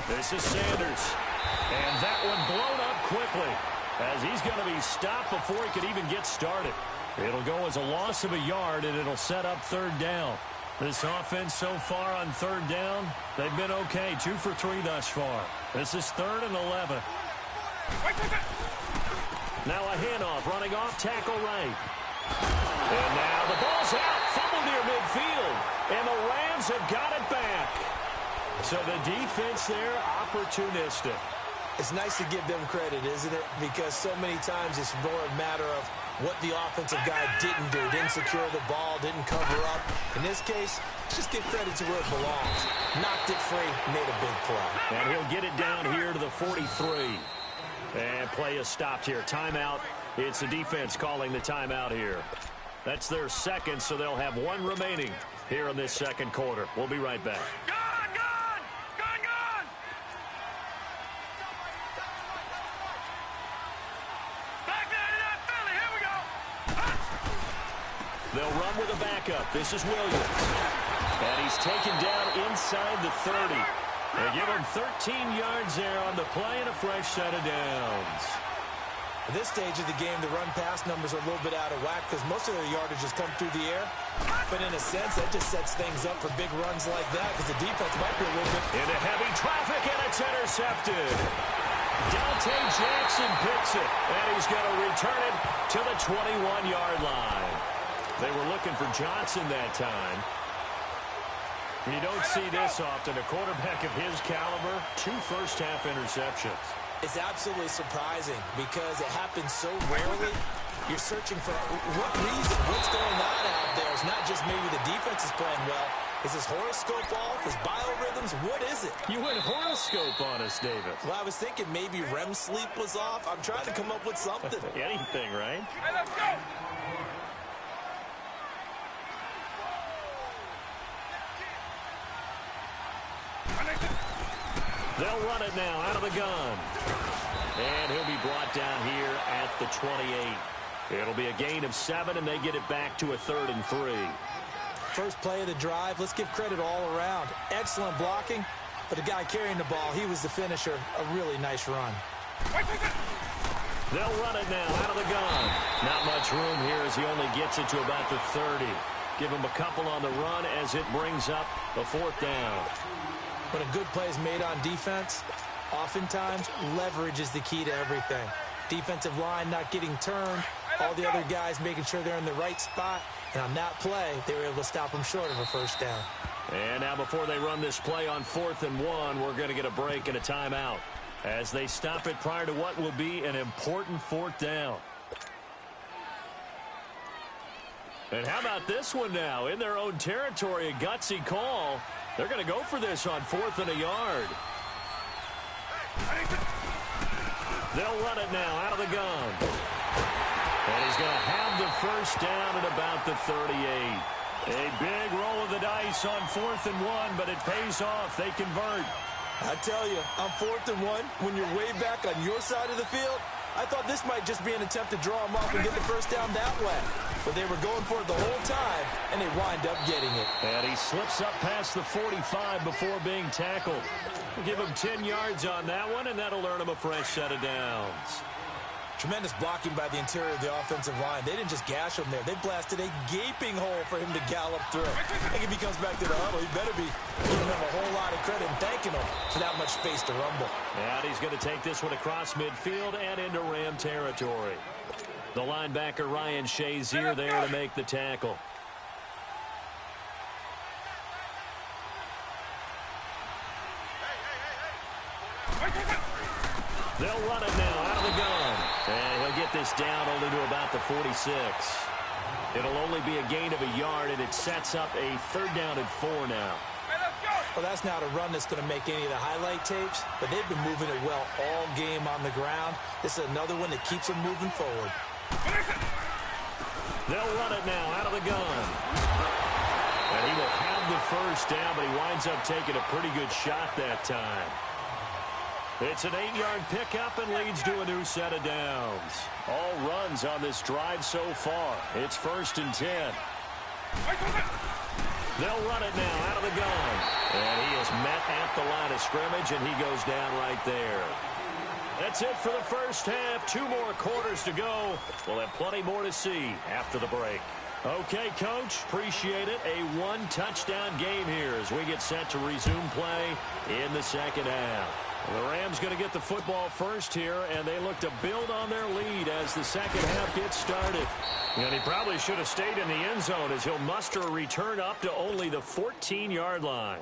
This is Sanders. And that one blown up quickly as he's going to be stopped before he could even get started. It'll go as a loss of a yard, and it'll set up third down. This offense so far on third down, they've been okay. 2 for 3 thus far. This is 3rd and 11. Now a handoff, running off, tackle right. And now the ball's out, fumble near midfield, and the Rams have got it back. So the defense there, opportunistic. It's nice to give them credit, isn't it? Because so many times it's more a matter of what the offensive guy didn't do. Didn't secure the ball, didn't cover up. In this case, just give credit to where it belongs. Knocked it free, made a big play. And he'll get it down here to the 43. And play is stopped here. Timeout. It's the defense calling the timeout here. That's their second, so they'll have one remaining here in this second quarter. We'll be right back. They'll run with a backup. This is Williams. And he's taken down inside the 30. They give him 13 yards there on the play and a fresh set of downs. At this stage of the game, the run-pass numbers are a little bit out of whack because most of their yardage has come through the air. But in a sense, that just sets things up for big runs like that because the defense might be a little bit... Into heavy traffic, and it's intercepted. Dante Jackson picks it, and he's going to return it to the 21-yard line. They were looking for Johnson that time. You don't see this often. A quarterback of his caliber, 2 first-half interceptions. It's absolutely surprising because it happens so rarely. You're searching for what reason, what's going on out there. It's not just maybe the defense is playing well. Is his horoscope off? His biorhythms? What is it? You went horoscope on us, David. Well, I was thinking maybe REM sleep was off. I'm trying to come up with something. Anything, right? Hey, let's go! They'll run it now out of the gun. And he'll be brought down here at the 28. It'll be a gain of 7, and they get it back to a 3rd and 3. First play of the drive, let's give credit all around. Excellent blocking, but the guy carrying the ball, he was the finisher. A really nice run. They'll run it now out of the gun. Not much room here as he only gets it to about the 30. Give him a couple on the run as it brings up the 4th down. When a good play is made on defense, oftentimes leverage is the key to everything. Defensive line not getting turned, all the other guys making sure they're in the right spot, and on that play, they were able to stop them short of a first down. And now before they run this play on 4th and 1, we're going to get a break and a timeout as they stop it prior to what will be an important 4th down. And how about this one now? In their own territory, a gutsy call. They're going to go for this on 4th and a yard. They'll run it now out of the gun. And he's going to have the first down at about the 38. A big roll of the dice on 4th and 1, but it pays off. They convert. I tell you, on 4th and 1, when you're way back on your side of the field, I thought this might just be an attempt to draw them up and get the first down that way. But they were going for it the whole time, and they wind up getting it. And he slips up past the 45 before being tackled. We'll give him 10 yards on that one, and that'll earn him a fresh set of downs. Tremendous blocking by the interior of the offensive line. They didn't just gash him there. They blasted a gaping hole for him to gallop through. I think if he comes back to the huddle, he better be giving him a whole lot of credit and thanking him for that much space to rumble. And he's going to take this one across midfield and into Ram territory. The linebacker, Ryan Shazier, there to make the tackle. They'll run it now out of the gun. And he'll get this down only to about the 46. It'll only be a gain of a yard, and it sets up a 3rd down and 4 now. Well, that's not a run that's going to make any of the highlight tapes, but they've been moving it well all game on the ground. This is another one that keeps them moving forward. They'll run it now out of the gun. And he will have the first down, but he winds up taking a pretty good shot that time. It's an 8-yard pickup and leads to a new set of downs. All runs on this drive so far. It's 1st and 10. They'll run it now out of the gun. And he is met at the line of scrimmage, and he goes down right there. That's it for the first half. 2 more quarters to go. We'll have plenty more to see after the break. Okay, Coach, appreciate it. A 1-touchdown game here as we get set to resume play in the second half. The Rams going to get the football first here, and they look to build on their lead as the second half gets started. And he probably should have stayed in the end zone as he'll muster a return up to only the 14-yard line.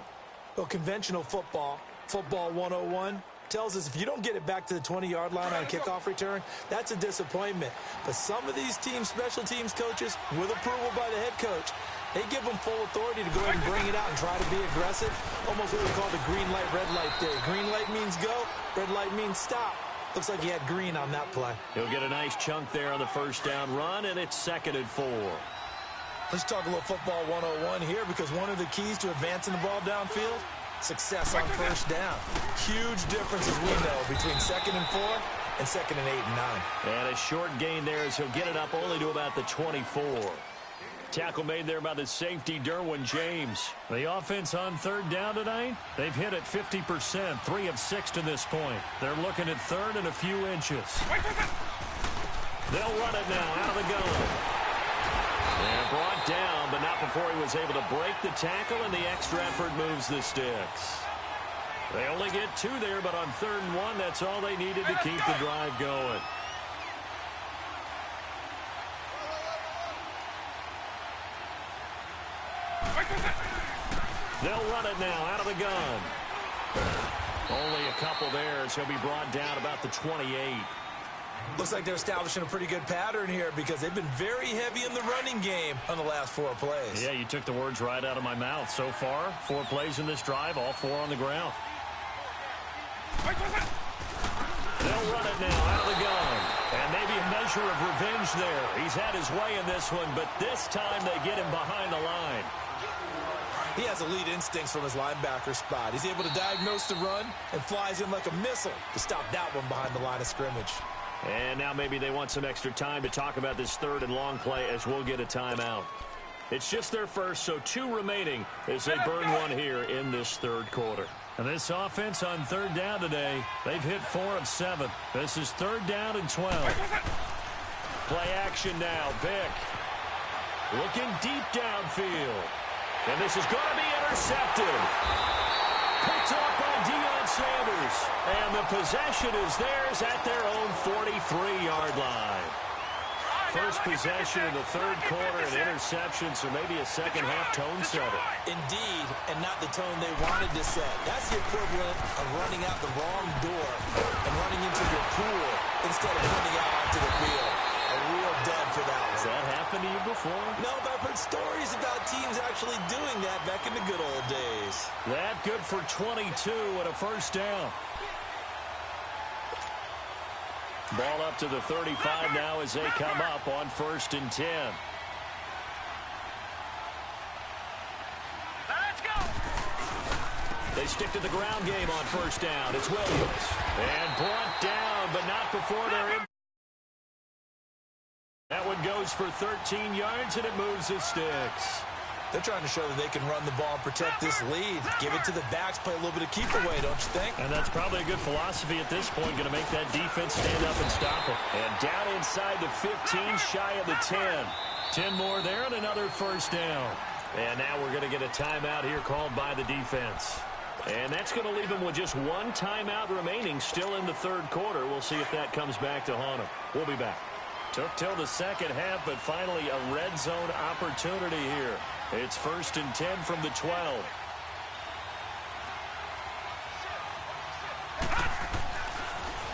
Well, conventional football 101, tells us if you don't get it back to the 20-yard line on a kickoff return, that's a disappointment. But some of these teams, special teams coaches, with approval by the head coach, they give them full authority to go ahead and bring it out and try to be aggressive. Almost what we call the green light, red light theory. Green light means go, red light means stop. Looks like he had green on that play. He'll get a nice chunk there on the first down run, and it's 2nd and 4. Let's talk a little football 101 here, because one of the keys to advancing the ball downfield, success on first down. Huge difference, as we know, between 2nd and 4 and 2nd and 8 and 9. And a short gain there as he'll get it up only to about the 24. Tackle made there by the safety, Derwin James. The offense on 3rd down tonight, they've hit it 50%, 3 of 6 to this point. They're looking at 3rd and a few inches. They'll run it now out of the gun. And brought down, but not before he was able to break the tackle, and the extra effort moves the sticks. They only get 2 there, but on 3rd and 1, that's all they needed to keep the drive going. They'll run it now out of the gun. Only a couple there, so he'll be brought down about the 28. Looks like they're establishing a pretty good pattern here, because they've been very heavy in the running game on the last 4 plays. Yeah, you took the words right out of my mouth. So far, 4 plays in this drive, all 4 on the ground. They'll run it now out of the gun. And maybe a measure of revenge there. He's had his way in this one, but this time they get him behind the line. He has elite instincts from his linebacker spot. He's able to diagnose the run and flies in like a missile to stop that one behind the line of scrimmage. And now maybe they want some extra time to talk about this 3rd and long play, as we'll get a timeout. It's just their first, so 2 remaining as they burn 1 here in this 3rd quarter. And this offense on 3rd down today, they've hit 4 of 7. This is 3rd down and 12. Play action now. Vick looking deep downfield. And this is going to be intercepted. Picked off by Deion Sanders. And the possession is theirs at their own 43-yard line. First possession in the 3rd quarter, an interception, so maybe a second-half tone setter. Indeed, and not the tone they wanted to set. That's the equivalent of running out the wrong door and running into your pool instead of running out onto the field. A real dud for that one. Has that happened to you before? No, but I've heard stories about teams actually doing that back in the good old days. That good for 22 and a first down. Ball up to the 35 now as they come up on 1st and 10. Let's go. They stick to the ground game on 1st down. It's Williams. And brought down, but not before they're in. That one goes for 13 yards, and it moves the sticks. They're trying to show that they can run the ball and protect this lead. Give it to the backs, play a little bit of keep away, don't you think? And that's probably a good philosophy at this point, going to make that defense stand up and stop them. And down inside the 15, shy of the 10. 10 more there and another first down. And now we're going to get a timeout here called by the defense. And that's going to leave them with just 1 timeout remaining still in the 3rd quarter. We'll see if that comes back to haunt them. We'll be back. Took till the second half, but finally a red zone opportunity here. It's 1st and 10 from the 12.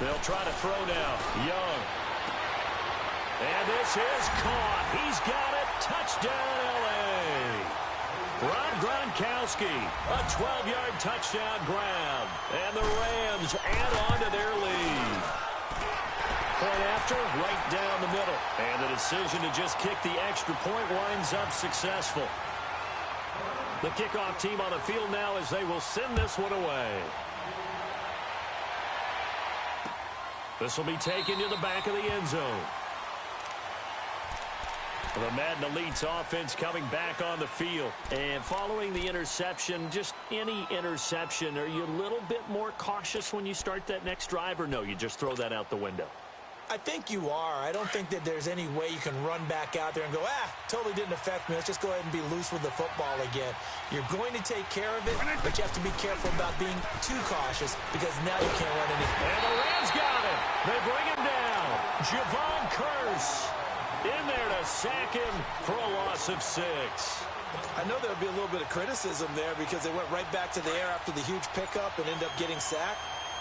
They'll try to throw now. Young. And this is caught. He's got it. Touchdown, L.A. Rob Gronkowski, a 12-yard touchdown grab. And the Rams add on to their lead. Point after, right down the middle. And the decision to just kick the extra point winds up successful. The kickoff team on the field now as they will send this one away. This will be taken to the back of the end zone. The Madden Elite's offense coming back on the field. And following the interception, just any interception, are you a little bit more cautious when you start that next drive, or no, you just throw that out the window? I think you are. I don't think that there's any way you can run back out there and go, totally didn't affect me. Let's just go ahead and be loose with the football again. You're going to take care of it, but you have to be careful about being too cautious because now you can't run any. And the Rams got him. They bring him down. Javon Curse in there to sack him for a loss of 6. I know there'll be a little bit of criticism there because they went right back to the air after the huge pickup and ended up getting sacked.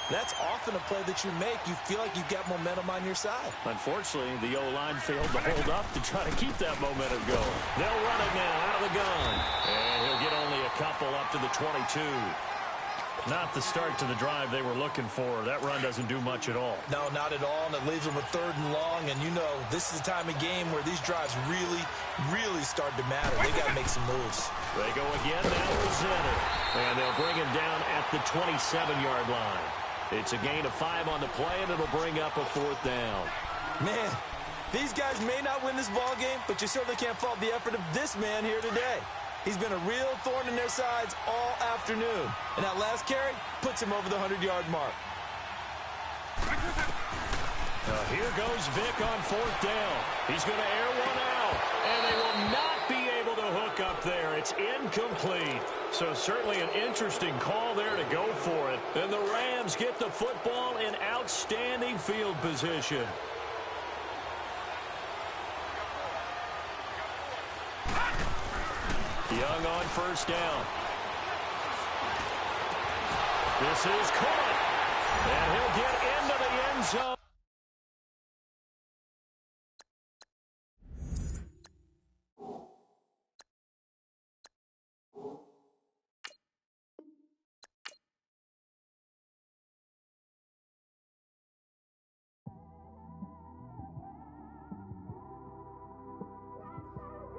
That's often a play that you make. You feel like you've got momentum on your side. Unfortunately, the O-line failed to hold up to try to keep that momentum going. They'll run it now out of the gun. And he'll get only a couple up to the 22. Not the start to the drive they were looking for. That run doesn't do much at all. No, not at all, and it leaves them with 3rd and long. And you know, this is the time of game where these drives really, really start to matter. They got to make some moves. They go again now to center. And they'll bring him down at the 27-yard line. It's a gain of 5 on the play, and it'll bring up a 4th down. Man, these guys may not win this ball game, but you certainly can't fault the effort of this man here today. He's been a real thorn in their sides all afternoon. And that last carry puts him over the 100-yard mark. Here goes Vic on 4th down. He's going to air one out, and they will not be able to hook up there. It's incomplete. So certainly an interesting call there to go for it. And the Rams get the football in outstanding field position. Young on 1st down. This is caught. And he'll get into the end zone.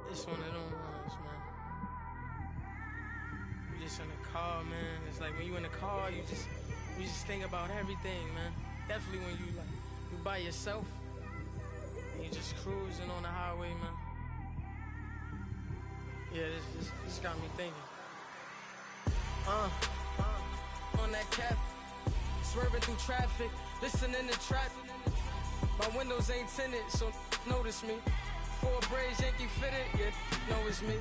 It's one of them ones, man. You just in the car, man. It's like when you in the car, you just think about everything, man. Definitely when you by yourself and you just cruising on the highway, man. Yeah, this got me thinking. On that cap, swerving through traffic, listening to trap. My windows ain't tinted, so notice me. 4 braids, Yankee fitted, yeah, know it's me.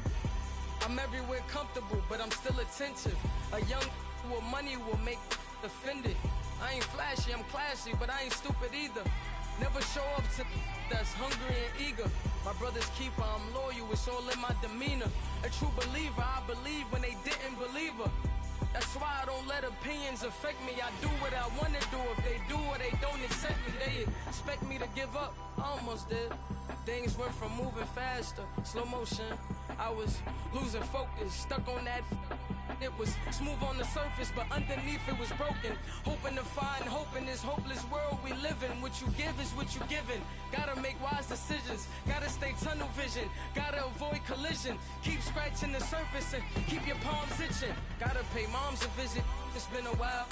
I'm everywhere comfortable, but I'm still attentive. A young with money will make offended. I ain't flashy, I'm classy, but I ain't stupid either. Never show up to that's hungry and eager. My brother's keeper, I'm loyal, it's all in my demeanor. A true believer, I believe when they didn't believe her. That's why I don't let opinions affect me. I do what I want to do. If they do or they don't accept me, they expect me to give up. I almost did. Things went from moving faster, slow motion. I was losing focus, stuck on that. It was smooth on the surface, but underneath it was broken. Hoping to find hope in this hopeless world we live in. What you give is what you given. Gotta make wise decisions. Gotta stay tunnel vision. Gotta avoid collision. Keep scratching the surface and keep your palms itching. Gotta pay moms a visit. It's been a while.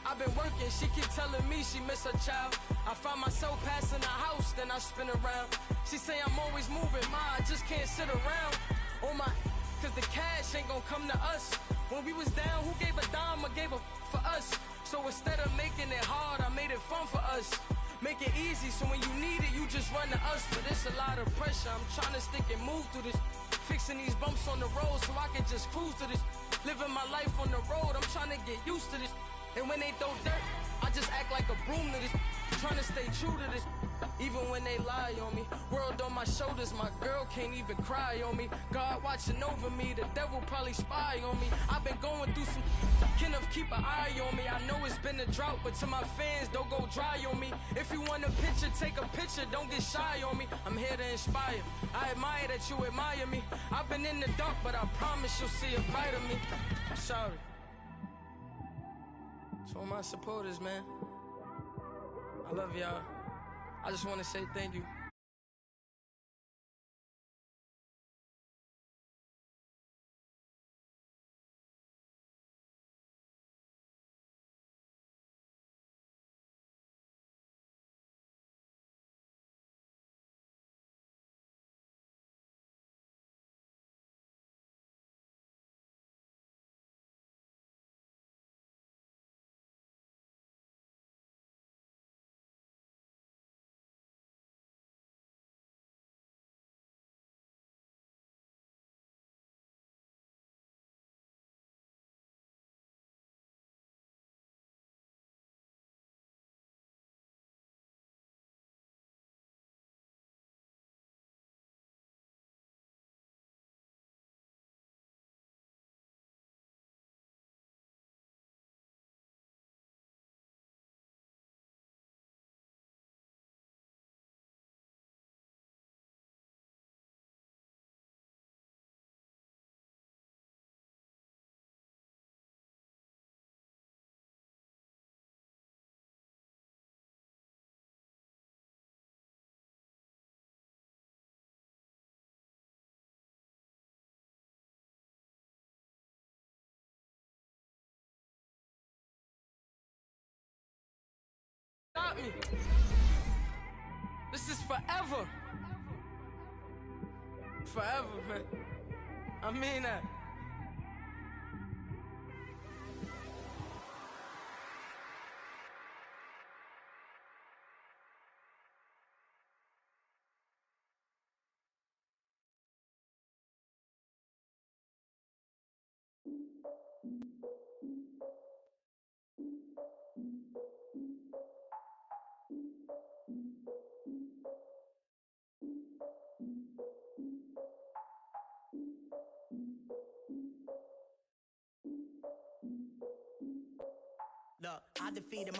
I've been working, she keep telling me she miss her child. I find myself passing the house, then I spin around. She say I'm always moving, ma, I just can't sit around. Oh my, cause the cash ain't gonna come to us. When we was down, who gave a dime or gave a for us? So instead of making it hard, I made it fun for us. Make it easy, so when you need it, you just run to us. But it's a lot of pressure, I'm trying to stick and move through this. Fixing these bumps on the road so I can just cruise to this. Living my life on the road, I'm trying to get used to this. And when they throw dirt, I just act like a broom to this. Trying to stay true to this, even when they lie on me. World on my shoulders, my girl can't even cry on me. God watching over me, the devil probably spy on me. I've been going through some, can of keep an eye on me. I know it's been a drought, but to my fans, don't go dry on me. If you want a picture, take a picture, don't get shy on me. I'm here to inspire, I admire that you admire me. I've been in the dark, but I promise you'll see a bright of me. I'm sorry. To all my supporters, man, I love y'all. I just want to say thank you. got me. This is forever. Forever, man. I mean that. Look, I defeated my...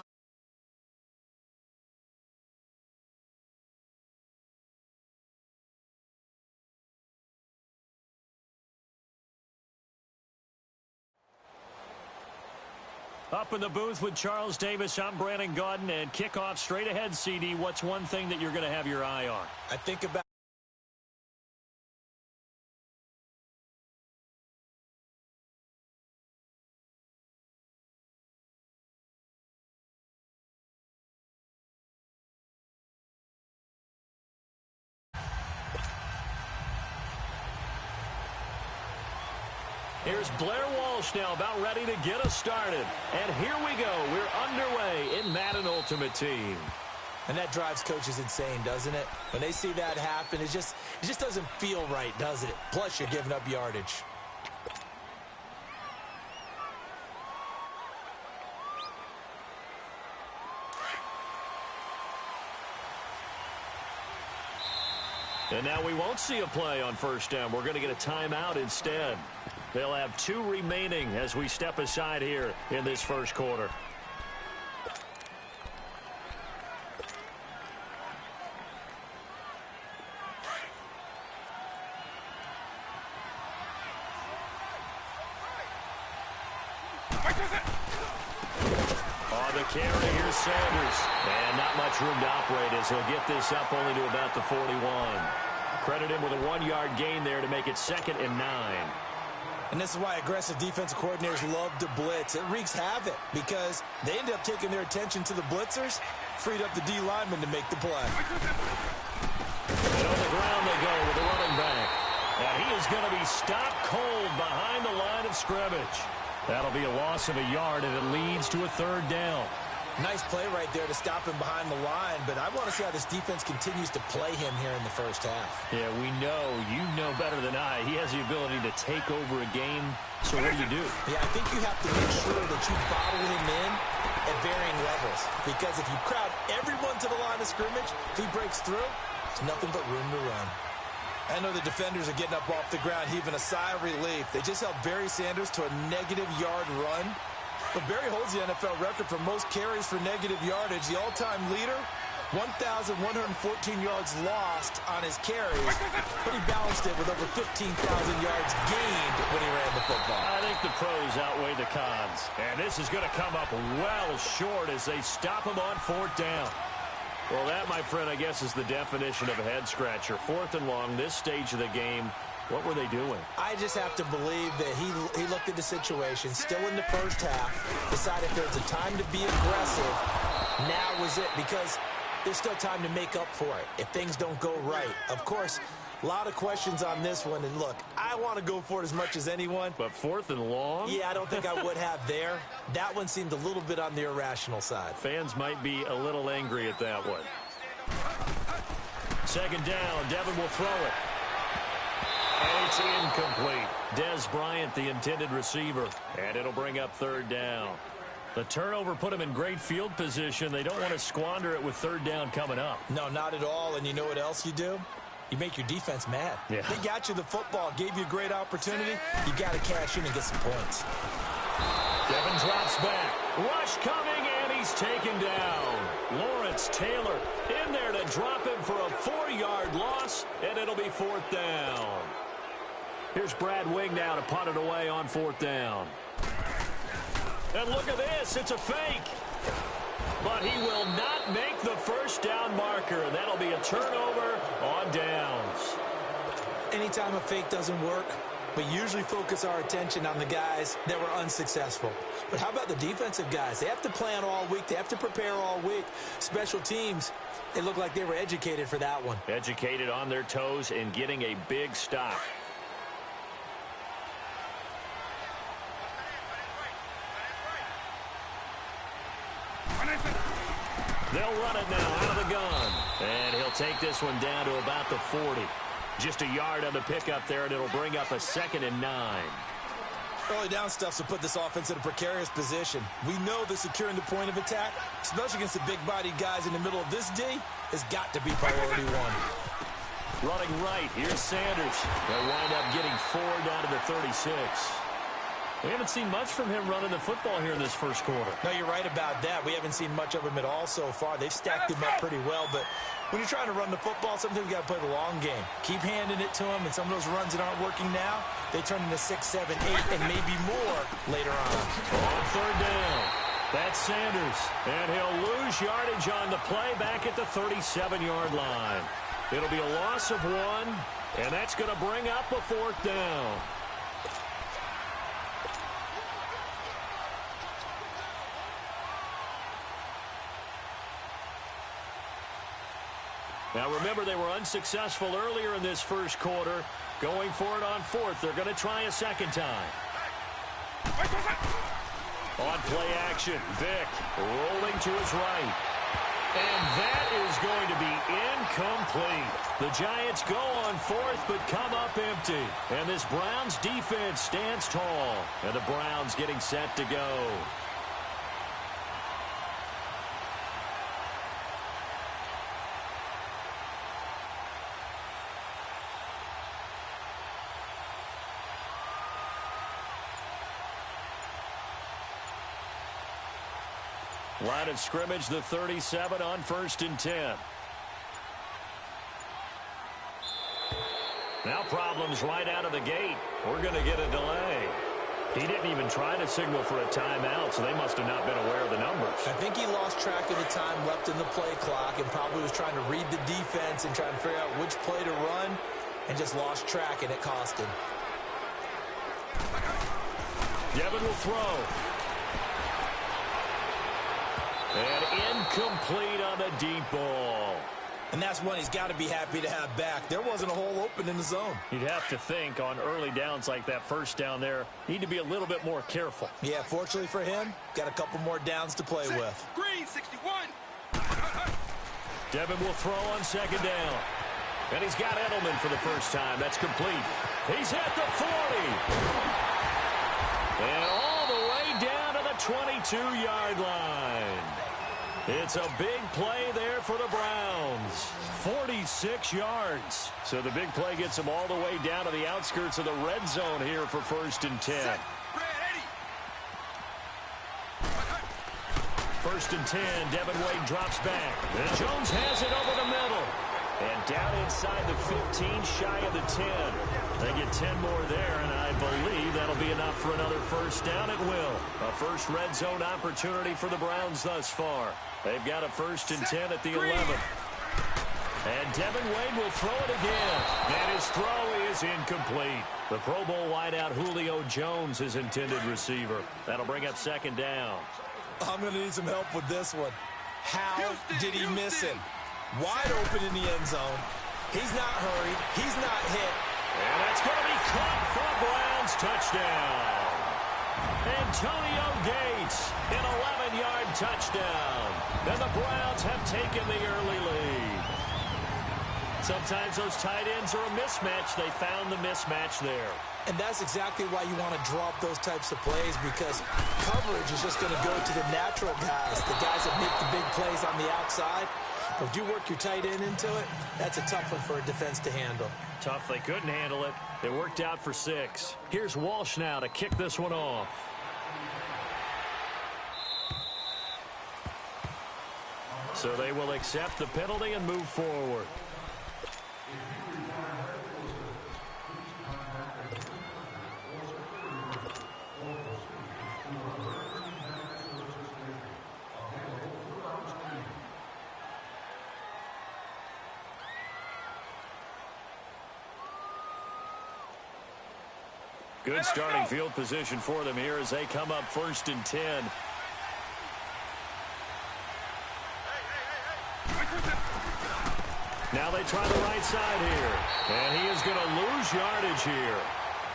Up in the booth with Charles Davis, I'm Brandon Gaudin, and kickoff straight ahead, CD. What's one thing that you're going to have your eye on? I think about... Here's Blair Walsh now about ready to get us started. And here we go. We're underway in Madden Ultimate Team. And that drives coaches insane, doesn't it? When they see that happen, it just doesn't feel right, does it? Plus, you're giving up yardage. And now we won't see a play on first down. We're going to get a timeout instead. They'll have 2 remaining as we step aside here in this first quarter. On the carry, here's Sanders. And not much room to operate as he'll get this up only to about the 41. Credit him with a 1-yard gain there to make it 2nd and 9. And this is why aggressive defensive coordinators love to blitz. It wreaks havoc because they end up taking their attention to the blitzers, freed up the D lineman to make the play. And on the ground they go with the running back. And he is going to be stopped cold behind the line of scrimmage. That'll be a loss of a yard, and it leads to a 3rd down. Nice play right there to stop him behind the line, but I want to see how this defense continues to play him here in the first half. Yeah, we know. You know better than I. He has the ability to take over a game. So what do? Yeah, I think you have to make sure that you bottle him in at varying levels, because if you crowd everyone to the line of scrimmage, if he breaks through, there's nothing but room to run. I know the defenders are getting up off the ground, heaving a sigh of relief. They just held Barry Sanders to a -yard run. But Barry holds the NFL record for most carries for negative yardage. The all-time leader, 1,114 yards lost on his carries, but he balanced it with over 15,000 yards gained when he ran the football. I think the pros outweigh the cons. And this is going to come up well short as they stop him on 4th down. Well, that, my friend, I guess is the definition of a head-scratcher. 4th and long, this stage of the game. What were they doing? I just have to believe that he looked at the situation, still in the first half, decided there's a time to be aggressive. Now was it, because there's still time to make up for it if things don't go right. Of course, a lot of questions on this one, and look, I want to go for it as much as anyone. But 4th and long? Yeah, I don't think I would have there. That one seemed a little bit on the irrational side. Fans might be a little angry at that one. 2nd down, Devin will throw it. And it's incomplete. Dez Bryant, the intended receiver. And it'll bring up 3rd down. The turnover put him in great field position. They don't want to squander it with 3rd down coming up. No, not at all. And you know what else you do? You make your defense mad. Yeah. They got you the football, gave you a great opportunity. You got to cash in and get some points. Devin drops back. Rush coming, and he's taken down. Lawrence Taylor in there to drop him for a 4-yard loss, and it'll be 4th down. Here's Brad Wing now to punt it away on 4th down. And look at this. It's a fake. But he will not make the first down marker. That'll be a turnover on downs. Anytime a fake doesn't work, but usually focus our attention on the guys that were unsuccessful. But how about the defensive guys? They have to plan all week. They have to prepare all week. Special teams, it looked like they were educated for that one. Educated on their toes and getting a big stop. They'll run it now out of the gun. And he'll take this one down to about the 40. Just a yard on the pickup there, and it'll bring up a 2nd and 9. Early down stuff to put this offense in a precarious position. We know that securing the point of attack, especially against the big-bodied guys in the middle of this D, has got to be priority one. Running right, here's Sanders. They'll wind up getting 4 down to the 36. We haven't seen much from him running the football here in this first quarter. No, you're right about that. We haven't seen much of him at all so far. They've stacked him up pretty well, but when you're trying to run the football, sometimes you got to play the long game. Keep handing it to him, and some of those runs that aren't working now, they turn into 6, 7, 8, and maybe more later on. On 3rd down, that's Sanders, and he'll lose yardage on the play back at the 37-yard line. It'll be a loss of 1, and that's going to bring up a 4th down. Now, remember, they were unsuccessful earlier in this first quarter. Going for it on 4th. They're going to try a 2nd time. On play action, Vick rolling to his right. And that is going to be incomplete. The Giants go on 4th, but come up empty. And this Browns defense stands tall. And the Browns getting set to go. Line of scrimmage, the 37 on 1st and 10. Now problems right out of the gate. We're going to get a delay. He didn't even try to signal for a timeout, so they must have not been aware of the numbers. I think he lost track of the time left in the play clock and probably was trying to read the defense and trying to figure out which play to run and just lost track, and it cost him. Devin will throw. And incomplete on the deep ball. And that's one he's got to be happy to have back. There wasn't a hole open in the zone. You'd have to think on early downs like that first down there, need to be a little bit more careful. Yeah, fortunately for him, got a couple more downs to play with. Green, 61. Devin will throw on 2nd down. And he's got Edelman for the first time. That's complete. He's at the 40. And all the way down to the 22-yard line. It's a big play there for the Browns. 46 yards. So the big play gets them all the way down to the outskirts of the red zone here for 1st and 10. 1st and 10, Devin Wade drops back. And Jones has it over the middle. And down inside the 15, shy of the 10. They get 10 more there, and I believe that'll be enough for another first down. It will. A first red zone opportunity for the Browns thus far. They've got a 1st and 10 at the 11th. And Devin Wade will throw it again. And his throw is incomplete. The Pro Bowl wideout Julio Jones, his intended receiver. That'll bring up 2nd down. I'm going to need some help with this one. How did he miss him? Wide open in the end zone. He's not hurried. He's not hit. And it's going to be caught for a Browns touchdown. Antonio Gates, an 11-yard touchdown. And the Browns have taken the early lead. Sometimes those tight ends are a mismatch. They found the mismatch there. And that's exactly why you want to draw up those types of plays, because coverage is just going to go to the natural guys, the guys that make the big plays on the outside. But if you work your tight end into it, that's a tough one for a defense to handle. Tough. They couldn't handle it. It worked out for 6. Here's Walsh now to kick this one off. So they will accept the penalty and move forward. Good starting field position for them here as they come up 1st and 10. Now they try the right side here. And he is going to lose yardage here.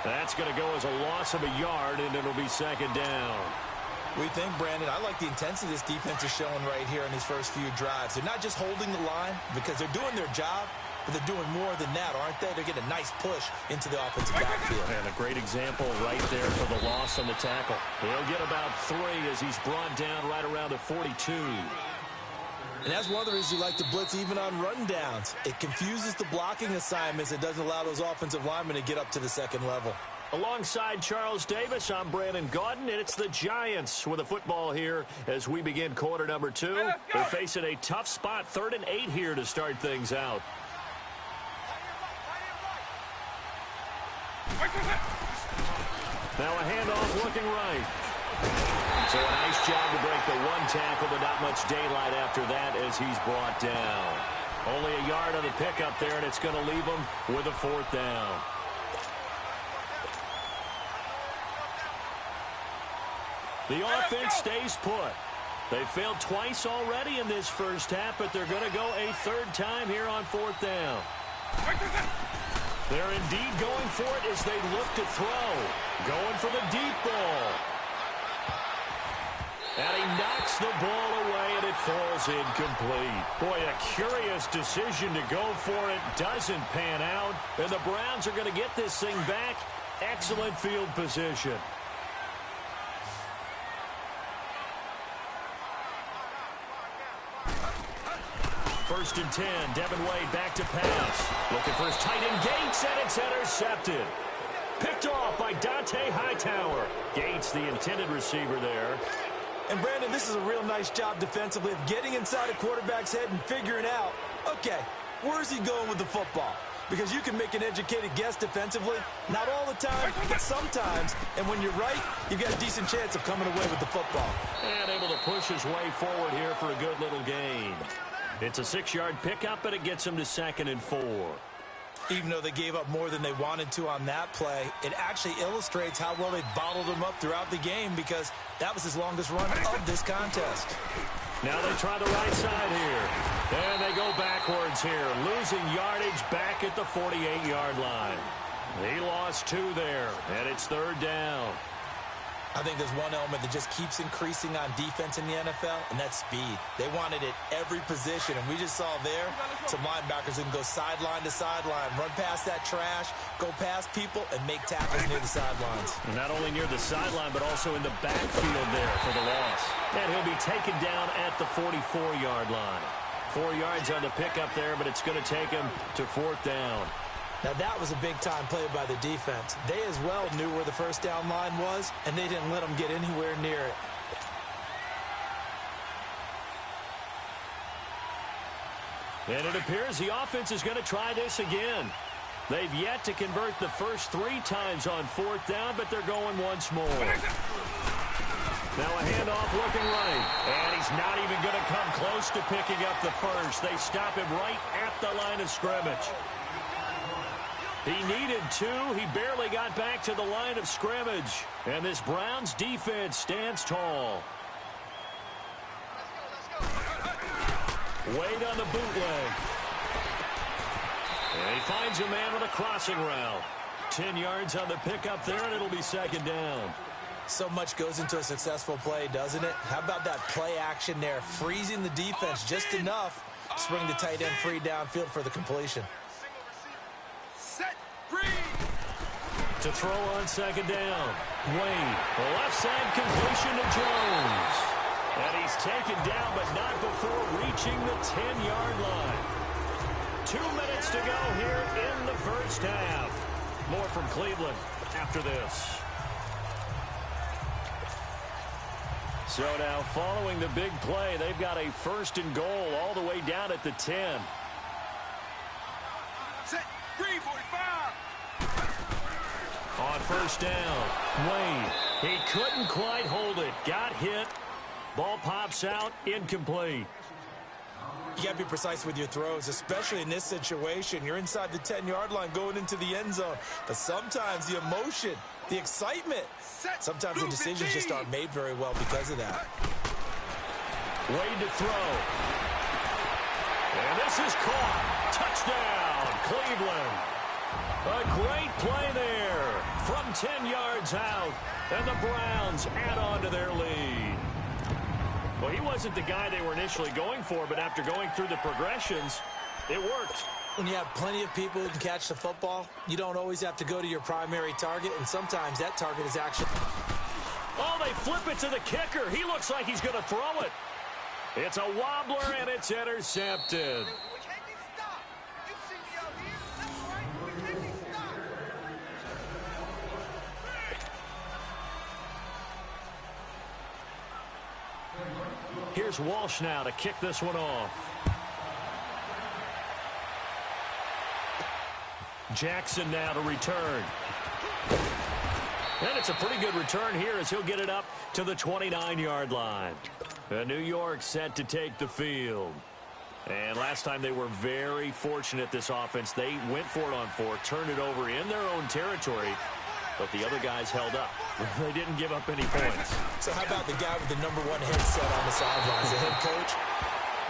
That's going to go as a loss of a yard, and it'll be 2nd down. We think, Brandon, I like the intensity this defense is showing right here in these first few drives. They're not just holding the line because they're doing their job, but they're doing more than that, aren't they? They're getting a nice push into the offensive backfield. And a great example right there for the loss on the tackle. He'll get about 3 as he's brought down right around the 42. And that's one of the reasons you like to blitz even on rundowns. It confuses the blocking assignments. It doesn't allow those offensive linemen to get up to the second level. Alongside Charles Davis, I'm Brandon Gaudin, and it's the Giants with the football here as we begin quarter number 2. They're facing a tough spot, 3rd and 8 here to start things out. Now a handoff looking right. So a nice job to break the 1 tackle, but not much daylight after that as he's brought down. Only a yard on the pickup there, and it's going to leave him with a 4th down. The offense stays put. They failed twice already in this first half, but they're going to go a 3rd time here on 4th down. They're indeed going for it as they look to throw. Going for the deep ball. And he knocks the ball away, and it falls incomplete. Boy, a curious decision to go for it. Doesn't pan out. And the Browns are going to get this thing back. Excellent field position. First and 10, Devin Wade back to pass. Looking for his tight end Gates, and it's intercepted. Picked off by Dante Hightower. Gates, the intended receiver there. And, Brandon, this is a real nice job defensively of getting inside a quarterback's head and figuring out, okay, where's he going with the football? Because you can make an educated guess defensively, not all the time, but sometimes. And when you're right, you've got a decent chance of coming away with the football. And able to push his way forward here for a good little gain. It's a 6-yard pickup, but it gets him to 2nd and 4. Even though they gave up more than they wanted to on that play, it actually illustrates how well they bottled him up throughout the game because that was his longest run of this contest. Now they try the right side here. And they go backwards here, losing yardage back at the 48-yard line. He lost 2 there, and it's 3rd down. I think there's one element that just keeps increasing on defense in the NFL, and that's speed. They want it at every position, and we just saw there some linebackers that can go sideline to sideline, run past that trash, go past people, and make tackles near the sidelines. And not only near the sideline, but also in the backfield there for the loss. And he'll be taken down at the 44-yard line. 4 yards on the pickup there, but it's going to take him to 4th down. Now, that was a big-time play by the defense. They as well knew where the first down line was, and they didn't let them get anywhere near it. And it appears the offense is going to try this again. They've yet to convert the first 3 times on 4th down, but they're going once more. Now a handoff looking right. And he's not even going to come close to picking up the first. They stop him right at the line of scrimmage. He needed 2. He barely got back to the line of scrimmage. And this Browns defense stands tall. Wade on the bootleg. And he finds a man with a crossing route. 10 yards on the pickup there, and it'll be 2nd down. So much goes into a successful play, doesn't it? How about that play action there? Freezing the defense just enough to swing the tight end free downfield for the completion. To throw on 2nd down. Wade, the left side completion to Jones. And he's taken down, but not before reaching the 10-yard line. 2 minutes to go here in the first half. More from Cleveland after this. So now following the big play, they've got a 1st and goal all the way down at the 10. Set, 345. On 1st down, Wade. He couldn't quite hold it. Got hit. Ball pops out. Incomplete. You got to be precise with your throws, especially in this situation. You're inside the 10-yard line going into the end zone. But sometimes the emotion, the excitement, sometimes the decisions just aren't made very well because of that. Wade to throw. And this is caught. Touchdown, Cleveland. A great play there from 10 yards out. And the Browns add on to their lead. Well, he wasn't the guy they were initially going for, but after going through the progressions, it worked. When you have plenty of people who can catch the football, you don't always have to go to your primary target, and sometimes that target is actually... Oh, they flip it to the kicker. He looks like he's going to throw it. It's a wobbler, and it's intercepted. Here's Walsh now to kick this one off. Jackson now to return. And it's a pretty good return here as he'll get it up to the 29-yard line. New York set to take the field. And last time they were very fortunate, this offense. They went for it on 4, turned it over in their own territory, but the other guys held up. They didn't give up any points. So how about the guy with the #1 headset on the sidelines, the head coach?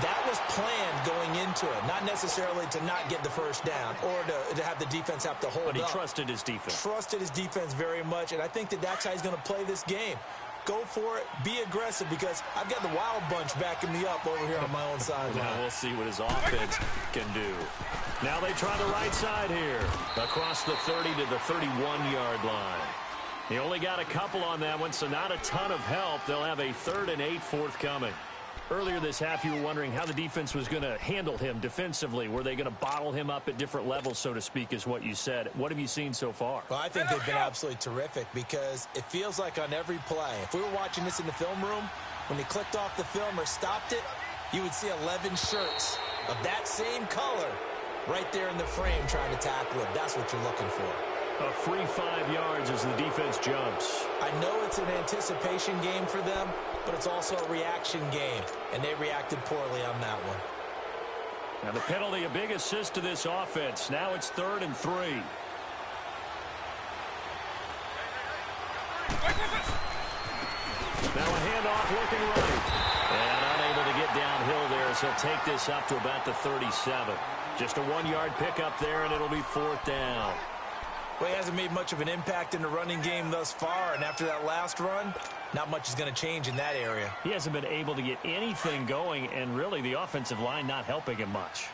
That was planned going into it, not necessarily to not get the first down or to have the defense have to hold up. But he trusted his defense. Trusted his defense very much, and I think that's how he's going to play this game. Go for it, be aggressive, because I've got the wild bunch backing me up over here on my own sideline. Now we'll see what his offense can do. Now they try the right side here. Across the 30 to the 31-yard line. He only got a couple on that one, so not a ton of help. They'll have a 3rd and 8 forthcoming. Earlier this half, you were wondering how the defense was going to handle him defensively. Were they going to bottle him up at different levels, so to speak, is what you said. What have you seen so far? Well, I think they've been absolutely terrific because it feels like on every play, if we were watching this in the film room, when he clicked off the film or stopped it, you would see 11 shirts of that same color right there in the frame trying to tackle him. That's what you're looking for. A free 5 yards as the defense jumps. I know it's an anticipation game for them, but it's also a reaction game, and they reacted poorly on that one. Now the penalty, a big assist to this offense. Now it's 3rd and 3. Now a handoff looking right. And unable to get downhill there as he'll take this up to about the 37. Just a 1-yard pickup there, and it'll be 4th down. Well, he hasn't made much of an impact in the running game thus far, and after that last run, not much is going to change in that area. He hasn't been able to get anything going, and really the offensive line not helping him much.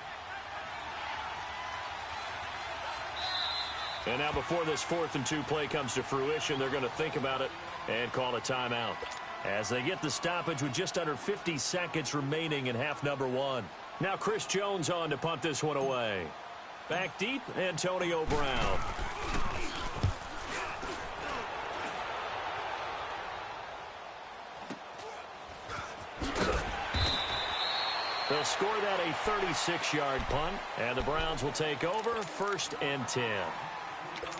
And now before this 4th and 2 play comes to fruition, they're going to think about it and call a timeout. As they get the stoppage with just under 50 seconds remaining in half number 1. Now Chris Jones on to punt this one away. Back deep, Antonio Brown. They'll score that a 36-yard punt, and the Browns will take over 1st and 10.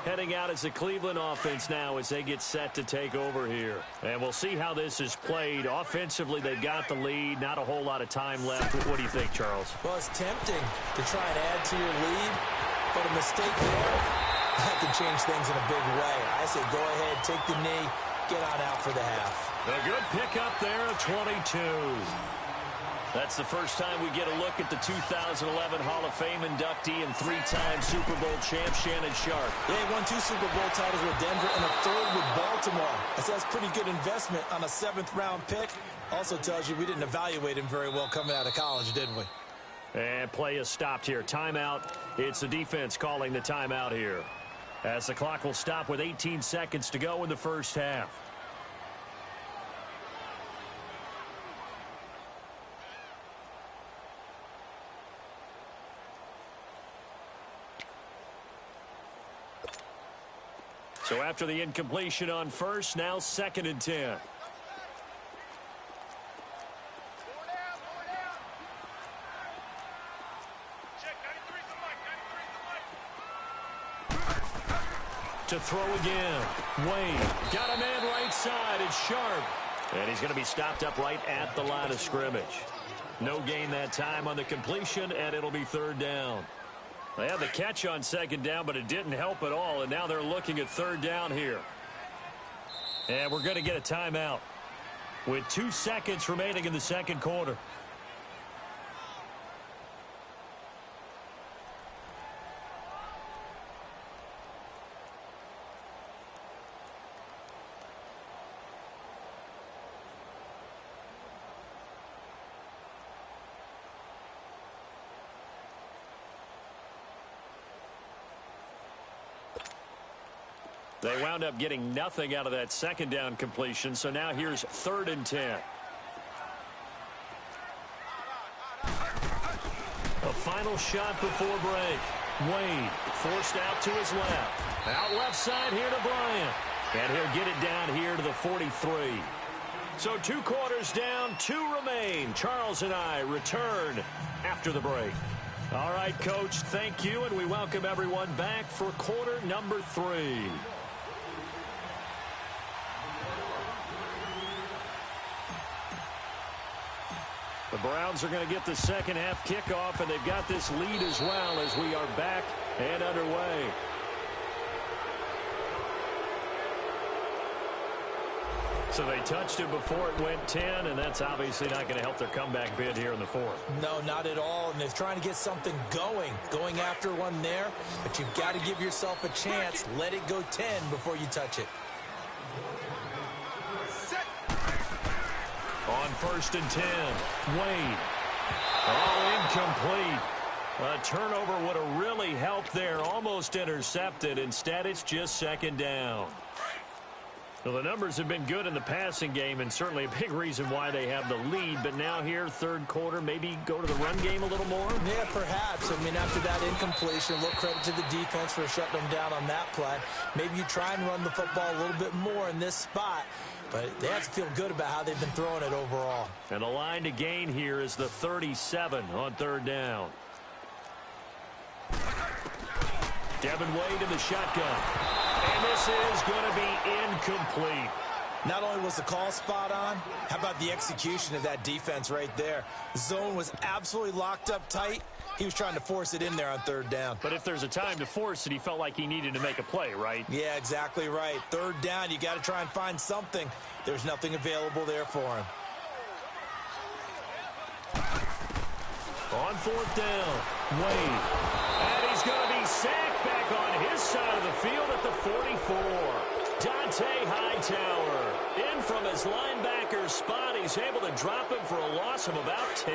Heading out as the Cleveland offense now as they get set to take over here. And we'll see how this is played. Offensively, they've got the lead. Not a whole lot of time left. What do you think, Charles? Well, it's tempting to try and add to your lead, but a mistake there, that can change things in a big way. I say go ahead, take the knee, get on out for the half. A good pickup there of 22. That's the first time we get a look at the 2011 Hall of Fame inductee and 3-time Super Bowl champ Shannon Sharpe. Yeah, he won 2 Super Bowl titles with Denver and a 3rd with Baltimore. That's pretty good investment on a 7th-round pick. Also tells you we didn't evaluate him very well coming out of college, didn't we? And play is stopped here. Timeout. It's the defense calling the timeout here. As the clock will stop with 18 seconds to go in the first half. So after the incompletion on first, now 2nd and 10. To throw again. Wade got a man right side. It's Sharpe. And he's going to be stopped up right at the line of scrimmage. No gain that time on the completion, and it'll be third down. They had the catch on second down, but it didn't help at all, and now they're looking at third down here. And we're going to get a timeout with 2 seconds remaining in the second quarter. They wound up getting nothing out of that second down completion, so now here's 3rd and 10. A final shot before break. Wade forced out to his left. Out left side here to Bryant. And he'll get it down here to the 43. So 2 quarters down, 2 remain. Charles and I return after the break. All right, Coach, thank you, and we welcome everyone back for quarter number 3. The Browns are going to get the second half kickoff, and they've got this lead as well as we are back and underway. So they touched it before it went 10, and that's obviously not going to help their comeback bid here in the 4th. No, not at all, and they're trying to get something going after one there, but you've got to give yourself a chance. Let it go 10 before you touch it. On 1st and 10, Wade. Oh, incomplete. A turnover would have really helped there. Almost intercepted. Instead, it's just 2nd down. Well, the numbers have been good in the passing game, and certainly a big reason why they have the lead. But now here, 3rd quarter, maybe go to the run game a little more? Yeah, perhaps. I mean, after that incompletion, a little credit to the defense for shutting them down on that play. Maybe you try and run the football a little bit more in this spot. But they have to feel good about how they've been throwing it overall. And the line to gain here is the 37 on 3rd down. Devin Wade in the shotgun. And this is going to be incomplete. Not only was the call spot on, how about the execution of that defense right there? The zone was absolutely locked up tight. He was trying to force it in there on 3rd down. But if there's a time to force it, he felt like he needed to make a play, right? Yeah, exactly right. 3rd down, you got to try and find something. There's nothing available there for him. On 4th down, Wade. And he's going to be sacked back on his side of the field at the 44. Dante Hightower in from his linebacker spot. He's able to drop him for a loss of about 10.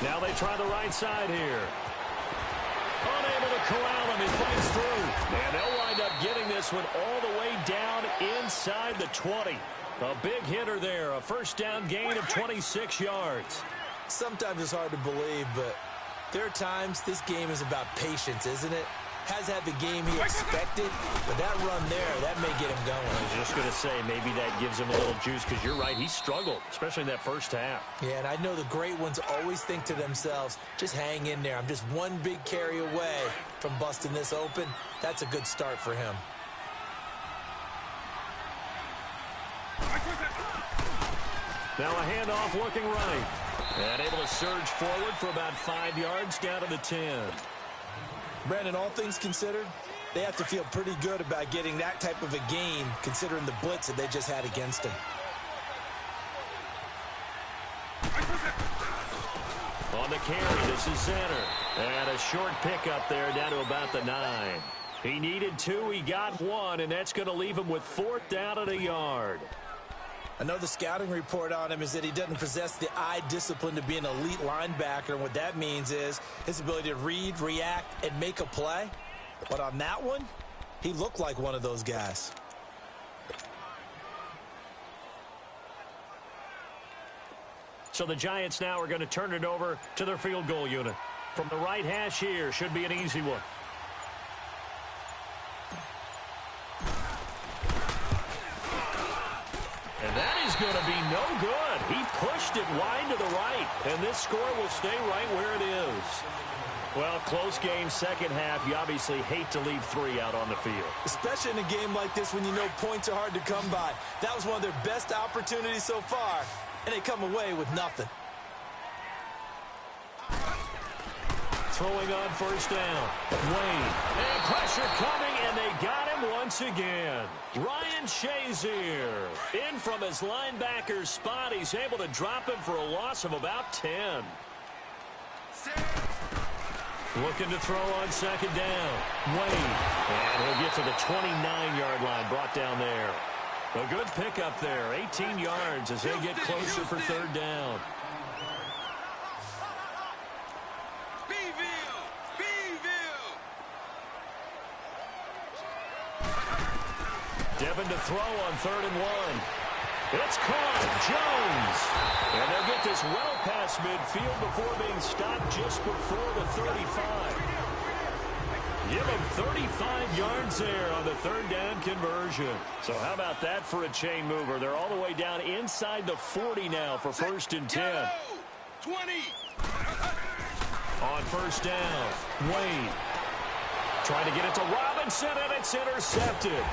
Now they try the right side here. Unable to corral him. He fights through. And they'll wind up getting this one all the way down inside the 20. A big hitter there. A 1st down gain of 26 yards. Sometimes it's hard to believe, but there are times this game is about patience, isn't it? Has had the game he expected, but that run there, that may get him going. I was just going to say, maybe that gives him a little juice, because you're right, he struggled, especially in that 1st half. Yeah, and I know the great ones always think to themselves, just hang in there. I'm just one big carry away from busting this open. That's a good start for him. Now a handoff looking right. And able to surge forward for about 5 yards down to the 10. Brandon, all things considered, they have to feel pretty good about getting that type of a gain, considering the blitz that they just had against him. On the carry, this is center. And a short pickup there down to about the 9. He needed 2, he got 1, and that's going to leave him with 4th down at a yard. I know the scouting report on him is that he doesn't possess the eye discipline to be an elite linebacker, and what that means is his ability to read, react, and make a play. But on that one, he looked like one of those guys. So the Giants now are going to turn it over to their field goal unit. From the right hash here, should be an easy one. And that is going to be no good. He pushed pushed it wide to the right, and this score will stay right where it is. Well, close game, second half. You obviously hate to leave 3 out on the field. Especially in a game like this when you know points are hard to come by. That was one of their best opportunities so far, and they come away with nothing. Throwing on first down. Wade. And pressure coming, and they got him once again. Ryan Shazier in from his linebacker spot. He's able to drop him for a loss of about 10. Looking to throw on second down. Wade. And he'll get to the 29-yard line, brought down there. A good pickup there. 18 yards as they get closer for third down. Devin to throw on 3rd and 1. It's caught. Jones. And they'll get this well past midfield before being stopped just before the 35. Give him 35 yards there on the third down conversion. So how about that for a chain mover? They're all the way down inside the 40 now for 1st and 10. 20. On first down, Wade. Trying to get it to Robinson, and it's intercepted.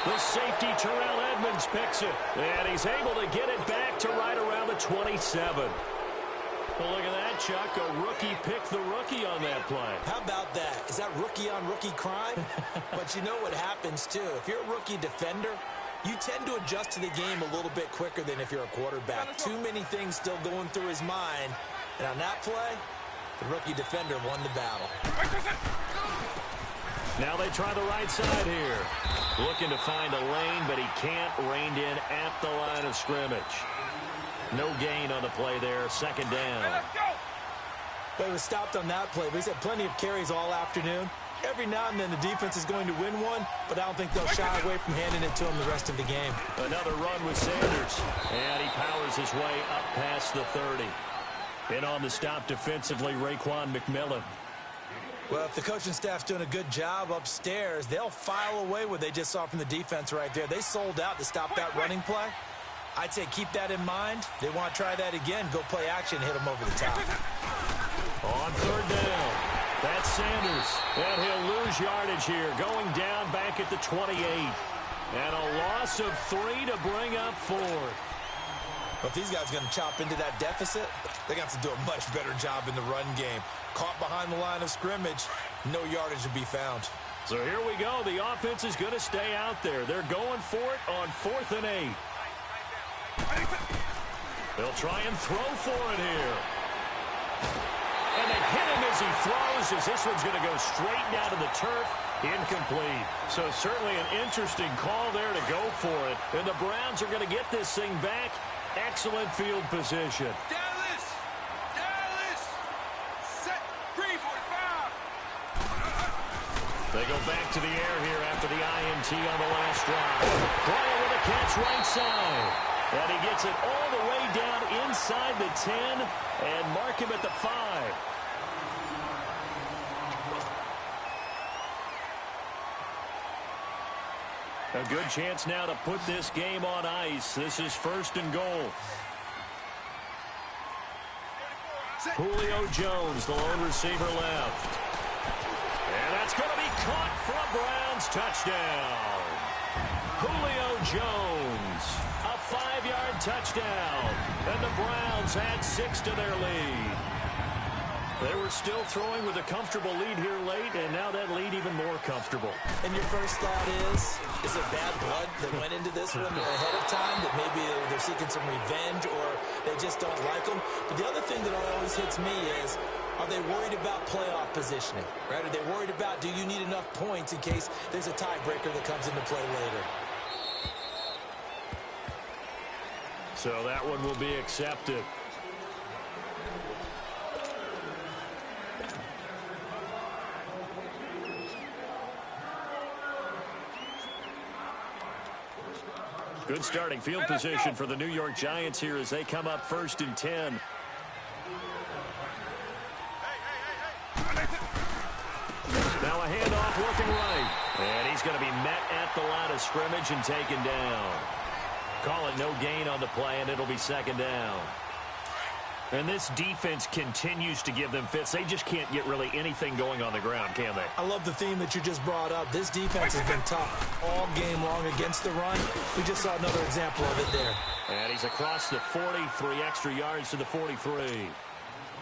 The safety, Terrell Edmonds, picks it. And he's able to get it back to right around the 27. Well, look at that, Chuck. A rookie picked the rookie on that play. How about that? Is that rookie-on-rookie crime? But you know what happens, too. If you're a rookie defender, you tend to adjust to the game a little bit quicker than if you're a quarterback. Too many things still going through his mind. And on that play, the rookie defender won the battle. Now they try the right side here. Looking to find a lane, but he can't. Reined in at the line of scrimmage. No gain on the play there. Second down. But he was stopped on that play, but he's had plenty of carries all afternoon. Every now and then the defense is going to win one, but I don't think they'll shy away from handing it to him the rest of the game. Another run with Sanders. And he powers his way up past the 30. In on the stop defensively, Raekwon McMillan. Well, if the coaching staff's doing a good job upstairs, they'll file away what they just saw from the defense right there. They sold out to stop that running play. I'd say keep that in mind. They want to try that again. Go play action, hit them over the top. On third down, that's Sanders. And he'll lose yardage here, going down back at the 28. And a loss of 3 to bring up 4. But if these guys are going to chop into that deficit, they're going to have to do a much better job in the run game. Caught behind the line of scrimmage, no yardage to be found. So here we go. The offense is going to stay out there. They're going for it on 4th and 8. They'll try and throw for it here. And they hit him as he throws, as this one's going to go straight down to the turf. Incomplete. So certainly an interesting call there to go for it. And the Browns are going to get this thing back. Excellent field position. Dallas! Set 345! They go back to the air here after the INT on the last drive. Bryant with a catch right side. And he gets it all the way down inside the 10 and mark him at the 5. A good chance now to put this game on ice. This is 1st and goal. Julio Jones, the lone receiver left. And that's going to be caught for a Browns touchdown. Julio Jones, a 5-yard touchdown. And the Browns add 6 to their lead. They were still throwing with a comfortable lead here late, and now that lead even more comfortable. And your first thought is it bad blood that went into this one ahead of time, that maybe they're seeking some revenge or they just don't like them? But the other thing that always hits me is, are they worried about playoff positioning? Right? Are they worried about, do you need enough points in case there's a tiebreaker that comes into play later? So that one will be accepted. Good starting field position for the New York Giants here as they come up 1st and 10. Now a handoff looking right. And he's going to be met at the line of scrimmage and taken down. Call it no gain on the play, and it'll be 2nd down. And this defense continues to give them fits. They just can't get really anything going on the ground, can they? I love the theme that you just brought up. This defense has been tough all game long against the run. We just saw another example of it there. And he's across the 43 extra yards to the 43.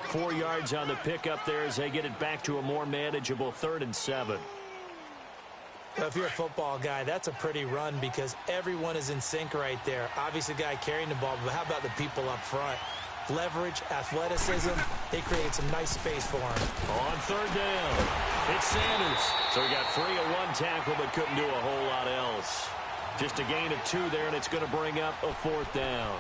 4 yards on the pickup there as they get it back to a more manageable 3rd and 7. If you're a football guy, that's a pretty run because everyone is in sync right there. Obviously, the guy carrying the ball, but how about the people up front? Leverage, athleticism, they created some nice space for him. On 3rd down, it's Sanders. So he got free of 1 tackle but couldn't do a whole lot else. Just a gain of 2 there, and it's going to bring up a 4th down.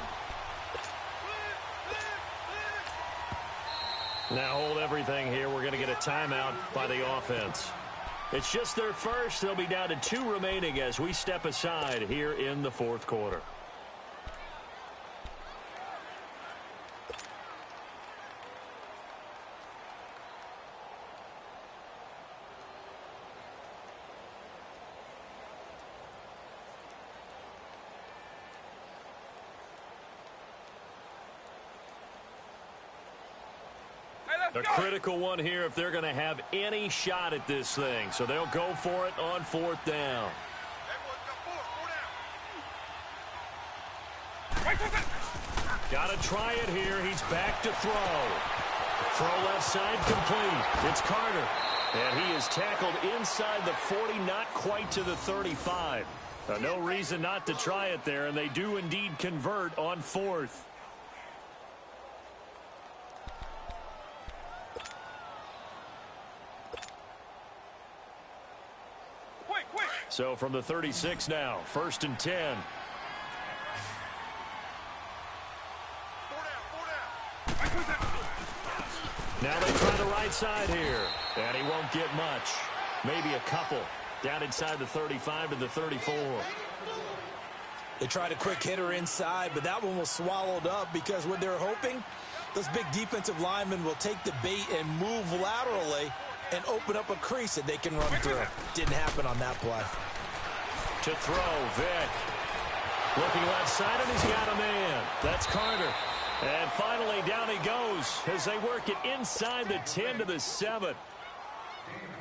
Now hold everything here. We're going to get a timeout by the offense. It's just their first. They'll be down to 2 remaining as we step aside here in the 4th quarter. A critical one here if they're going to have any shot at this thing. So they'll go for it on 4th down. Got to try it here. He's back to throw. Throw left side complete. It's Carter. And he is tackled inside the 40, not quite to the 35. No reason not to try it there, and they do indeed convert on 4th. So from the 36 now, 1st and 10. Now they try the right side here. And he won't get much. Maybe a couple. Down inside the 35 to the 34. They tried a quick hitter inside, but that one was swallowed up because what they're hoping, those big defensive linemen will take the bait and move laterally and open up a crease that they can run through. Didn't happen on that play. To throw, Vick. Looking left side, and he's got a man. That's Carter. And finally, down he goes as they work it inside the 10 to the 7.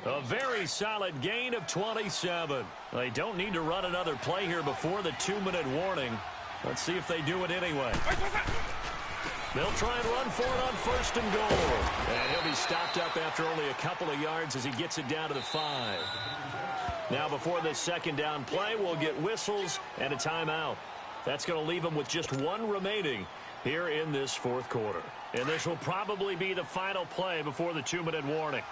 A very solid gain of 27. They don't need to run another play here before the 2-minute warning. Let's see if they do it anyway. They'll try and run for it on 1st and goal. And he'll be stopped up after only a couple of yards as he gets it down to the 5. Now before this 2nd down play, we'll get whistles and a timeout. That's going to leave them with just 1 remaining here in this 4th quarter. And this will probably be the final play before the 2-minute warning.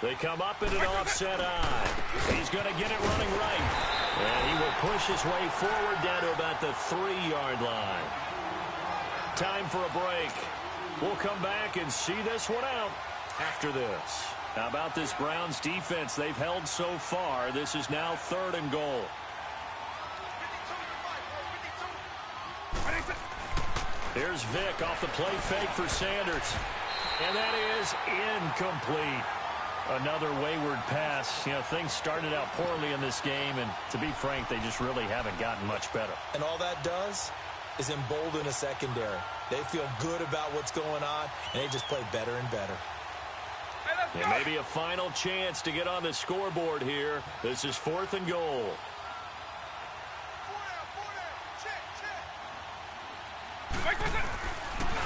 They come up in an offset eye. He's going to get it running right. And he will push his way forward down to about the 3-yard line. Time for a break. We'll come back and see this one out after this. How about this Browns defense they've held so far? This is now 3rd and goal. Here's Vick off the play fake for Sanders. And that is incomplete. Another wayward pass. You know, things started out poorly in this game, and to be frank, they just really haven't gotten much better. And all that does is embolden a secondary. They feel good about what's going on, and they just play better and better. And maybe a final chance to get on the scoreboard here. This is 4th and goal.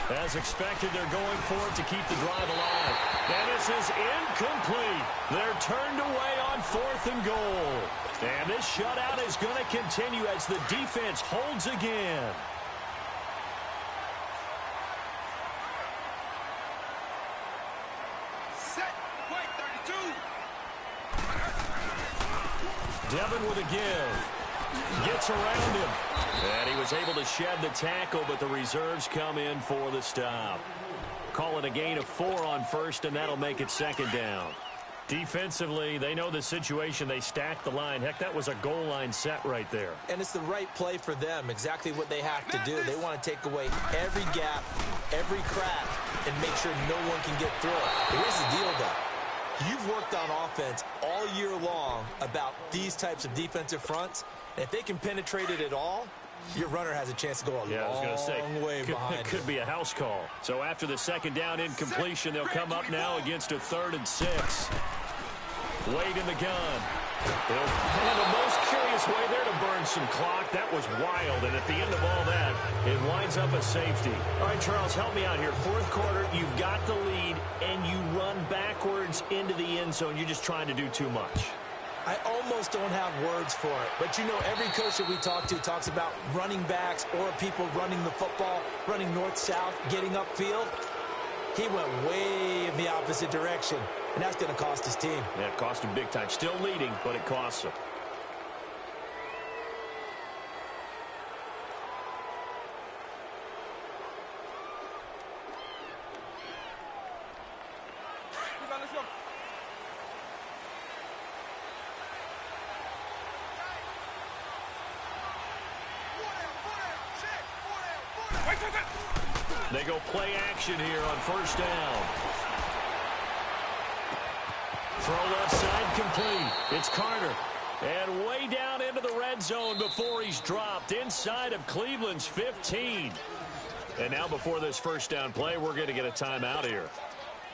As expected, they're going for it to keep the drive alive. And this is incomplete. They're turned away on 4th and goal. And this shutout is going to continue as the defense holds again. Set. Wait, 32. Devin with a give. Gets around him. And he was able to shed the tackle, but the reserves come in for the stop. Call it a gain of 4 on 1st, and that'll make it 2nd down. Defensively, they know the situation. They stacked the line. Heck, that was a goal line set right there. And it's the right play for them, exactly what they have to do. They want to take away every gap, every crack, and make sure no one can get through it. But here's the deal, though. You've worked on offense all year long about these types of defensive fronts. And if they can penetrate it at all, your runner has a chance to go a long way behind. It could be a house call. So after the second down incompletion, they'll come up now against a 3rd and 6. Wade in the gun. And the most curious way there to burn some clock. That was wild. And at the end of all that, it winds up a safety. All right, Charles, help me out here. 4th quarter, you've got the lead, and you run backwards into the end zone. You're just trying to do too much. I almost don't have words for it. But, you know, every coach that we talk to talks about running backs or people running the football, running north-south, getting upfield. He went way in the opposite direction, and that's going to cost his team. Yeah, it cost him big time. Still leading, but it costs him. Let's go. They go play action here on 1st down. Throw left side complete. It's Carter. And way down into the red zone before he's dropped inside of Cleveland's 15. And now before this 1st down play, we're going to get a timeout here,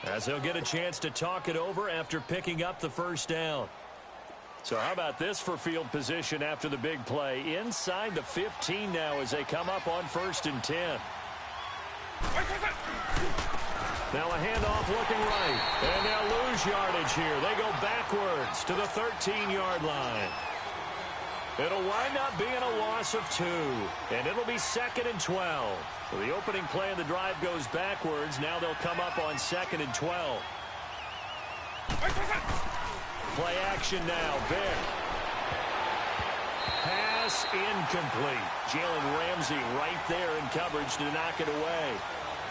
as they'll get a chance to talk it over after picking up the 1st down. So how about this for field position after the big play? Inside the 15 now as they come up on 1st and 10. Now a handoff looking right. And they'll lose yardage here. They go backwards to the 13-yard line. It'll wind up being a loss of 2. And it'll be 2nd and 12. So the opening play of the drive goes backwards. Now they'll come up on 2nd and 12. Play action now. Vick. Pass incomplete. Jalen Ramsey right there in coverage to knock it away.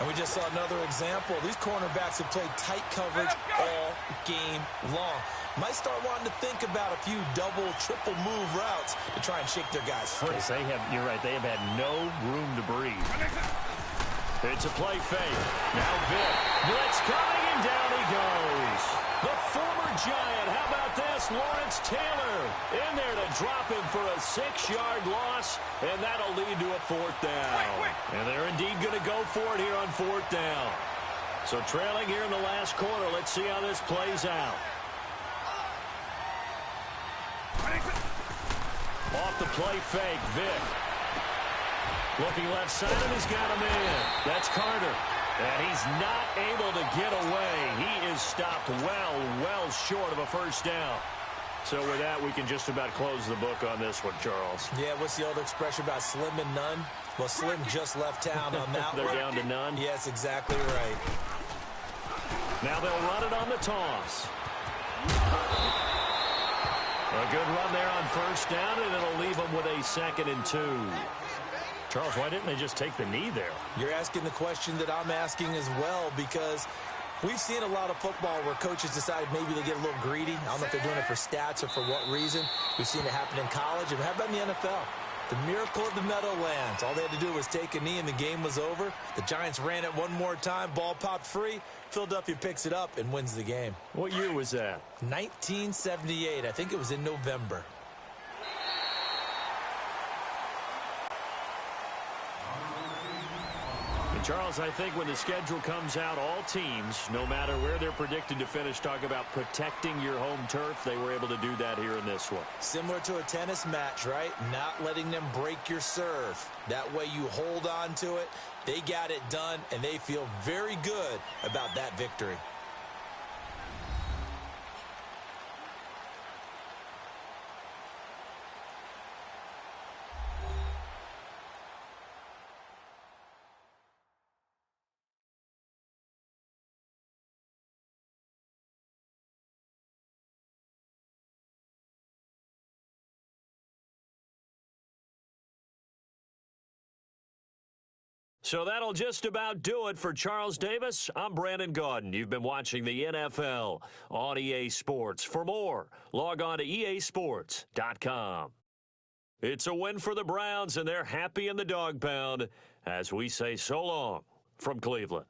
And we just saw another example. These cornerbacks have played tight coverage all game long. Might start wanting to think about a few double, triple move routes to try and shake their guys free. You're right, they have had no room to breathe. It's a play fake. Now Vick. Blitz coming, and down he goes. The former Giant, how about this? Lawrence Taylor in there to drop him for a 6-yard loss, and that'll lead to a 4th down. And they're indeed going to go for it here on 4th down. So trailing here in the last quarter, let's see how this plays out. Off the play fake, Vick. Looking left side, and he's got him in. That's Carter. And he's not able to get away. He is stopped well short of a 1st down. So with that, we can just about close the book on this one, Charles. Yeah, what's the old expression about slim and none? Well, Slim just left town on that They're one. down to none? Yes, exactly right. Now they'll run it on the toss. A good run there on 1st down, and it'll leave them with a 2nd and 2. Charles, why didn't they just take the knee there? You're asking the question that I'm asking as well, because we've seen a lot of football where coaches decide maybe they get a little greedy. I don't know if they're doing it for stats or for what reason. We've seen it happen in college. And how about in the NFL? The miracle of the Meadowlands. All they had to do was take a knee and the game was over. The Giants ran it one more time. Ball popped free. Philadelphia picks it up and wins the game. What year was that? 1978. I think it was in November. Charles, I think when the schedule comes out, all teams, no matter where they're predicted to finish, talk about protecting your home turf. They were able to do that here in this one. Similar to a tennis match, right? Not letting them break your serve. That way you hold on to it. They got it done, and they feel very good about that victory. So that'll just about do it for Charles Davis. I'm Brandon Gaudin. You've been watching the NFL on EA Sports. For more, log on to easports.com. It's a win for the Browns, and they're happy in the dog pound as we say so long from Cleveland.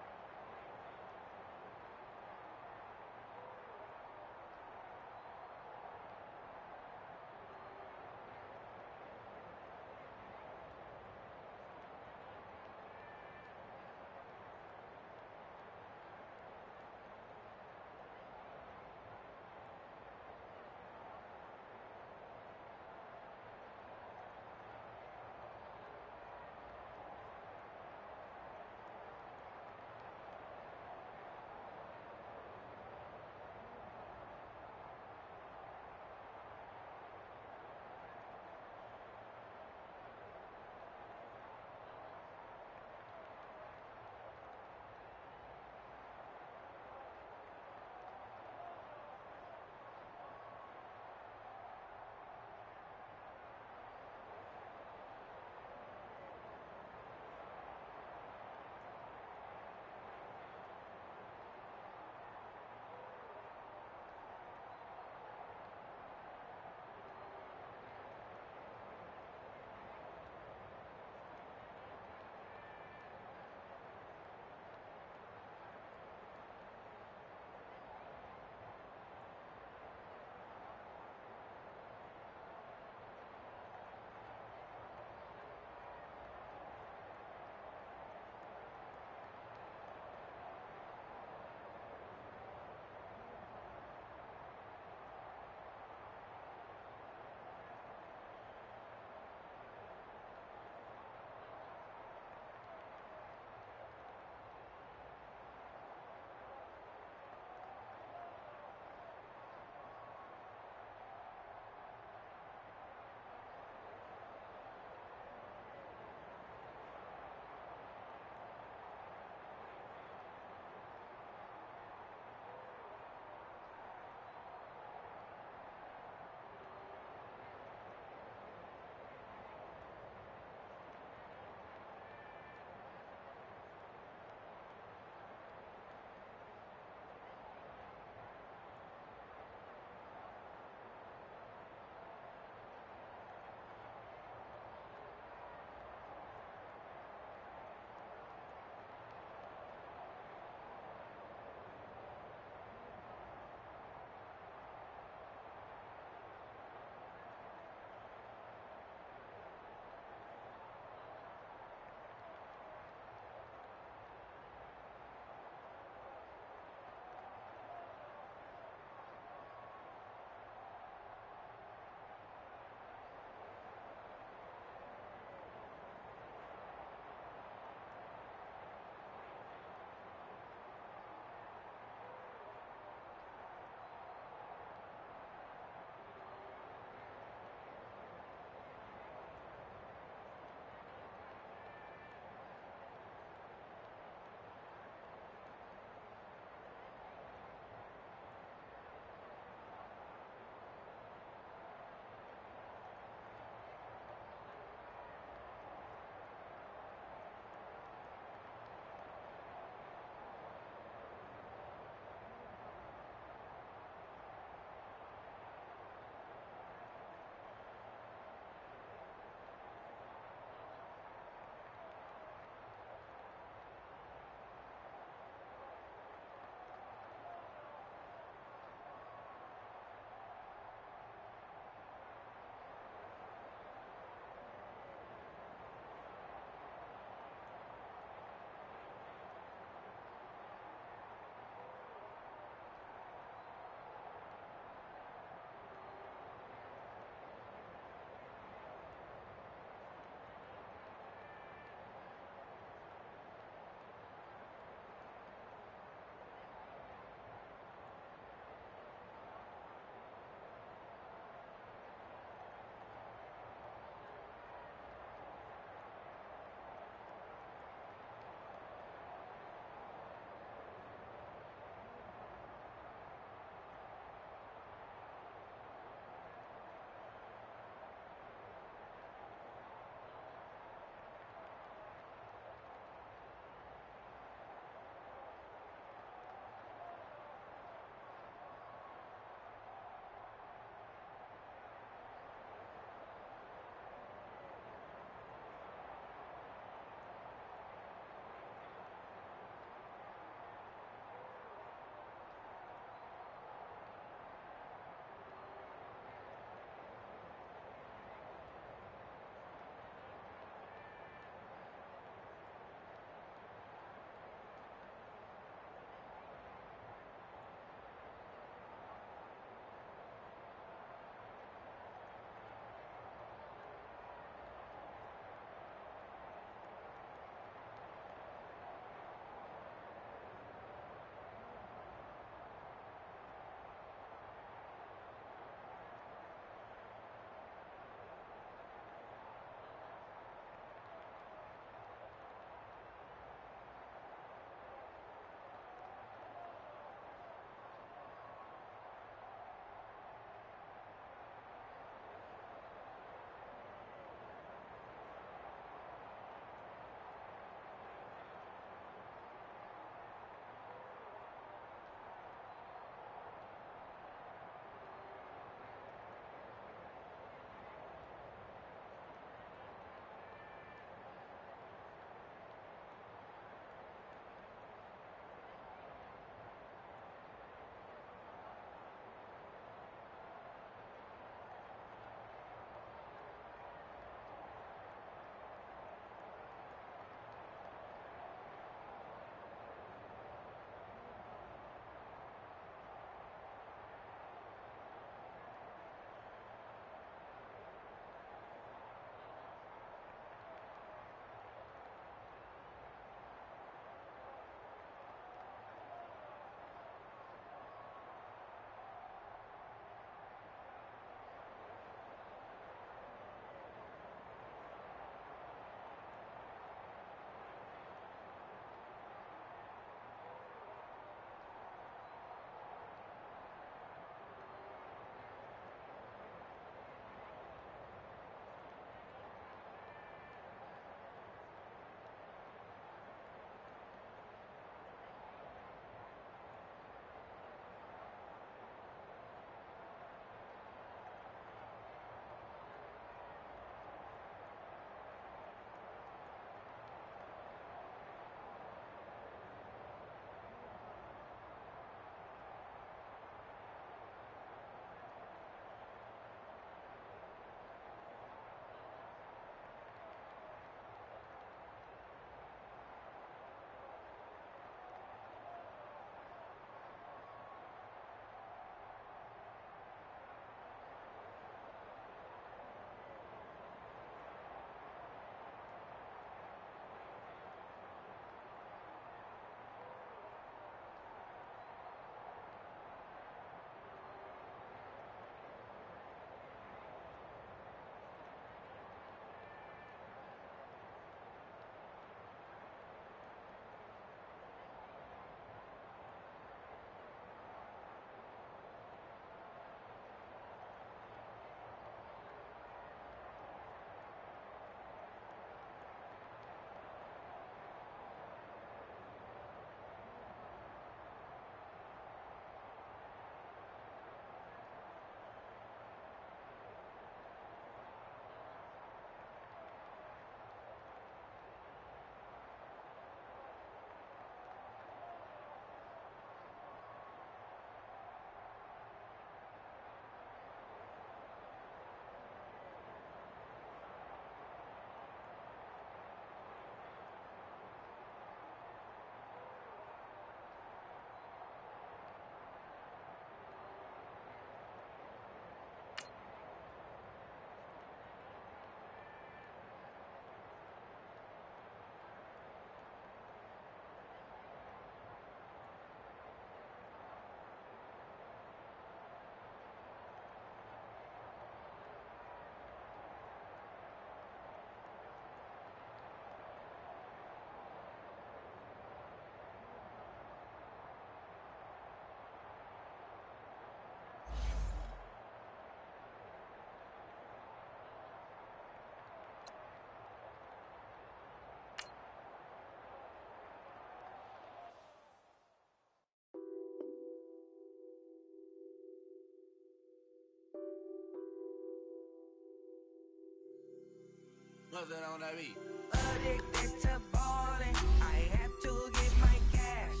What's that on that beat? Addicted to ballin', I have to get my cash.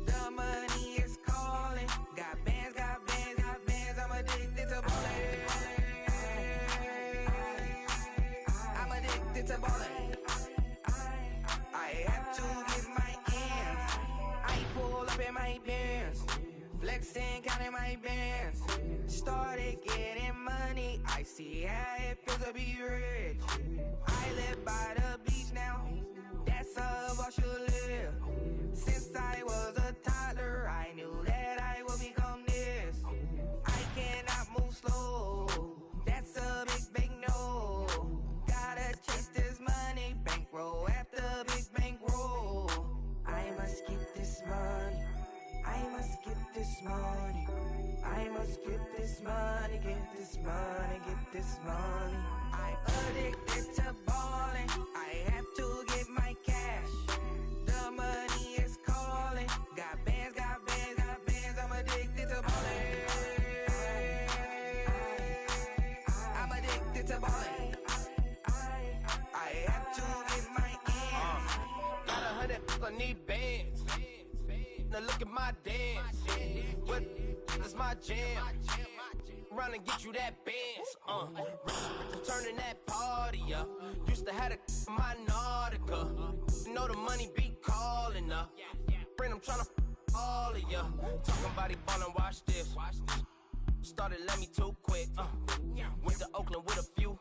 The money is calling. Got bands, got bands, got bands. I'm addicted to ballin'. I'm addicted to ballin'. I have to get my ends. I pull up in my bands, flexing, counting my bands. Started getting money, I see how it feels to be rich. I live by the beach now, that's how I should live. Since I was a toddler, I knew that I would become this. I cannot move slow, that's a big no. Gotta chase this money, bankroll after big bankroll. I must get this money, I must get this money. I must get this money, get this money, get this money. I'm addicted to ballin', I have to get my cash. The money is calling. Got bands, got bands, got bands. I'm addicted to ballin'. I'm addicted to ballin'. I have to get my ends. Got 100, I need bands. Now look at my dance. What is my jam? Run and get you that bands. Turning that party up. Used to have a my Nautica. You know the money be calling up. Friend, I'm tryna all of ya. Talking about it ballin', watch this. Started let me too quick. Went to Oakland with a few.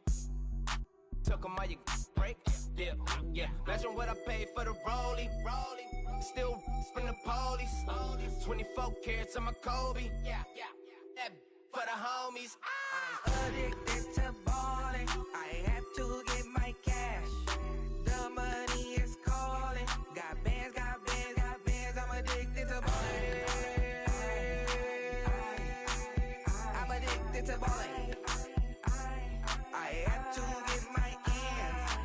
Took 'em all you break. Yeah. Imagine what I paid for the rollie. Still from the police. 24 carats on my Kobe. That for the homies. I'm addicted to ballin'. I have to get my cash. The money is calling. Got bands, got bands, got bands. I'm addicted to ballin'. I'm addicted to ballin'. I have to get my ends.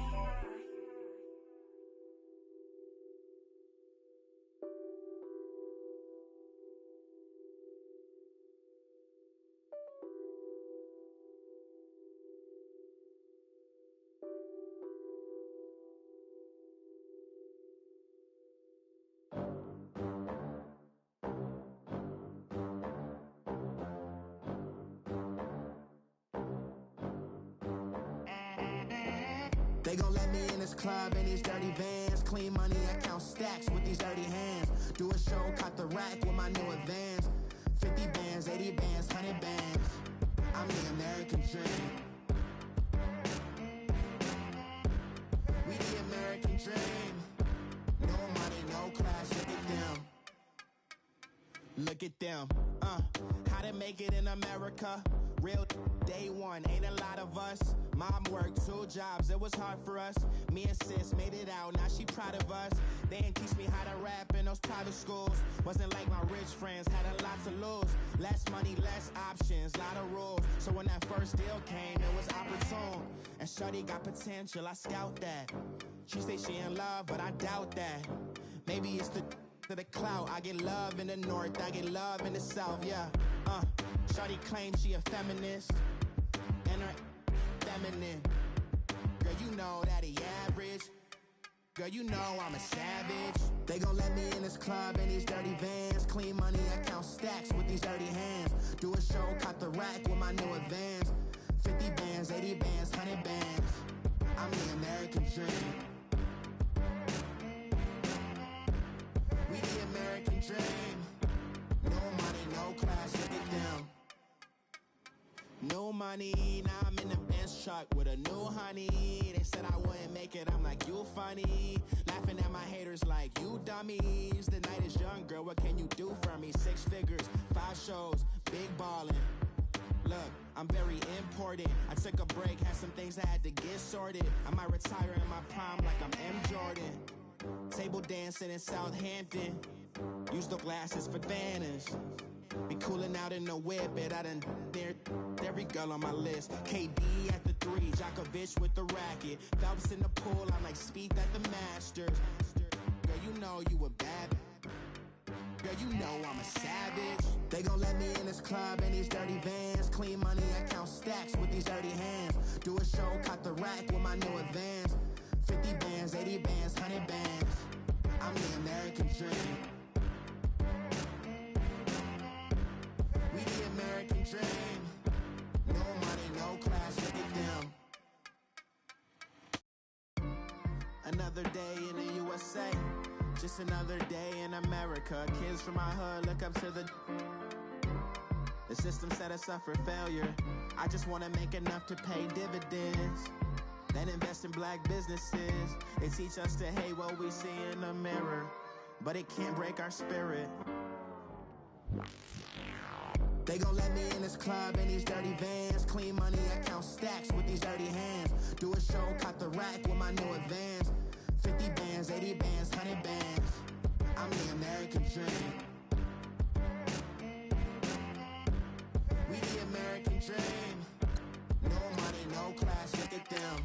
They gon' let me in this club in these dirty vans. Clean money, I count stacks with these dirty hands. Do a show, caught the rack with my new advance. 50 bands, 80 bands, 100 bands. I'm the American dream. We the American dream. No money, no class, look at them. Look at them, how to make it in America. Real day one, ain't a lot of us. Mom worked 2 jobs, it was hard for us. Me and sis made it out, now she proud of us. They didn't teach me how to rap in those private schools. Wasn't like my rich friends, had a lot to lose. Less money, less options, lot of rules. So when that first deal came, it was opportune. And shorty got potential, I scout that. She say she in love, but I doubt that. Maybe it's the clout. I get love in the north, I get love in the south, yeah. Shorty claims she a feminist, and her feminine. Girl, you know that he average. Girl, you know I'm a savage. They gon' let me in this club in these dirty vans. Clean money, I count stacks with these dirty hands. Do a show, caught the rack with my new advance. 50 bands, 80 bands, 100 bands. I'm the American dream. We the American dream. No money, no class, look at them. No money, now I'm in the Benz truck with a new honey. They said I wouldn't make it, I'm like, you funny. Laughing at my haters like, you dummies. The night is young, girl, what can you do for me? 6 figures, 5 shows, big ballin'. Look, I'm very important. I took a break, had some things I had to get sorted. I might retire in my prime like I'm M. Jordan. Table dancing in Southampton. Use the glasses for Vannas. Be cooling out in the whip, but I done dared every girl on my list. KD at the 3, Djokovic with the racket. Phelps in the pool, I'm like Speed at the Masters. Girl, you know you a bad. Girl, you know I'm a savage. They gon' let me in this club in these dirty vans. Clean money, I count stacks with these dirty hands. Do a show, cut the rack with my new advance. 50 bands, 80 bands, 100 bands. I'm the American dream. We the American dream. No money, no class, look at them. Another day in the USA. Just another day in America. Kids from my hood look up to the system set us up for failure. I just wanna make enough to pay dividends, then invest in black businesses. They teach us to hate what we see in the mirror, but it can't break our spirit. They gon' let me in this club in these dirty vans. Clean money, I count stacks with these dirty hands. Do a show, cut the rack with my new advance. 50 bands, 80 bands, 100 bands. I'm the American dream. We the American dream. No money, no class, look at them.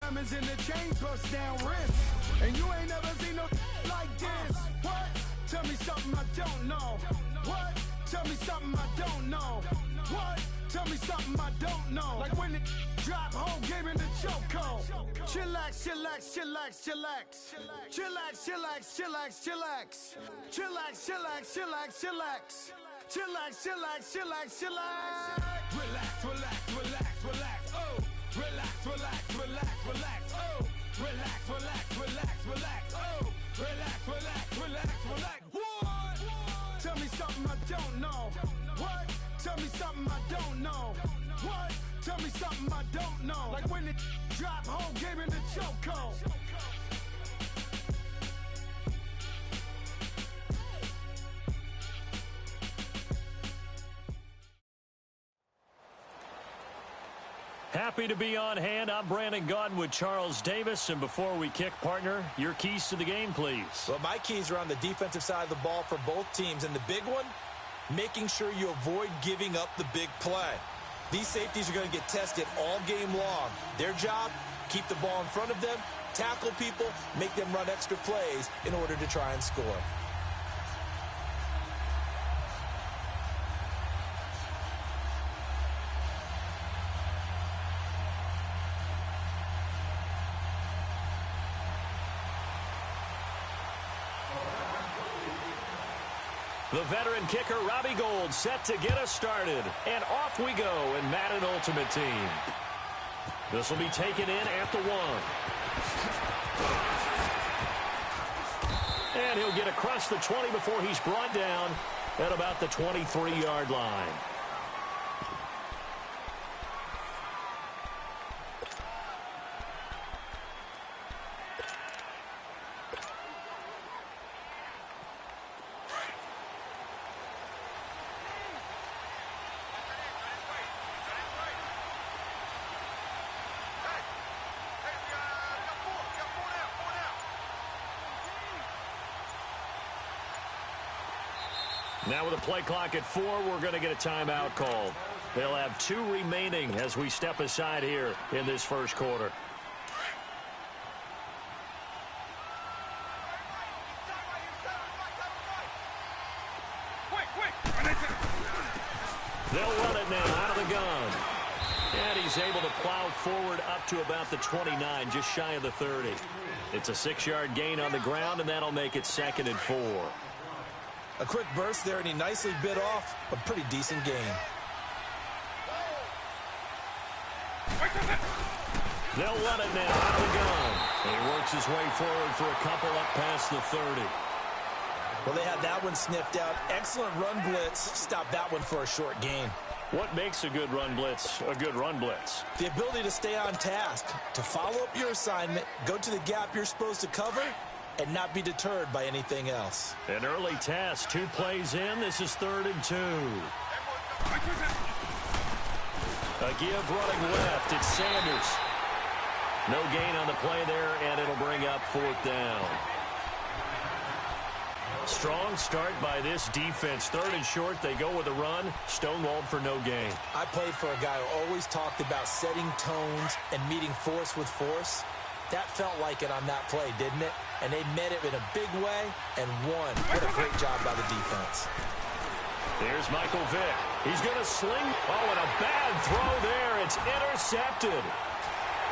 Diamonds in the chains, bust down wrists. And you ain't never seen no like this. What? Tell me something I don't know. What? Tell me something I don't know. What? Tell me something I don't know. Like when it drop, whole game in the chokehold. Chillax, chillax, chillax, chillax. Chillax, chillax, chillax, chillax. Chillax, chillax, chillax, chillax. Chillax, chillax, chillax, chillax. Relax, relax, relax, relax. Oh. Relax, relax, relax, relax. Oh. Relax, relax, relax, relax. Oh. Relax, relax, relax, relax. What? Tell me something I don't know. What? Tell me something I don't know. What? Tell me something I don't know. Like when it drop, whole game in the chokehold. Happy to be on hand. I'm Brandon Gaudin with Charles Davis. And before we kick, partner, your keys to the game, please. Well, my keys are on the defensive side of the ball for both teams. And the big one, making sure you avoid giving up the big play. These safeties are going to get tested all game long. Their job, keep the ball in front of them, tackle people, make them run extra plays in order to try and score. The veteran kicker, Robbie Gould, set to get us started. And off we go in Madden Ultimate Team. This will be taken in at the 1. And he'll get across the 20 before he's brought down at about the 23-yard line. Now with a play clock at 4, we're going to get a timeout called. They'll have 2 remaining as we step aside here in this first quarter. They'll run it now out of the gun. And he's able to plow forward up to about the 29, just shy of the 30. It's a 6-yard gain on the ground, and that'll make it 2nd and 4. A quick burst there, and he nicely bit off a pretty decent gain. They'll run it now out of the gun. And he works his way forward for a couple up past the 30. Well, they had that one sniffed out. Excellent run blitz. Stop that one for a short gain. What makes a good run blitz a good run blitz? The ability to stay on task, to follow up your assignment, go to the gap you're supposed to cover, and not be deterred by anything else. An early task, 2 plays in. This is 3rd and 2. A give running left. It's Sanders. No gain on the play there, and it'll bring up 4th down. Strong start by this defense. 3rd and short, they go with a run. Stonewalled for no gain. I played for a guy who always talked about setting tones and meeting force with force. That felt like it on that play, didn't it? And they met it in a big way and won. What a great job by the defense. There's Michael Vick. He's going to sling. Oh, and a bad throw there. It's intercepted.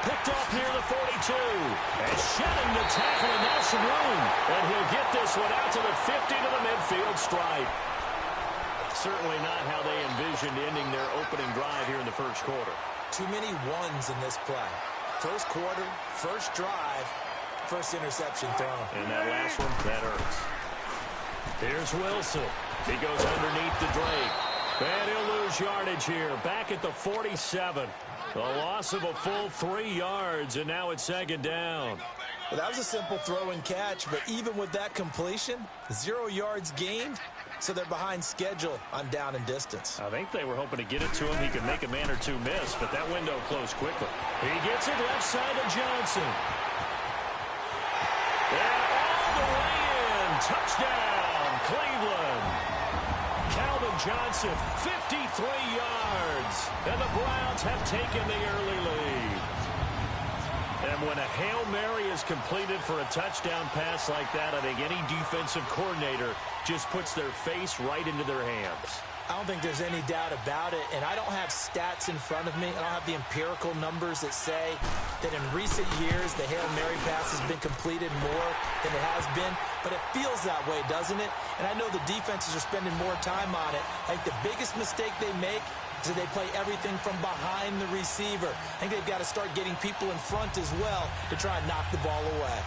Picked off near the 42. And shedding the tackle, and now some room. And he'll get this one out to the 50 to the midfield stripe. Certainly not how they envisioned ending their opening drive here in the first quarter. Too many ones in this play. First quarter, first drive, first interception thrown. And that last one, that hurts. Here's Wilson. He goes underneath the Drake. And he'll lose yardage here. Back at the 47. A loss of a full 3 yards, and now it's 2nd down. Well, that was a simple throw and catch, but even with that completion, 0 yards gained, so they're behind schedule on down and distance. I think they were hoping to get it to him. He could make a man or two miss, but that window closed quickly. He gets it left side to Johnson. And all the way in. Touchdown, Cleveland. Calvin Johnson, 53 yards. And the Browns have taken the early lead. And when a Hail Mary is completed for a touchdown pass like that, I think any defensive coordinator just puts their face right into their hands. I don't think there's any doubt about it, and I don't have stats in front of me. I don't have the empirical numbers that say that in recent years the Hail Mary pass has been completed more than it has been, but it feels that way, doesn't it? And I know the defenses are spending more time on it. I think the biggest mistake they make is that they play everything from behind the receiver. I think they've got to start getting people in front as well to try and knock the ball away.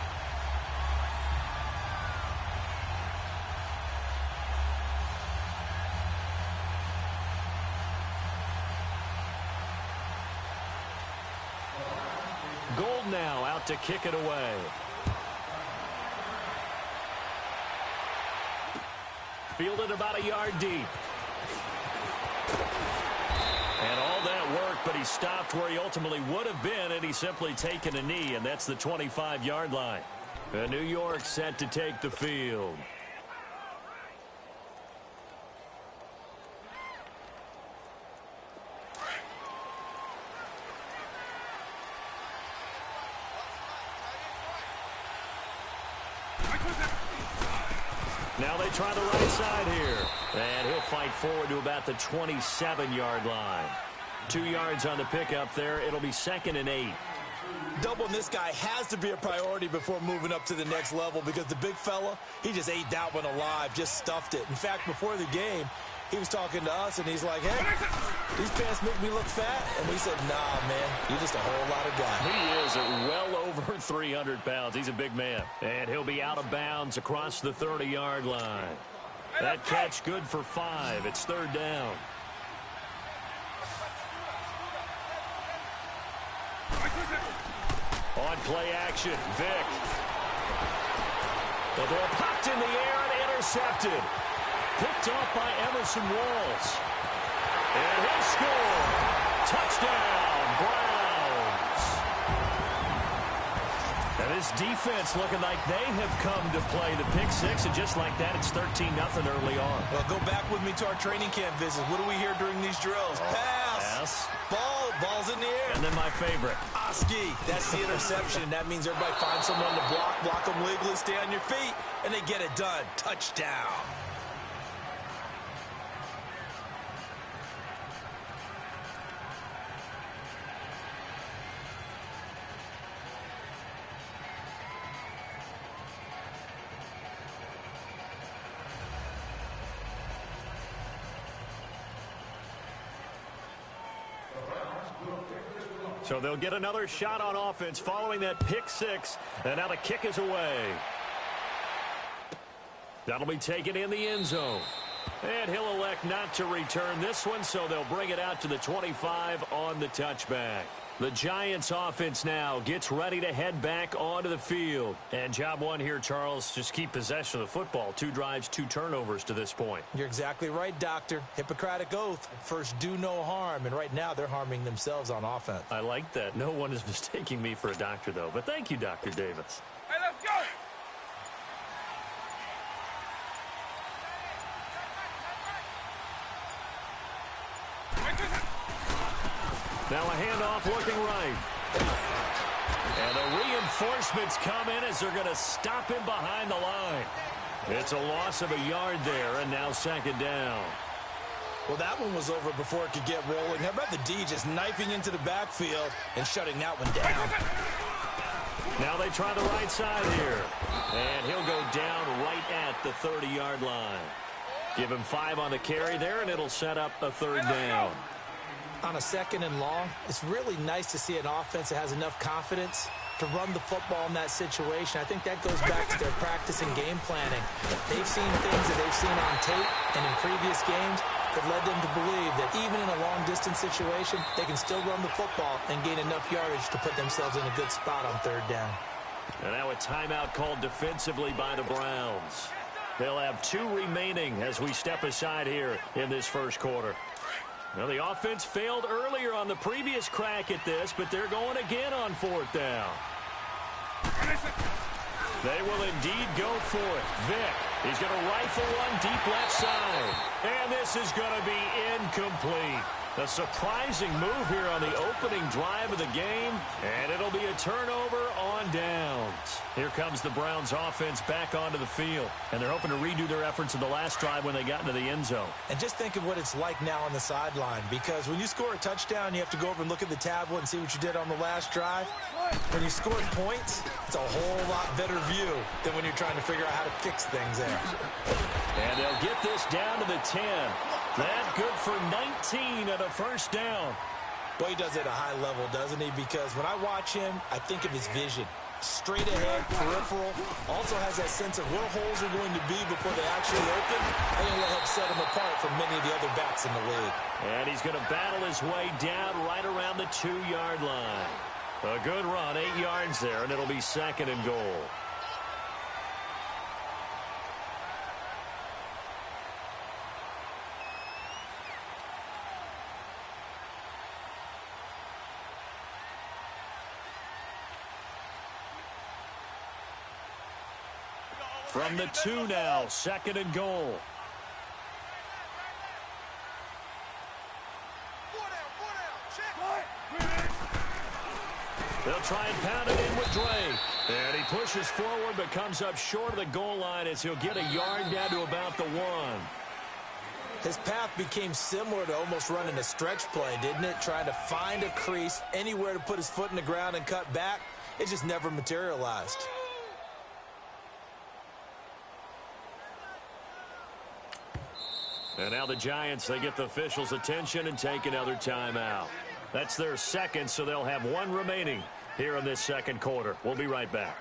Gould now out to kick it away. Fielded about a yard deep. And all that work, but he stopped where he ultimately would have been, and he's simply taken a knee, and that's the 25-yard line. And New York set to take the field. Now they try the right side here. And he'll fight forward to about the 27-yard line. 2 yards on the pickup there. It'll be 2nd and 8. Doubling this guy has to be a priority before moving up to the next level because the big fella, he just ate that one alive, just stuffed it. In fact, before the game, he was talking to us, and he's like, hey, these pants make me look fat. And we said, nah, man, you're just a whole lot of guy. He is at well over 300 pounds. He's a big man. And he'll be out of bounds across the 30-yard line. That catch good for 5. It's 3rd down. On play action, Vick. The ball popped in the air and intercepted. Picked off by Emerson Walls. And he'll score. Touchdown, Browns. And this defense looking like they have come to play the pick six, and just like that, it's 13-0 early on. Well, go back with me to our training camp visits. What do we hear during these drills? Pass. Ball's in the air. And then my favorite. Oski. That's the interception. That means everybody finds someone to block them legally, stay on your feet, and they get it done. Touchdown. So they'll get another shot on offense following that pick six. And now the kick is away. That'll be taken in the end zone. And he'll elect not to return this one, so they'll bring it out to the 25 on the touchback. The Giants offense now gets ready to head back onto the field. And job one here, Charles, just keep possession of the football. 2 drives, 2 turnovers to this point. You're exactly right, Doctor. Hippocratic oath. First, do no harm. And right now, they're harming themselves on offense. I like that. No one is mistaking me for a doctor, though. But thank you, Dr. Davis. Hey, let's go! Now a handoff looking right. And the reinforcements come in as they're going to stop him behind the line. It's a loss of a yard there, and now 2nd down. Well, that one was over before it could get rolling. How about the D just knifing into the backfield and shutting that one down? Now they try the right side here. And he'll go down right at the 30-yard line. Give him 5 on the carry there, and it'll set up a 3rd down. On a 2nd and long, it's really nice to see an offense that has enough confidence to run the football in that situation. I think that goes back to their practice and game planning. They've seen things that they've seen on tape and in previous games that led them to believe that even in a long-distance situation, they can still run the football and gain enough yardage to put themselves in a good spot on 3rd down. And now a timeout called defensively by the Browns. They'll have 2 remaining as we step aside here in this first quarter. Now, the offense failed earlier on the previous crack at this, but they're going again on 4th down. They will indeed go for it. Vick, he's going to rifle one deep left side. And this is going to be incomplete. A surprising move here on the opening drive of the game, and it'll be a turnover on downs. Here comes the Browns offense back onto the field, and they're hoping to redo their efforts in the last drive when they got into the end zone. And just think of what it's like now on the sideline, because when you score a touchdown, you have to go over and look at the tablet and see what you did on the last drive. When you score points, it's a whole lot better view than when you're trying to figure out how to fix things there. And they'll get this down to the 10. That good for 19 at a 1st down. Boy, he does it at a high level, doesn't he? Because when I watch him, I think of his vision. Straight ahead, peripheral. Also has that sense of where holes are going to be before they actually open. I think it'll help set him apart from many of the other backs in the league. And he's going to battle his way down right around the 2-yard line. A good run, 8 yards there, and it'll be 2nd and goal. From the 2 now, 2nd and goal. They'll try and pound it in with Drake. And he pushes forward but comes up short of the goal line as he'll get a yard down to about the 1. His path became similar to almost running a stretch play, didn't it? Trying to find a crease, anywhere to put his foot in the ground and cut back. It just never materialized. And now the Giants, they get the officials' attention and take another timeout. That's their second, so they'll have one remaining here in this second quarter. We'll be right back.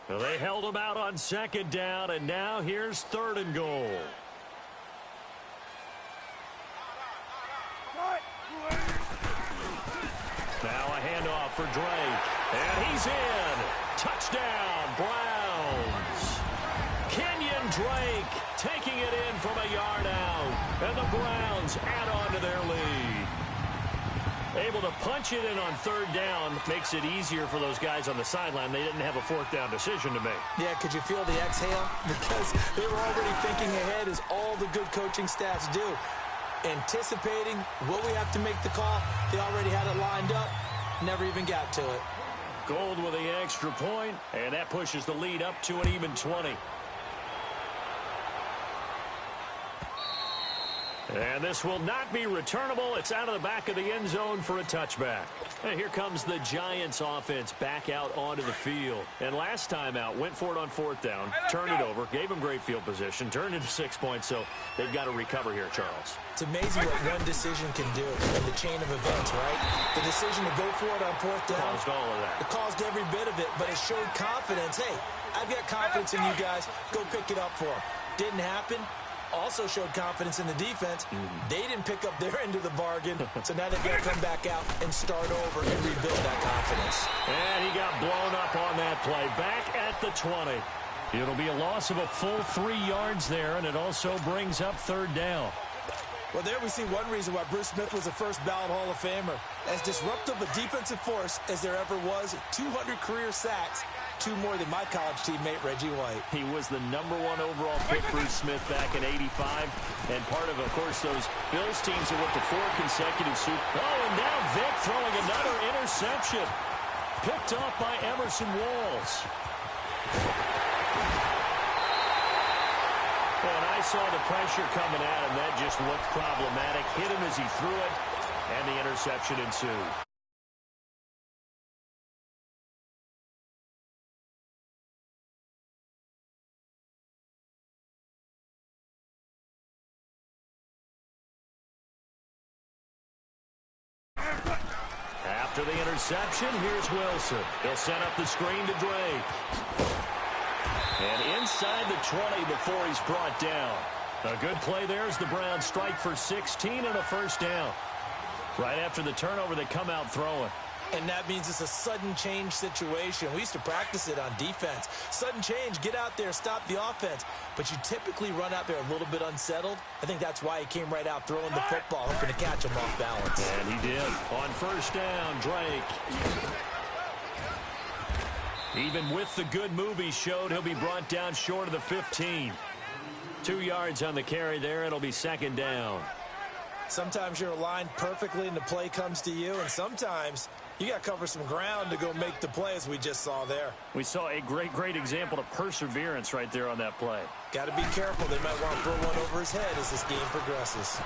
Well, they held them out on second down, and now here's third and goal. Now a handoff for Drake, and he's in. Touchdown, Browns. Kenyon Drake taking it in from a yard out, and the Browns add on to their lead. Able to punch it in on third down makes it easier for those guys on the sideline. They didn't have a fourth down decision to make. Yeah, could you feel the exhale? Because they were already thinking ahead, as all the good coaching staffs do. Anticipating, will we have to make the call? They already had it lined up. Never even got to it. Gold with the extra point, and that pushes the lead up to an even 20. And this will not be returnable. It's out of the back of the end zone for a touchback. And here comes the Giants offense back out onto the field. And last time out, went for it on fourth down, turned it over, gave them great field position, turned it to 6 points, so they've got to recover here, Charles. It's amazing what one decision can do in the chain of events, right? The decision to go for it on fourth down. Caused all of that. It caused every bit of it, but it showed confidence. Hey, I've got confidence in you guys. Go pick it up for them. Didn't happen. Also showed confidence in the defense. They didn't pick up their end of the bargain, so now they've got to come back out and start over and rebuild that confidence. And he got blown up on that play. Back at the 20. It'll be a loss of a full 3 yards there, and it also brings up third down. Well, there we see one reason why Bruce Smith was a first-ballot Hall of Famer. As disruptive a defensive force as there ever was, 200 career sacks, 2 more than my college teammate, Reggie White. He was the #1 overall pick, Bruce Smith, back in '85. And part of course, those Bills teams that went to 4 consecutive Super Bowls. Oh, and now Vic throwing another interception. Picked off by Emerson Walls. And I saw the pressure coming at him. That just looked problematic. Hit him as he threw it, and the interception ensued. After the interception, here's Wilson. He'll set up the screen to Drake. And inside the 20 before he's brought down. A good play there as the Browns strike for 16 and a first down. Right after the turnover, they come out throwing. And that means it's a sudden change situation. We used to practice it on defense. Sudden change, get out there, stop the offense. But you typically run out there a little bit unsettled. I think that's why he came right out throwing the football, hoping to catch him off balance. And he did. On first down, Drake. Even with the good move he showed, he'll be brought down short of the 15. 2 yards on the carry there. It'll be second down. Sometimes you're aligned perfectly and the play comes to you, and sometimes you got to cover some ground to go make the play, as we just saw there. We saw a great example of perseverance right there on that play. Got to be careful. They might want to throw one over his head as this game progresses.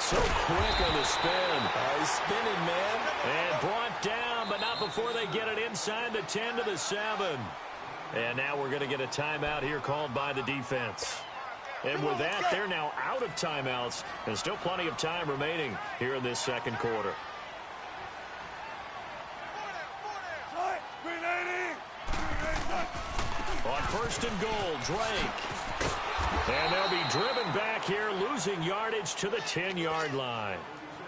So quick on the spin. He's spinning, man. And brought down, but not before they get it inside the 10 to the 7. And now we're going to get a timeout here called by the defense. And with that, they're now out of timeouts. And still plenty of time remaining here in this second quarter. On first and goal, Drake. And they'll be driven back here, losing yardage to the 10-yard line.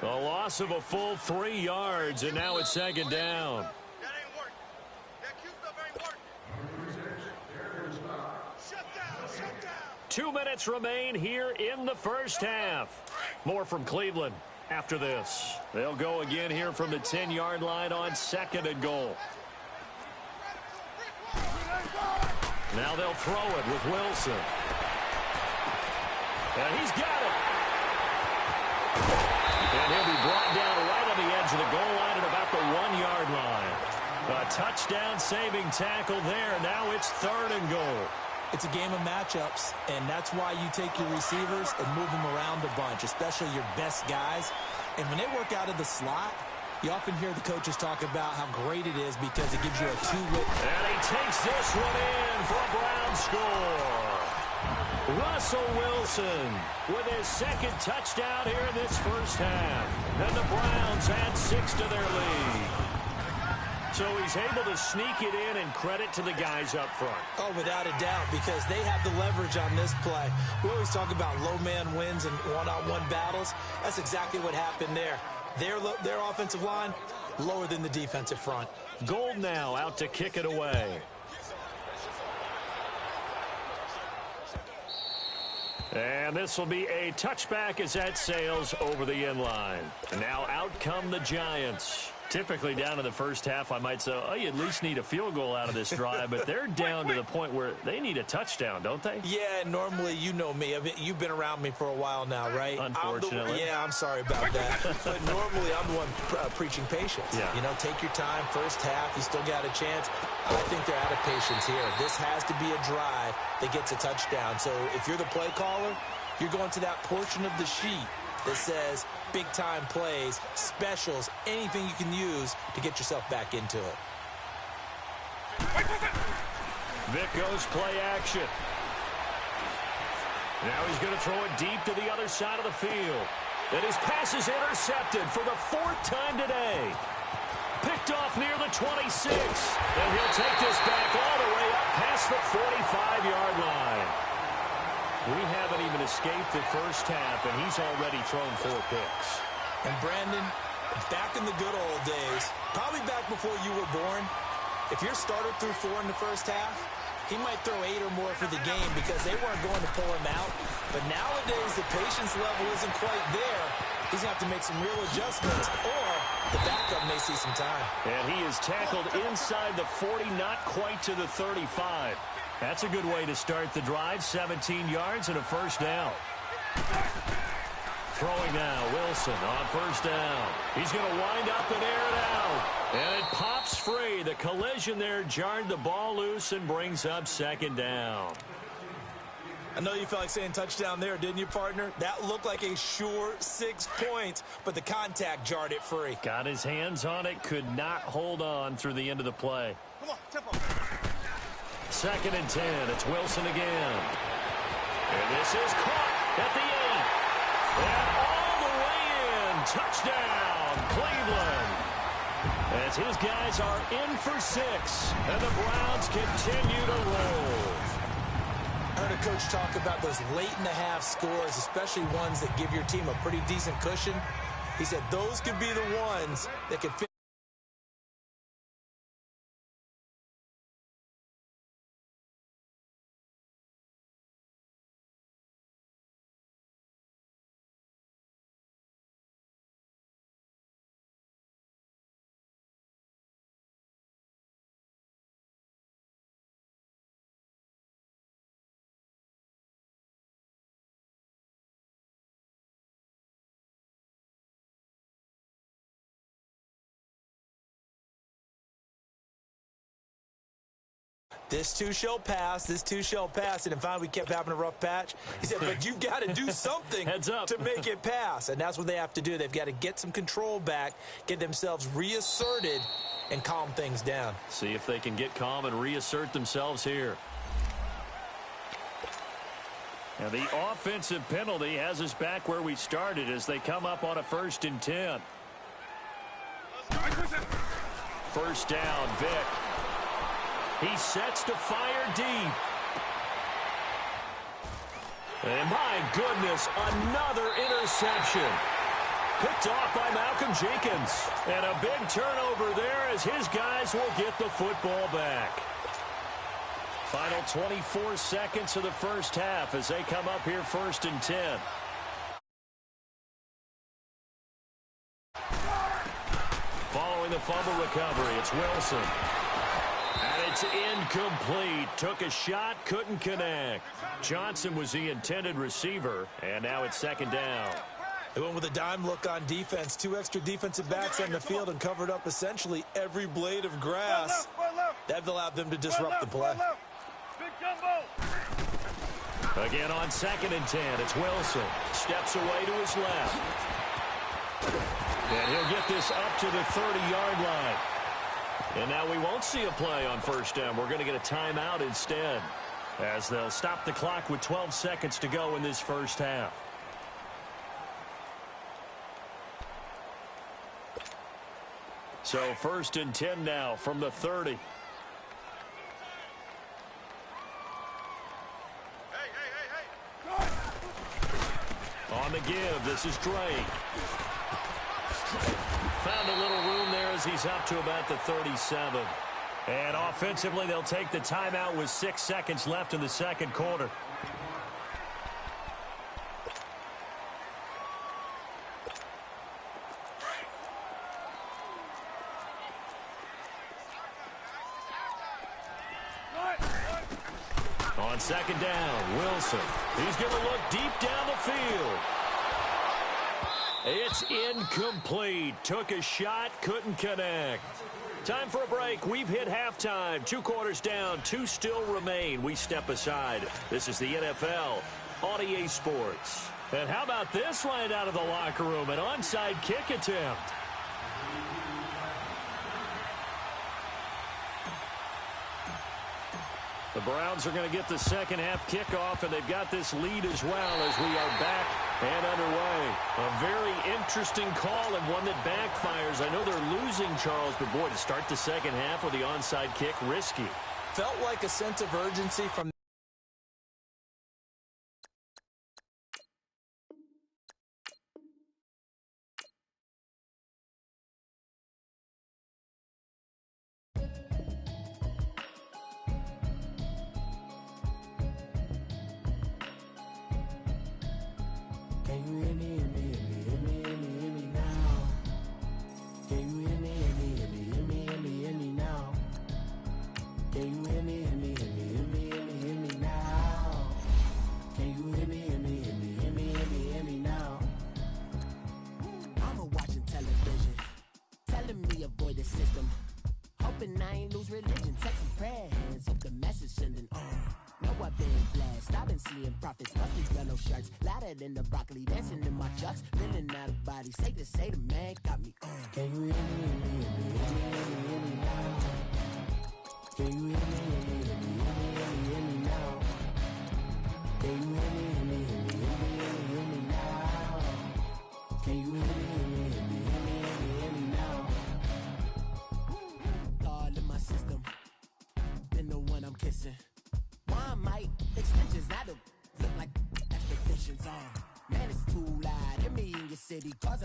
A loss of a full 3 yards, and now it's second down. That ain't working. That cute stuff ain't working. Shut down. 2 minutes remain here in the first half. More from Cleveland after this. They'll go again here from the 10-yard line on second and goal. Now they'll throw it with Wilson. And he's got it. And he'll be brought down right on the edge of the goal line at about the 1-yard line. A touchdown-saving tackle there. Now it's 3rd and goal. It's a game of matchups, and that's why you take your receivers and move them around a bunch, especially your best guys. And when they work out of the slot, you often hear the coaches talk about how great it is because it gives you a two-way. And he takes this one in for a Brown score. Russell Wilson with his 2nd touchdown here in this first half. And the Browns add 6 to their lead. So he's able to sneak it in, and credit to the guys up front. Oh, without a doubt, because they have the leverage on this play. We always talk about low man wins and one-on-one battles. That's exactly what happened there. Their offensive line, lower than the defensive front. Gold now out to kick it away. And this will be a touchback as that sails over the end line. And now out come the Giants. Typically down in the first half, I might say, oh, you at least need a field goal out of this drive, but they're down to the point where they need a touchdown, don't they? Yeah, normally, you know me. I mean, you've been around me for a while now, right? Unfortunately. I'm sorry about that. But normally, I'm the one preaching patience. Yeah. You know, take your time. First half, you still got a chance. I think they're out of patience here. This has to be a drive that gets a touchdown. So if you're the play caller, you're going to that portion of the sheet that says big-time plays, specials, anything you can use to get yourself back into it. Vic goes play action. Now he's going to throw it deep to the other side of the field. And his pass is intercepted for the 4th time today. Picked off near the 26. And he'll take this back all the way up past the 45-yard line. We haven't even escaped the first half, and he's already thrown 4 picks. And Brandon, back in the good old days, probably back before you were born, if your starter threw 4 in the first half, he might throw 8 or more for the game because they weren't going to pull him out. But nowadays, the patience level isn't quite there. He's going to have to make some real adjustments, or the backup may see some time. And he is tackled inside the 40, not quite to the 35. That's a good way to start the drive. 17 yards and a first down. Throwing now, Wilson on first down. He's going to wind up and air it out. And it pops free. The collision there jarred the ball loose and brings up 2nd down. I know you felt like saying touchdown there, didn't you, partner? That looked like a sure 6 points, but the contact jarred it free. Got his hands on it, could not hold on through the end of the play. Come on, tempo. 2nd and 10. It's Wilson again. And this is caught at the 8. And all the way in. Touchdown, Cleveland. As his guys are in for 6. And the Browns continue to roll. I heard a coach talk about those late-in-the-half scores, especially ones that give your team a pretty decent cushion. He said those could be the ones that could fit. This too shall pass. This too shall pass. And finally, we kept having a rough patch. He said, but you've got to do something Heads up. to make it pass. And that's what they have to do. They've got to get some control back, get themselves reasserted, and calm things down. See if they can get calm and reassert themselves here. Now, the offensive penalty has us back where we started as they come up on a 1st and 10. First down, Vic. He sets to fire deep. And my goodness, another interception. Picked off by Malcolm Jenkins. And a big turnover there as his guys will get the football back. Final 24 seconds of the first half as they come up here 1st and 10. Following the fumble recovery, it's Wilson. And it's incomplete. Took a shot, couldn't connect. Johnson was the intended receiver, and now it's 2nd down. They went with a dime look on defense. 2 extra defensive backs on the field and covered up essentially every blade of grass. That allowed them to disrupt the play. Big jumbo. Again on 2nd and 10. It's Wilson. Steps away to his left. And he'll get this up to the 30-yard line. And now we won't see a play on 1st down. We're going to get a timeout instead, as they'll stop the clock with 12 seconds to go in this first half. So 1st and 10 now from the 30. On the give, this is Drake. Found a little room there as he's up to about the 37. And offensively, they'll take the timeout with 6 seconds left in the second quarter. On 2nd down, Wilson. He's going to look deep down the field. It's incomplete. Took a shot, couldn't connect. Time for a break. We've hit halftime. 2 quarters down, 2 still remain. We step aside. This is the NFL on EA Sports. And how about this right out of the locker room? An onside kick attempt. The Browns are going to get the second half kickoff, and they've got this lead as well as we are back and underway. A very interesting call and one that backfires. I know they're losing, Charles, but boy, to start the second half with the onside kick, risky. Felt like a sense of urgency from in the broccoli, dancing in my chucks, feeling out of body. Say the man got me. Can you hear me? Hear me now? Can you hear me now? Can you hear me now? Can you hear me now? God in my system, been the one I'm kissing. Why might extensions that'll look like expectations on? Man, it's too loud. Hit me in your city, cause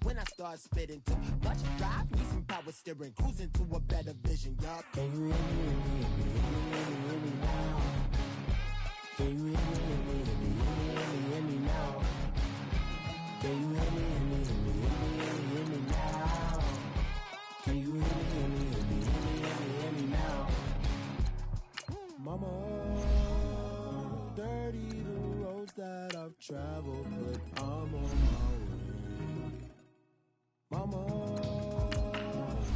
when I start spitting too much drive, need some power steering, cruising to a better vision, y'all. Can you hear me now? Can you hear me now? Can you hear me now? Can you hear me now? Mama, dirty the roads that I've traveled, but I'm on my way. Mama,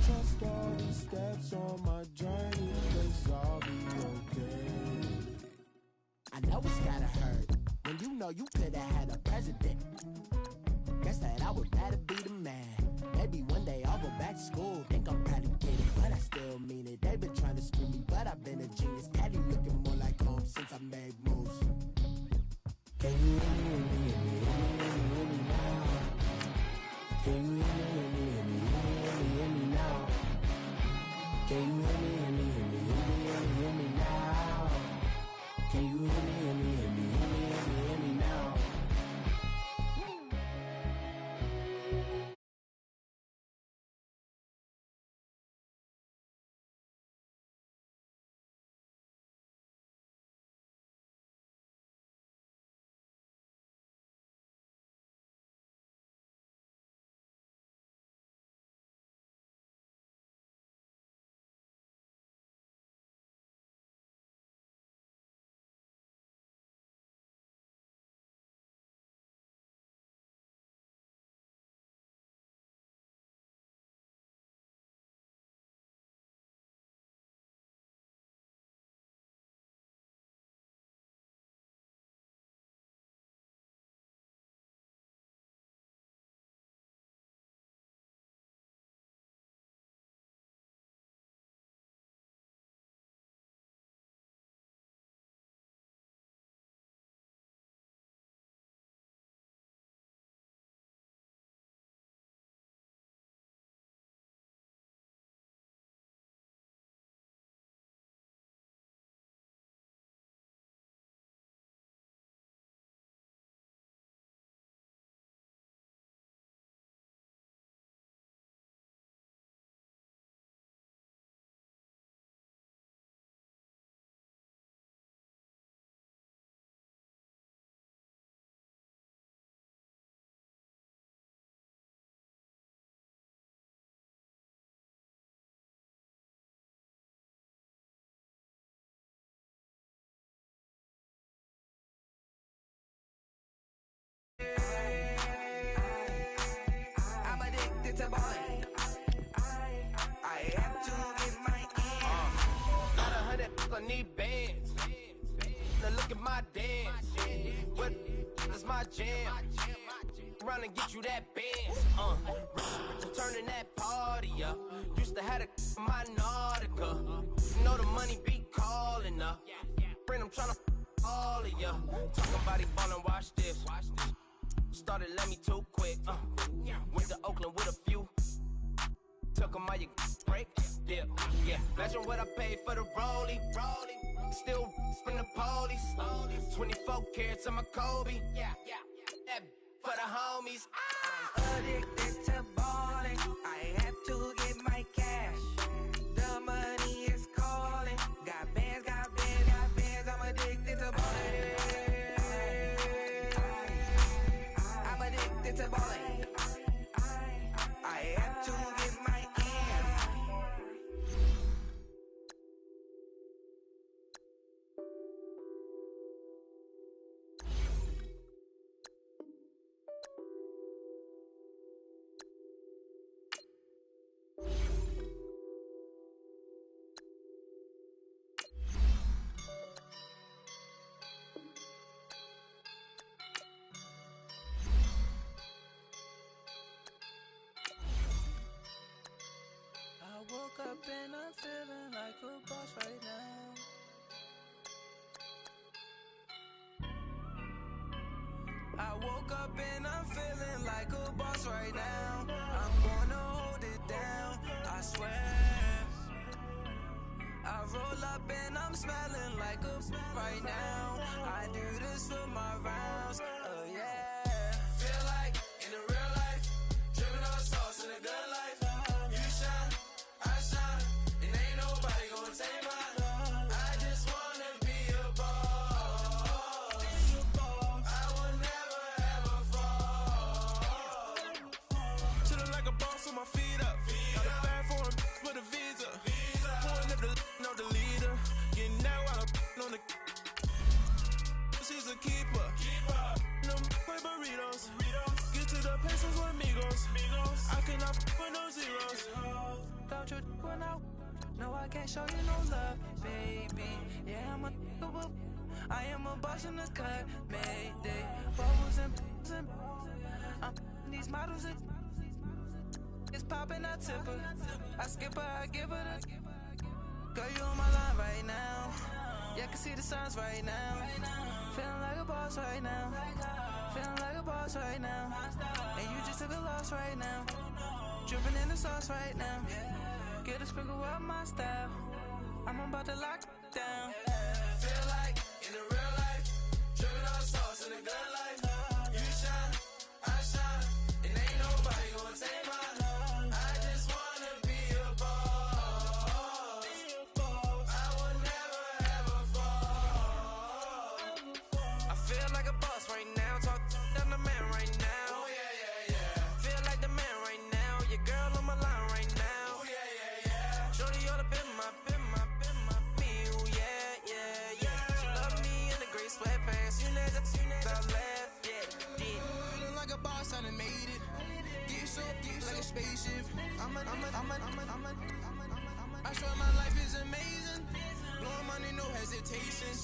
trust all these steps on my journey, 'cause I'll be okay. I know it's gotta hurt when you know you could've had a president. Guess that I would rather be the man. Maybe one day I'll go back to school. Think I'm probably kidding, but I still mean it. They've been trying to screw me, but I've been a genius. Caddy looking more like home since I made moves. Can you hear me now? Can you hear me now? Can you hear me now? Can you hear me now? addicted to ballin'. I have to get my ends. Got 100, I need bands. Now look at my dance. What is my jam? Run and get you that bands. Turning that party up. Used to have a my Nautica. You know the money be calling up. Friend, I'm tryna all of ya. Talking about he ballin', watch this. Started let me too quick. Went to Oakland with a few. Took 'em all you break. Dip. Yeah. Imagine what I paid for the rollie. Still from the police. 24 carats on my Kobe. Yeah. That for the homies. Addicted to ballin'. I have to get my cash. The money is calling. Got bands. I'm addicted to ballin'. I'm addicted to ballin'. I have to get my ends. I woke up and I'm feeling like a boss right now. I woke up and I'm feeling like a boss right now. I'm gonna hold it down, I swear. I roll up and I'm smelling like a right now. I do this for my rounds, oh yeah. Feel like in the real life, dripping on sauce in the good life. You shine, I shine, and ain't nobody gonna take mine. I just wanna be a boss. I will never ever fall. Chillin' like a boss with my feet up. Got a bag for him with a visa. Pulling up the know the leader. Getting that while I'm on the. She's a keeper. No play burritos. Get to the pesos with amigos. I cannot with no zeros. Don't you run out? No, I can't show you no love, baby. Yeah, I am a boss in the cut, Mayday. Bubbles and I'm these models. It's popping, I tip her. I skip her, I give her the. Girl, you on my line right now. Yeah, I can see the signs right now. Feeling like a boss right now. Feeling like a boss right now. And you just took a loss right now. Dripping in the sauce right now. Get a sprinkle up my style. I'm about to lock down. Feel like in the real life, dripping on sauce in the good life. You shine, I shine, and ain't nobody gonna take mine. I just wanna be a boss. I will never ever fall. I feel like a boss right now. Talk to the man right now. Oh yeah. Feel like the man right now. Your girl on my line right now. Oh yeah. Shorty ought to been my me. Oh yeah. She love me in the gray sweatpants. You never left. Yeah. Feeling like a boss, I done made it. Get so like a spaceship. I swear my life is amazing. Blowing money, no hesitation.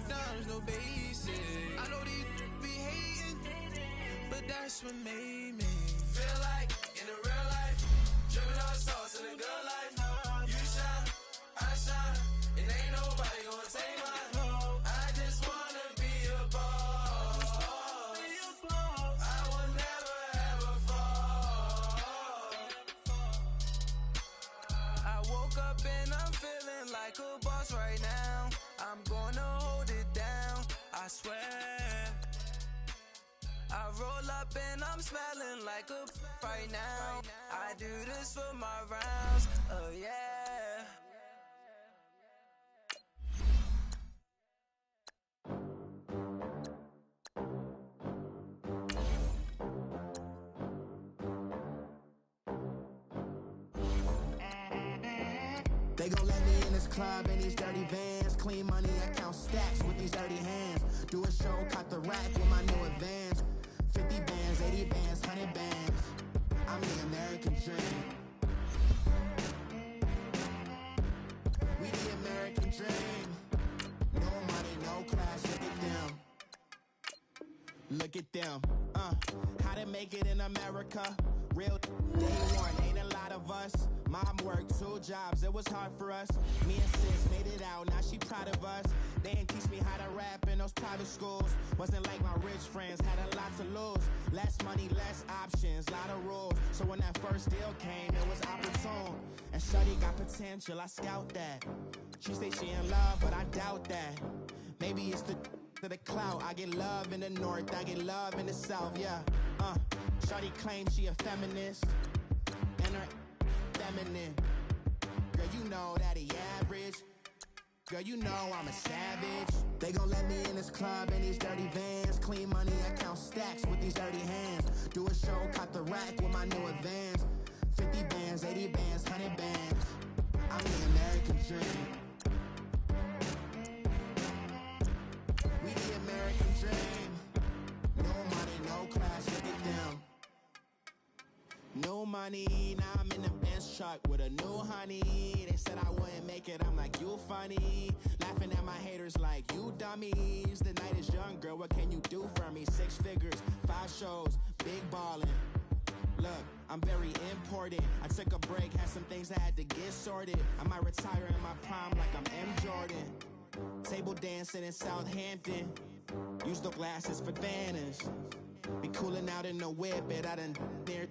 There's no basic. I know these be hating, but that's what made me. Feel like in the real life, dripping on sauce in the good life. You shine, I shine, and ain't nobody gonna take mine. I just wanna be a boss. I will never ever fall. I woke up and I'm feeling like a boss right now. I'm gonna hold it down, I swear. I roll up and I'm smelling like a right now. I do this for my rounds, oh yeah. They gon' let me in this club in these dirty vans. Clean money, I count stacks with these dirty hands. Do a show, cut the rack with my new advance. 50 bands, 80 bands, 100 bands. I'm the American dream. We the American dream. No money, no class, look at them. Look at them, how to make it in America. Real day one, ain't a lot of us. Mom worked 2 jobs, it was hard for us. Me and sis made it out, now she proud of us. They didn't teach me how to rap in those private schools. Wasn't like my rich friends, had a lot to lose. Less money, less options, lot of rules. So when that first deal came, it was opportune. And shorty got potential, I scout that. She say she in love, but I doubt that. Maybe it's to the clout. I get love in the north, I get love in the south, yeah. Shorty claims she a feminist, and her feminine. Girl, you know that he average. Girl, you know I'm a savage. They gon' let me in this club in these dirty vans. Clean money, I count stacks with these dirty hands. Do a show, caught the rack with my new advance. 50 bands, 80 bands, 100 bands. I'm the American dream. We the American dream. No money, no class, look at them. No money, now I'm in the Benz truck with a new honey. They said I wouldn't make it, I'm like, you funny. Laughing at my haters like, you dummies. The night is young, girl, what can you do for me? 6 figures, 5 shows, big ballin'. Look, I'm very important. I took a break, had some things I had to get sorted. I might retire in my prime like I'm M. Jordan. Table dancing in Southampton. Use the glasses for banners. Be cooling out in the whip, but I done near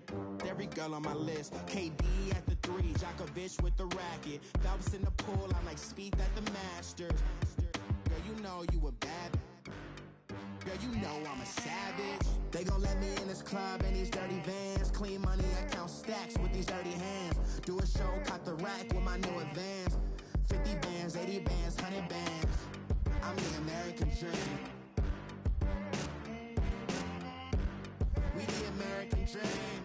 every girl on my list. KD at the 3, Djokovic with the racket. Phelps in the pool, I'm like Spieth at the Masters. Girl, you know you a bad. Girl, you know I'm a savage. They gon' let me in this club in these dirty vans. Clean money, I count stacks with these dirty hands. Do a show, caught the rack with my new advance. 50 bands, 80 bands, 100 bands. I'm the American dream. We the American dream.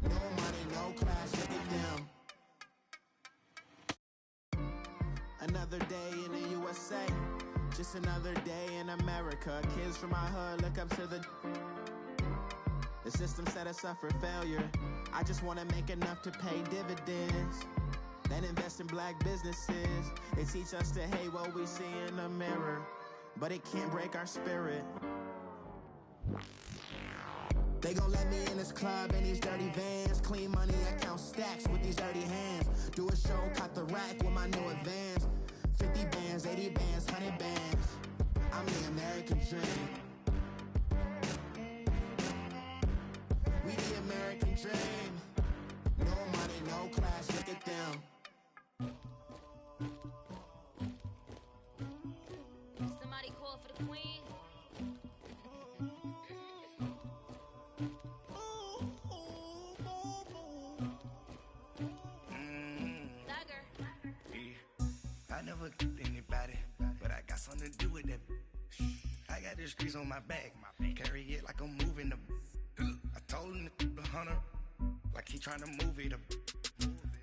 No money, no class, look at them. Another day in the USA. Just another day in America. Kids from my hood look up to the system set us up for failure. I just want to make enough to pay dividends. Then invest in black businesses. They teach us to hate what we see in the mirror, but it can't break our spirit. They gon' let me in this club in these dirty vans. Clean money, I count stacks with these dirty hands. Do a show, caught the rack with my new advance. 50 bands, 80 bands, 100 bands. I'm the American dream. We the American dream. No money, no class, look at them. Somebody call for the queen. I never killed anybody, but I got something to do with that. I got the streets on my back, carry it like I'm moving the. I told him to the hunter, like he trying to move it up.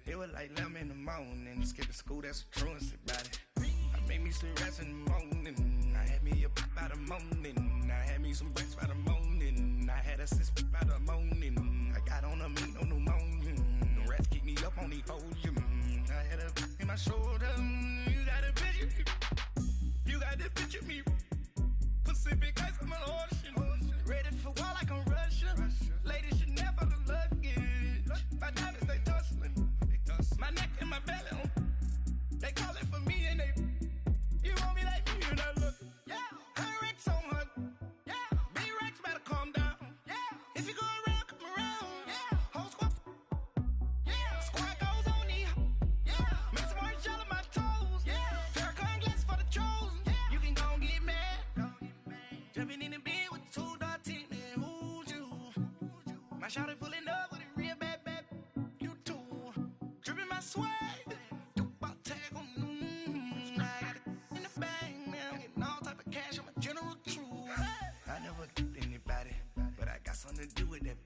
It was like 11 in the morning, skipping school, that's the truancy about it. I made me some rats in the morning, I had me a pop by the morning, I had me some breaks by the morning, I had a sis by the morning, I got on a meat on the morning, the rats keep me up on the podium, I had a in my shoulder, you got a bitch, you got this bitch with me, Pacific ice, I'm an ocean, ready for war like I'm Russian, ladies should never the luggage, my diamonds they tussling, my neck and my belly on, they call it for me and they, you want me like me and I look, yeah, her Rex on her, yeah, B-Rex better calm down, yeah, if you go around, come around, yeah, whole squad, yeah, squad goes on the, yeah, make some orange gel on my toes, yeah, Farrakhan glass for the chosen, yeah, you can go and get mad, jumping in the bed with 2 dark teeth, man, who's you, my shawty pulling up with a real bad, you too, dripping my swag, do about tag on, I got it in the bag, now getting all type of cash, I'm a general true, I never killed anybody, but I got something to do with that,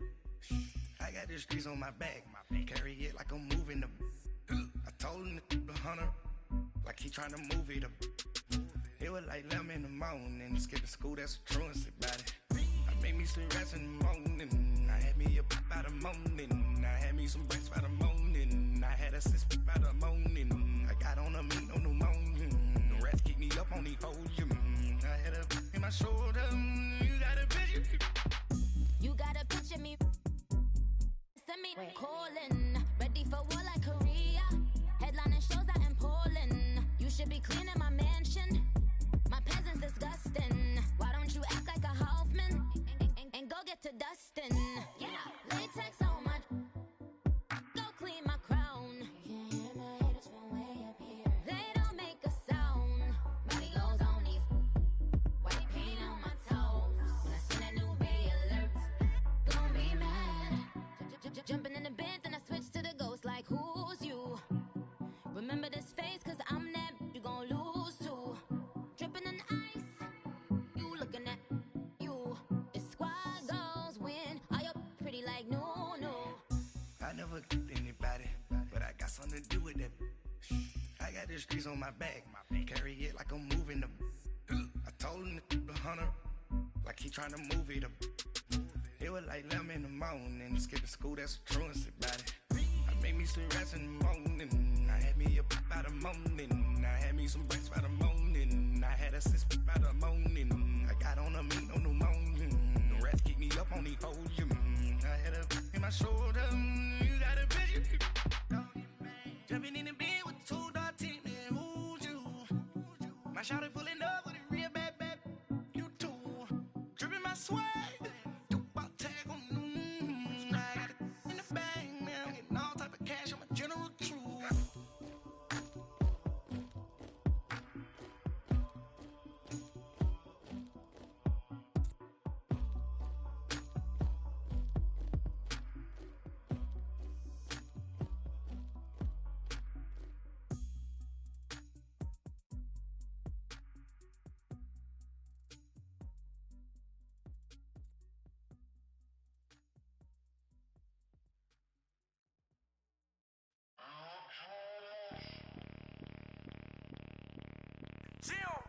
I got the streets on my back, carry it like I'm moving the, I told him to the hunter, like he trying to move it up, it was like 11 in the morning, skipping school, that's the truancy about it, I made me some rats in the morning, I I had me up by the morning. I had me some breaks by the morning. I had a six by the morning. I got on a meat on the morning. The rats keep me up on the podium. I had a in my shoulder. You got a picture. You got a picture me. Send me calling. Ready for war like Korea. Headlining shows out in Poland. You should be cleaning my mansion. My peasants disgusting. Why don't you act like a Hoffman and go get to dustin'? Yeah, latex on my. Go clean my crown. You can hear my haters from way up here. They don't make a sound. Money goes on these. White paint on my toes. When I see that new bay alert, gon' be mad. Jumping in the bed, then I switch to the ghost like who's you? Remember this face, cause I'm that you gon' lose to. Dripping in ice, you looking at you. It's squad goals win. Are you pretty like no? I never killed anybody, but I got something to do with that. I got the streets on my back, carry it like I'm moving the. I told him the hunter, like he trying to move it up. It was like 11 in the morning, skipping school, that's a truancy about it. I made me some rats in the morning, I had me up by the morning. I had me some breaks by the morning, I had a six by the morning. I got on a meat on the morning, the rats keep me up on the podium. I had a in my shoulder, you got a picture. Jumping in the bed with two dark teeth, man, who's you? My shawty pulling up with a real bad, you too. Dripping my swag.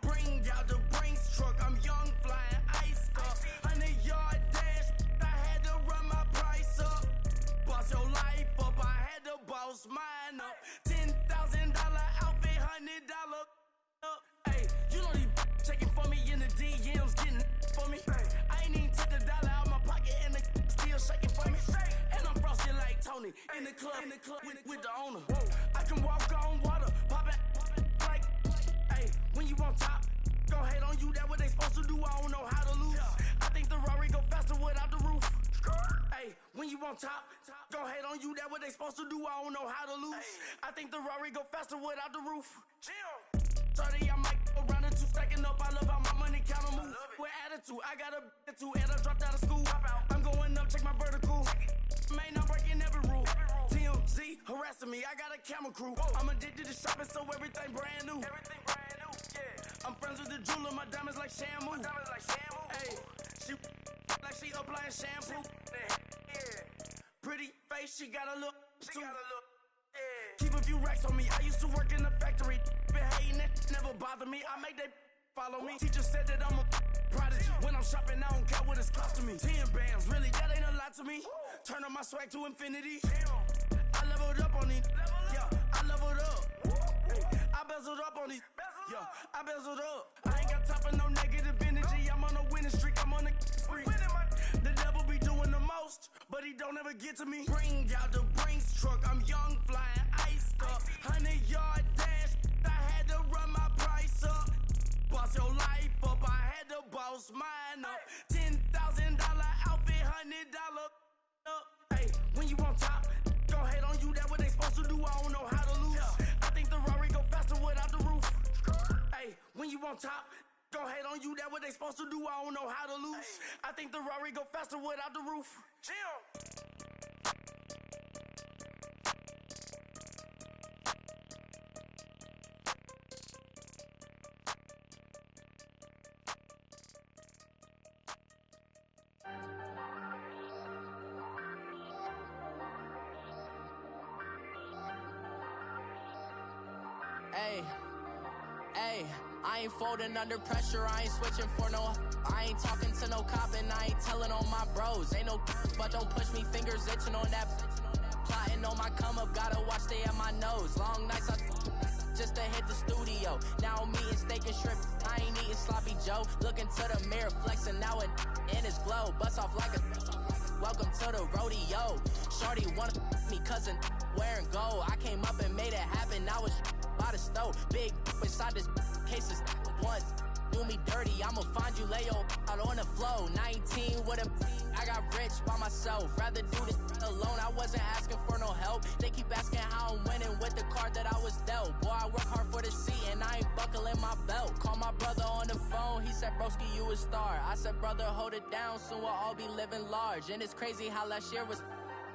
Bring out the Brinks truck, I'm young, flying iced up. 100-yard dash, I had to run my price up. Boss your life up, I had to boss mine up. $10,000 outfit, $100 up. Hey, you know these checking for me in the DMs, getting for me. I ain't even took the dollar out my pocket and the still shaking for me. And I'm frosted like Tony in the club with the owner. I can walk on water, pop it. When you on top, gon' hate on you, that what they supposed to do, I don't know how to lose. I think the Rari go faster without the roof. Hey, when you on top, gon' hate on you, that what they supposed to do, I don't know how to lose. I think the Rari go faster without the roof. 30, I might go round and two, stacking up, I love how my money counter move. With attitude, I got a attitude, and I dropped out of school. I'm going up, check my vertical. Man, I'm breaking every rule. TMZ harassing me, I got a camera crew. I'm addicted to shopping, so everything brand new. I'm friends with the jeweler, my diamonds like Shamu. Hey, she like she applying shampoo. Pretty face, she got a look. Keep a few racks on me. I used to work in the factory. Been hating it, never bother me. I make they follow me. Teacher said that I'm a prodigy. When I'm shopping, I don't care what it's costing me. 10 bands, really, that ain't a lot to me. Turn up my swag to infinity. I leveled up on these. Yeah, I leveled up. I bezeled up on these. Yeah, I bezeled up. I ain't got time for no negative energy. I'm on a winning streak. I'm on a spree. The devil be doing the most, but he don't ever get to me. Bring out the Brinks truck. I'm young, flying iced up. 100-yard dash. I had to run my price up. Boss your life up. I had to boss mine up. $10,000 outfit, $100 up. Hey, when you on top, gon' hate on you. That what they supposed to do. I don't know how to lose. I think the Rari go faster without the roof. Hey, when you on top, gon' hate on you. That what they supposed to do. I don't know how to lose. I think the Rari go faster without the roof. Hey, I ain't folding under pressure, I ain't switching for no. I ain't talking to no cop and I ain't telling on my bros. Ain't no but don't push me, fingers itching on that. Plotting on my come up, gotta watch stay at my nose. Long nights I just to hit the studio. Now I'm eating steak and shrimp, I ain't eating sloppy Joe. Looking to the mirror, flexing now it in his glow. Bust off like a welcome to the rodeo. Shorty wanna me cousin wearing gold. I came up and made it happen, I was by the stove. Big inside this cases once do me dirty, I'ma find you lay your out on the floor. 19 with a I got rich by myself. Rather do this alone, I wasn't asking for no help. They keep asking how I'm winning with the card that I was dealt. Boy, I work hard for the seat and I ain't buckling my belt. Call my brother on the phone, he said, broski, you a star. I said, brother, hold it down, soon we'll all be living large. And it's crazy how last year was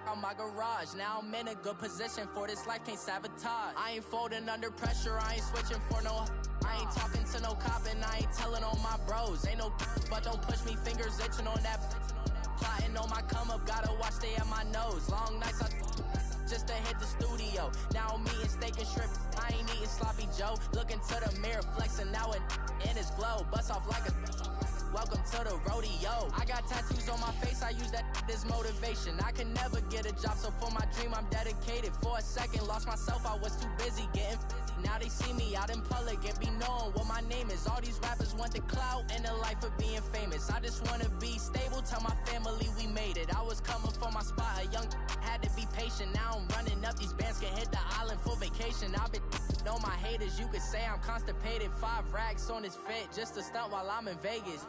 on my garage. Now I'm in a good position for this life, can't sabotage. I ain't folding under pressure, I ain't switching for no. I ain't talking to no cop and I ain't telling on my bros. Ain't no but don't push me, fingers itching on that. Plotting on my come up, gotta watch stay at my nose. Long nights I just to hit the studio. Now I'm eating steak and shrimp, I ain't eating sloppy Joe. Looking to the mirror, flexing now it in his glow. Bust off like a welcome to the rodeo. I got tattoos on my face, I use that as motivation. I can never get a job, so for my dream I'm dedicated. For a second, lost myself, I was too busy getting busy. Now they see me out in public and be knowing what my name is. All these rappers want the clout and the life of being famous. I just wanna be stable, tell my family we made it. I was coming for my spot, a young had to be patient. Now I'm running up, these bands can hit the island for vacation. I've been on my haters, you could say I'm constipated. 5 racks on his fit, just to stunt while I'm in Vegas.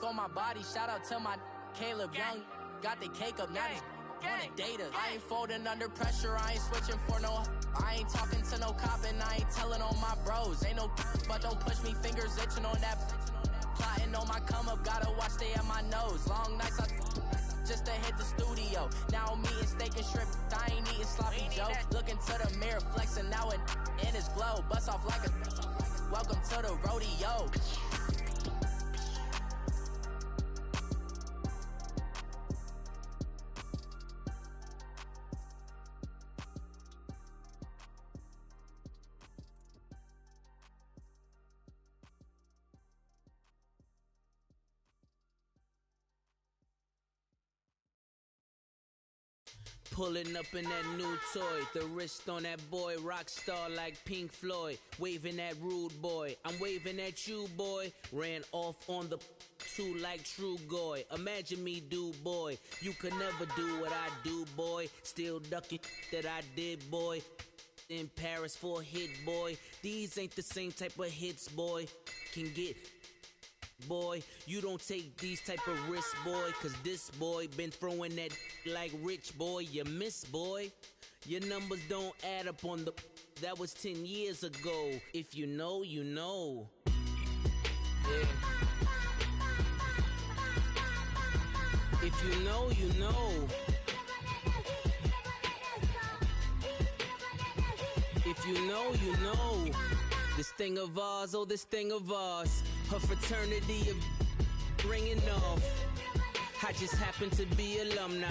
On my body, shout out to my Caleb Young. Got the cake up, now he's wanna date us. I ain't folding under pressure, I ain't switching for no. I ain't talking to no cop and I ain't telling on my bros. Ain't no but don't push me, fingers itching on that. Plotting on my come up, gotta watch stay at my nose. Long nights I just to hit the studio. Now I'm eating steak and shrimp, I ain't eating sloppy Joe. Looking to the mirror, flexing now it in his glow. Bust off like a welcome to the rodeo. Pulling up in that new toy, the wrist on that boy, rock star like Pink Floyd, waving at rude boy, I'm waving at you boy, ran off on the two like True Goy, imagine me do boy, you could never do what I do boy, still ducking that I did boy, in Paris for a hit boy, these ain't the same type of hits boy, can get boy, you don't take these type of risks, boy, cause this boy been throwing that like rich boy, you miss, boy. Your numbers don't add up on the, that was 10 years ago. If you know, you know. Yeah. If you know, you know. If you know, you know. This thing of ours, oh, this thing of ours. Her fraternity of ringing off. I just happen to be alumni.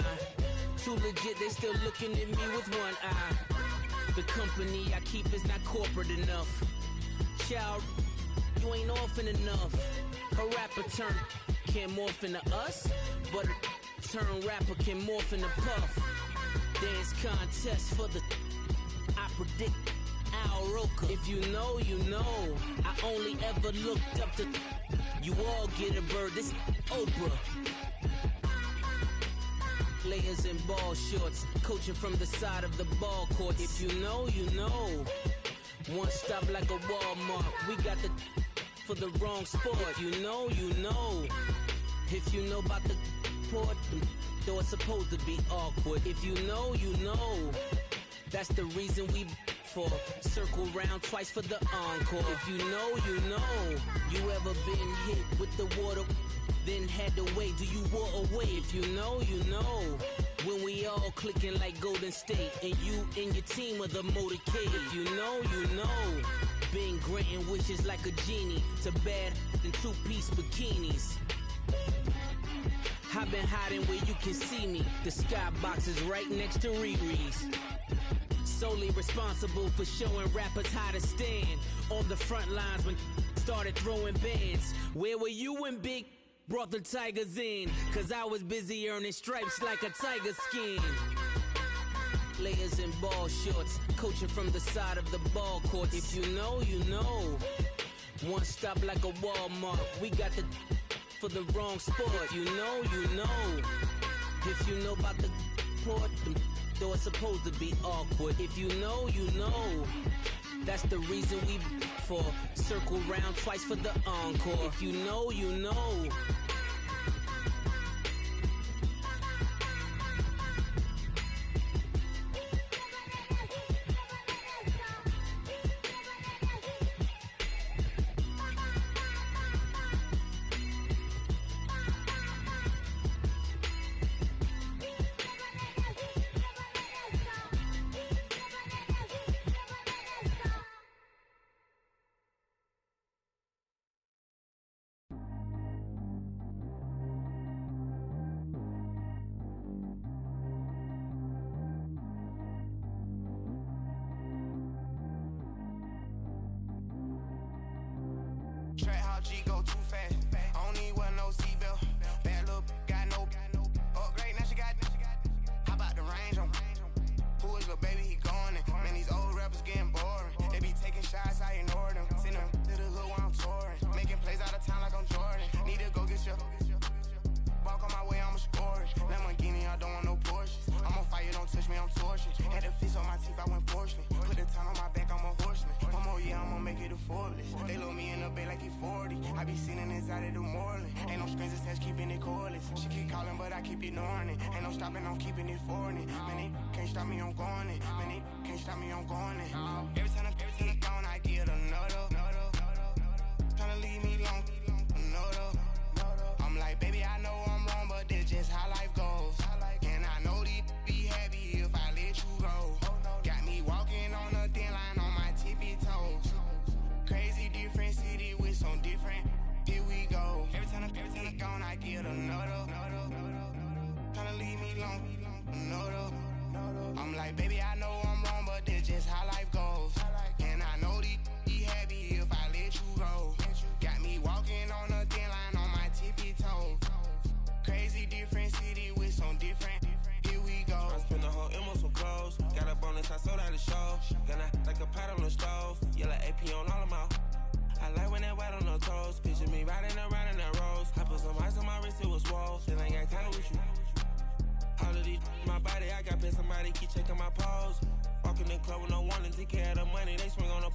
Too legit, they still looking at me with one eye. The company I keep is not corporate enough. Child, you ain't orphan enough. A rapper turn can't morph into us, but a turn rapper can morph into Puff. Dance contest for the I predict Al Roker. If you know, you know. I only ever looked up to you all get a bird. This Oprah. Players in ball shorts, coaching from the side of the ball court. If you know, you know. One stop like a Walmart. We got the for the wrong sport. If you know, you know. If you know about the port, though it's supposed to be awkward. If you know, you know. That's the reason we for circle round twice for the encore. If you know, you know. You ever been hit with the water, then had to wait? Do you walk away? If you know, you know. When we all clicking like Golden State, and you and your team are the motorcade. If you know, you know. Been granting wishes like a genie to bad in two-piece bikinis. I've been hiding where you can see me. The skybox is right next to Riri's. Solely responsible for showing rappers how to stand on the front lines when started throwing bands. Where were you when Big brought the Tigers in? Cause I was busy earning stripes like a tiger skin. Layers in ball shorts, coaching from the side of the ball court. If you know, you know. One stop like a Walmart. We got the for the wrong sport. You know, you know. If you know about the port, though it's supposed to be awkward. If you know, you know. That's the reason we for circle round twice for the encore. If you know, you know. Track how G go too fast. I don't need one no seatbelt. Bad little got no upgrade. Now she got. How about the range on? Who is little baby? He going in. Man, these old rappers getting boring. They be taking shots, I ignore them. Send them to the hood while I'm touring. Making plays out of town like I'm Jordan. Need to go get your. Walk on my way, I'ma score it. Lamborghini, I don't want no Porsches. I'm on fire, don't touch me, I'm tortured. Had the fist on my teeth, I went porcelain. Put the time on my back, I'm a horseman. One more year, I'ma make it a Forbes. They load me in the bay like he 40. I be sitting inside of the Moreland. Ain't no strings attached, keeping it cordless. She keep calling, but I keep ignoring it. Ain't no stopping, I'm keeping it for it. Man, they can't stop me, I'm going it. Man, they can't stop me, I'm going it. Every time I'm gone, I get another. Tryna leave me long, another. I'm like, baby, I know I'm wrong, but that's just how life goes. And I know these be happy if I let you go. Got me walking on a thin line on my tippy toes. Crazy different city with some different. Here we go. Every time I'm gone, I get another. Tryna leave me long, another. I'm like, baby, I know I'm wrong, but that's just how life goes. And I know these be happy if I let you go. Got me walking on a thin line on my tippy toes. Crazy different city with some different. Here we go. I spend the whole M on some clothes. Got a bonus, I sold out the show. Gonna like a pot on the stove. Yellow AP on all of my. I like when that white on the toes. Picture me riding around in that rose. I put some ice on my wrist, it was swole. Still ain't got time with you. All of these my body, I got been somebody keep checking my pose. Walking in the club with no warning, take care of the money. They swing on the.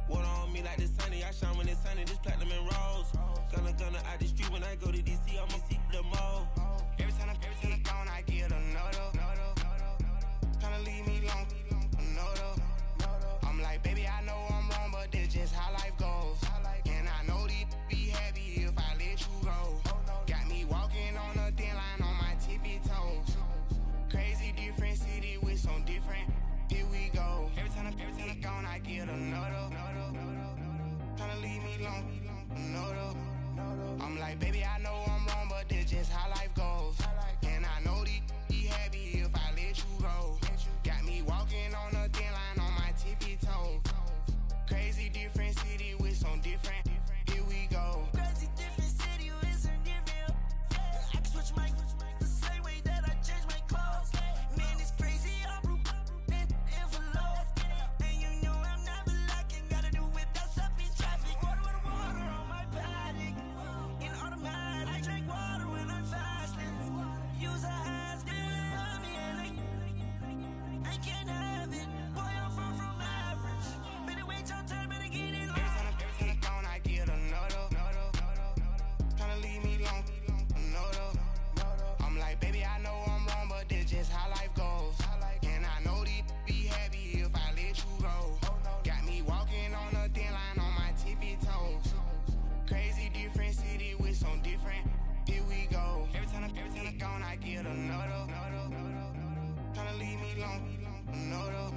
Water on me like the sunny, I shine when it's sunny, this platinum and rose. Gonna out the street when I go to DC, I'ma see the mall. Every time I'm gone, I get another. Tryna leave me long, another. I'm like, baby, I know I'm wrong, but that's just how life goes. And I know these be happy if I let you go. Got me walking on a thin line on my tippy toes. Crazy different city with some different. Here we go. Every time I'm gone, I get another. Tryna leave me long, another. I'm like, baby, I know I'm wrong, but that's just how life goes. And I know these be happy if I let you go. Got me walking on a thin line on my tippy toes. Crazy different city with some different. Here we go. Crazy different city with some different. I can switch my the same way that I change my clothes. Man, it's crazy, I'm broke in envelope. And you know I'm never lacking. Gotta do it, that's up in traffic. Water on my paddock. In automatic, I drink water when I'm fasting. Use a has on me and I can't have it. Boy, I'm far from average. Better wait your turn, better get it long. Every time I'm gone, I get another. Tryna leave me long, another. I'm like, baby, I know I'm wrong, but that's just how life goes. And I know these be happy if I let you go. Got me walking on a thin line on my tippy toes. Crazy different city with some different. Here we go. Every time I'm gone, I get another. Tryna leave me long, another.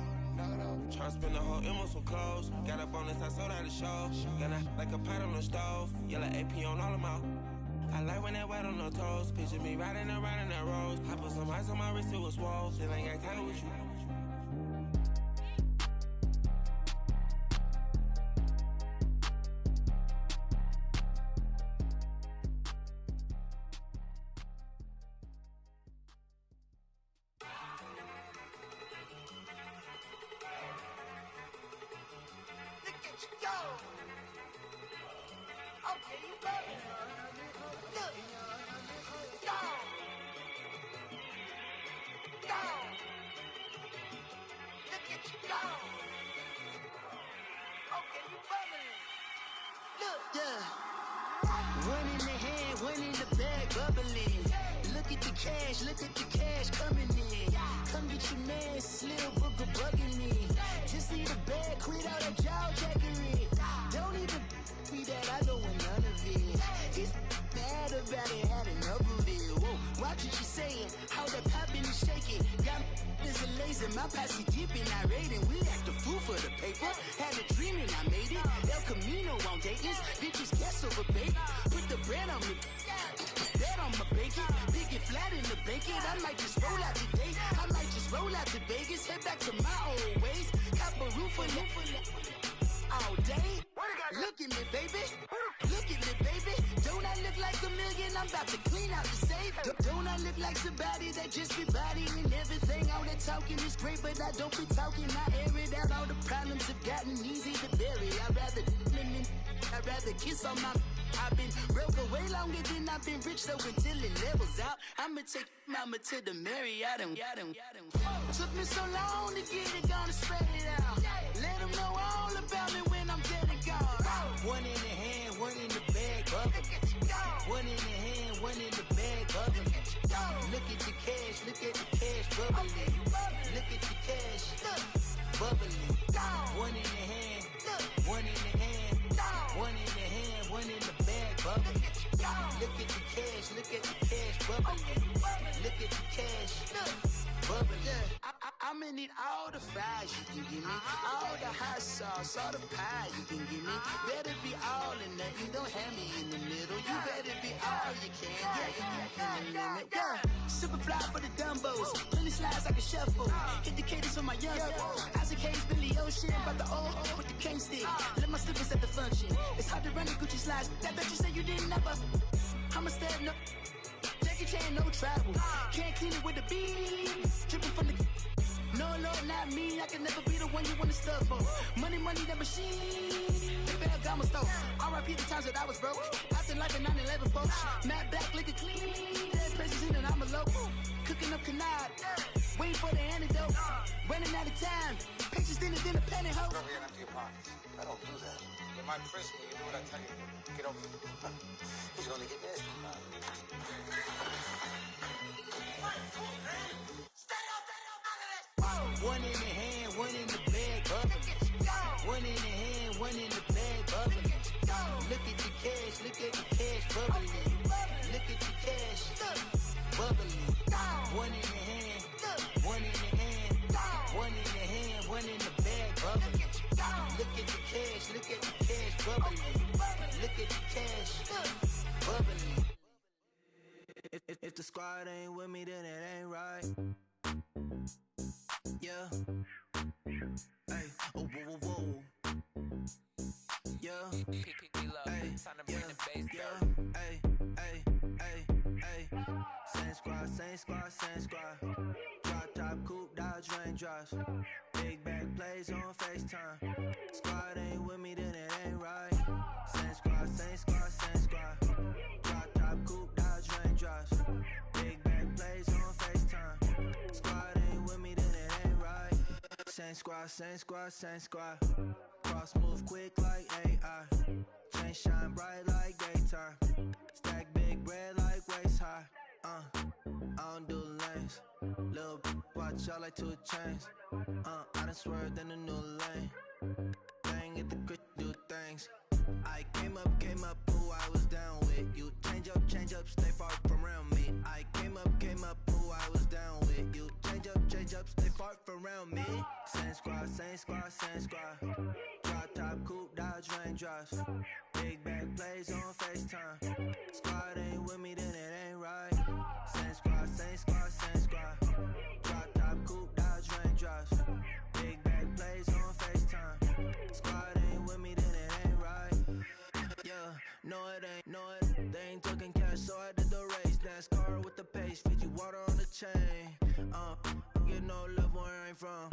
Tryna spend the whole M on some clothes. Got a bonus, I sold out the show. Gonna like a pot on the stove. Yellow AP on all of my. I like when that white on the toes. Picture me riding around in that rose. I put some ice on my wrist, it was swole. Still ain't got time with you. Okay, you better. Look. Go. Go. Look at you go. Okay, you bubbling. Look. Yeah. One in the hand, one in the bag, bubbling. Look at the cash coming in. Come get your man, Slim Booker bugging me. Just need a bag, quit all that jaw jackery. Don't even be that, I don't want none of it. He's mad about it, had enough of it. Whoa, watch what you saying, how that poppin' and shaking. Got is a laser, my posse dipping, I raiding. We act a fool for the paper. Had a dream and I made it. El Camino on Dayton's, bitches guess over baby. Put the bread on me. Bet on my bacon, big and flat in the bacon. I might just roll out today. I might just roll out to Vegas, head back to my old ways. Cop a roof for all day. Look at me, baby. Look at me, baby. Don't I look like a million? I'm about to clean out the safe. Don't I look like somebody that just be bodying everything? All that talking is great, but I don't be talking. I air it out. All the problems have gotten easy to bury. I'd rather kiss on my. I've been broke way longer than I've been rich, so until it levels out, I'ma take mama to the Marriott and took me so long to get it, gonna spread it out. Let them know all about me when I'm dead and gone. One in the hand, one in the bag, bubbling. One in the hand, one in the bag, bubbling. Look at the cash, bubbling. Look at the cash, bubbling. One in the hand, one in the hand, one in the hand, one in the bag, bubbling. Look at the cash, bubbling. Look at the cash, bubbling. I'ma need all the fries you can give me, all the hot sauce, all the pie you can give me. Better be all in nothing, don't have me in the middle. You better be all you can. Yeah. Super fly for the Dumbos, plenty slides like a shuffle. Hit the cadence on my young. Isaac Hayes, Billy Ocean, about the old with the cane stick. Let my slippers at the function. It's hard to run the Gucci slides. I bet you say you didn't never. I'ma step no. Jackie Chan, no travel. Can't clean it with the beat. Dripping from the. No, Lord, not me. I can never be the one you wanna stuff for. Money, that machine. The bell got my stove. R.I.P. the times that I was broke. After life in 9/11, folks. Matte black, liquor clean. Dead presents in and I'm a local. Cooking up canard. Waiting for the antidote. Running out of time. Patience thinner than a penny hoe. Over here, empty your pockets. I don't do that. In my prison, you do what I tell you. Get over here. He's gonna get nasty. One in the hand, one in the bag, bubbling. One in the hand, one in the bag, bubbling. Look at the cash, bubbling. Look at the cash, bubbling. One in the hand, one in the hand, one in the hand, one in the bag, bubbling. Look at the cash, bubbling. Look at the cash, bubbling. If the squad ain't with me, then it ain't right. Yeah. Hey. Oh, whoa, whoa, whoa. Yeah. Hey. Yeah. Yeah. Hey. Hey. Hey. Hey. Same squad. Drop top, coupe, Dodge raindrops. Big back plays on FaceTime. Squad ain't with me, then it ain't right. Same squad. Drop top, coupe, Dodge raindrops. Big back plays on FaceTime. Squad ain't with me, then it ain't right. Same squad. Cross move quick like AI. Chain shine bright like daytime. Stack big bread like waist high. I don't do lanes. Little watch out like 2 chains. I done swerved in a new lane. Bang at the crit, do things. I came up, who I was down with. You change up, stay far from around me. I came up, who I was down with. You change up, stay far from around me. Same squad. Drop top, coupe, Dodge raindrops. Big back plays on FaceTime. Squad ain't with me, then it ain't right. Same squad. Drop top, coupe, Dodge raindrops. Big back plays on FaceTime. Squad ain't with me, then it ain't right. Yeah, no it ain't. They ain't talking cash, so I did the race. NASCAR with the pace, feed you water on the chain. Get no love where I ain't from.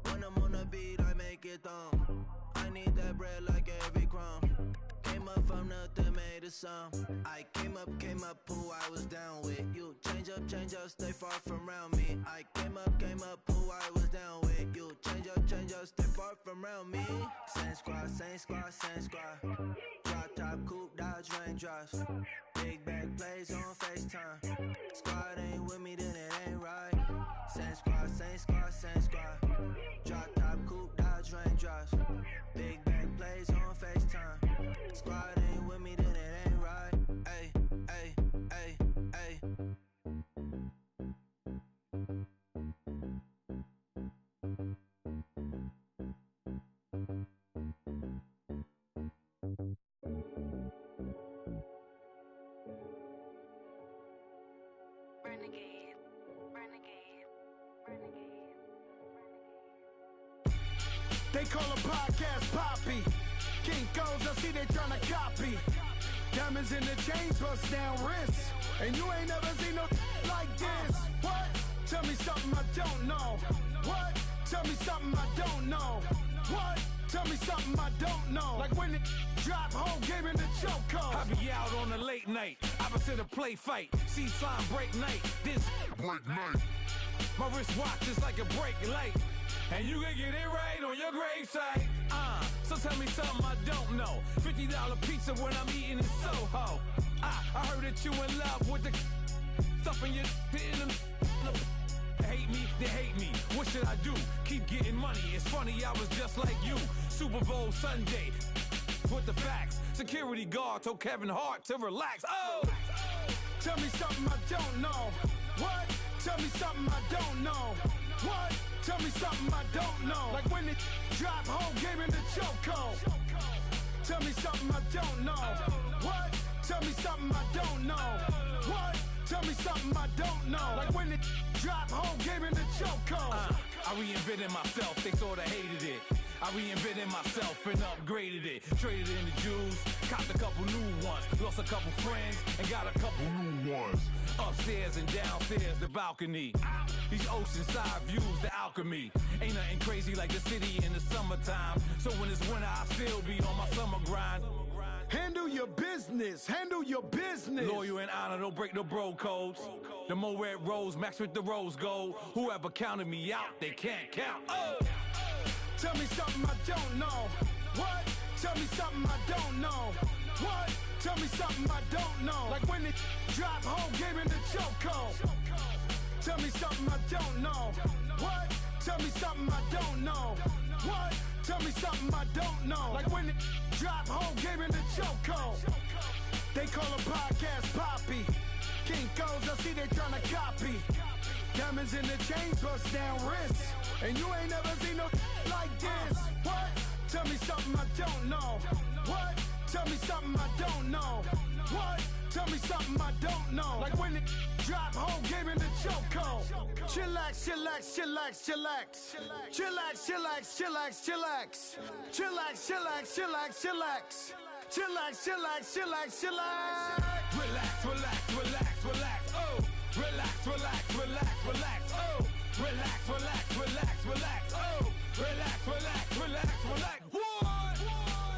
One When I'm on the beat, I make it thumb. I need that bread like every crumb. Came up from nothing, made a sum. I came up, who I was down with. You change up, stay far from around me. I came up, who I was down with. You change up, stay far from around me. Same squad. Drop top, coupe, Dodge raindrops. Big bag plays on FaceTime. Squad ain't with me, then it ain't right. Same squad. Drop top, coupe, Dodge raindrops. Big bag plays on FaceTime. Squad ain't with me, then it ain't right. Ay. They call a podcast Poppy. Kinkos, I see they tryna copy. Diamonds in the chains, bust down wrists. And you ain't never seen no like this. What? Tell me something I don't know. What? Tell me something I don't know. What? Tell me something I don't know. Like when it drop, whole game in the chokehold. I be out on a late night, opposite a play fight. See sign break night, this break night. My wristwatch is like a brake light. And you can get it right on your gravesite. So tell me something I don't know. $50 pizza when I'm eating in Soho. I heard that you in love with the stuff in your hate me, they hate me. What should I do? Keep getting money. It's funny, I was just like you. Super Bowl Sunday with the facts. Security guard told Kevin Hart to relax. Oh! Tell me something I don't know. What? Tell me something I don't know. What? Tell me something I don't know. Like when it drop, whole game in the chokehold. Tell me something I don't know. What? Tell me something I don't know. What? Tell me something I don't know. Like when it drop, whole game in the chokehold. I reinvented myself, they sorta hated it. I reinvented myself and upgraded it. Traded in the Jews, copped a couple new ones. Lost a couple friends and got a couple new ones. Upstairs and downstairs, the balcony. These oceanside views, the alchemy. Ain't nothing crazy like the city in the summertime. So when it's winter, I still be on my summer grind. Handle your business, handle your business. Loyal and honor, don't break no bro codes. The more red rose, max with the rose gold. Whoever counted me out, they can't count. Oh! Tell me something I don't know. What? Tell me something I don't know. What? Tell me something I don't know. Like when it drop, whole game in the chokehold. Tell me something I don't know. What? Tell me something I don't know. What? Tell me something I don't know. Like when it drop, whole game in the chokehold. They call a podcast Poppy. Kinkos, I see they tryna copy. Diamonds in the chains, bust down wrists. And you ain't never seen no like this. What? Tell me something I don't know. What? Tell me something I don't know. What? Tell me something I don't know. Like when it drop, whole game in the chokehold. Chillax. Chillax. Relax. Oh, relax. Oh, relax. Oh, relax. What?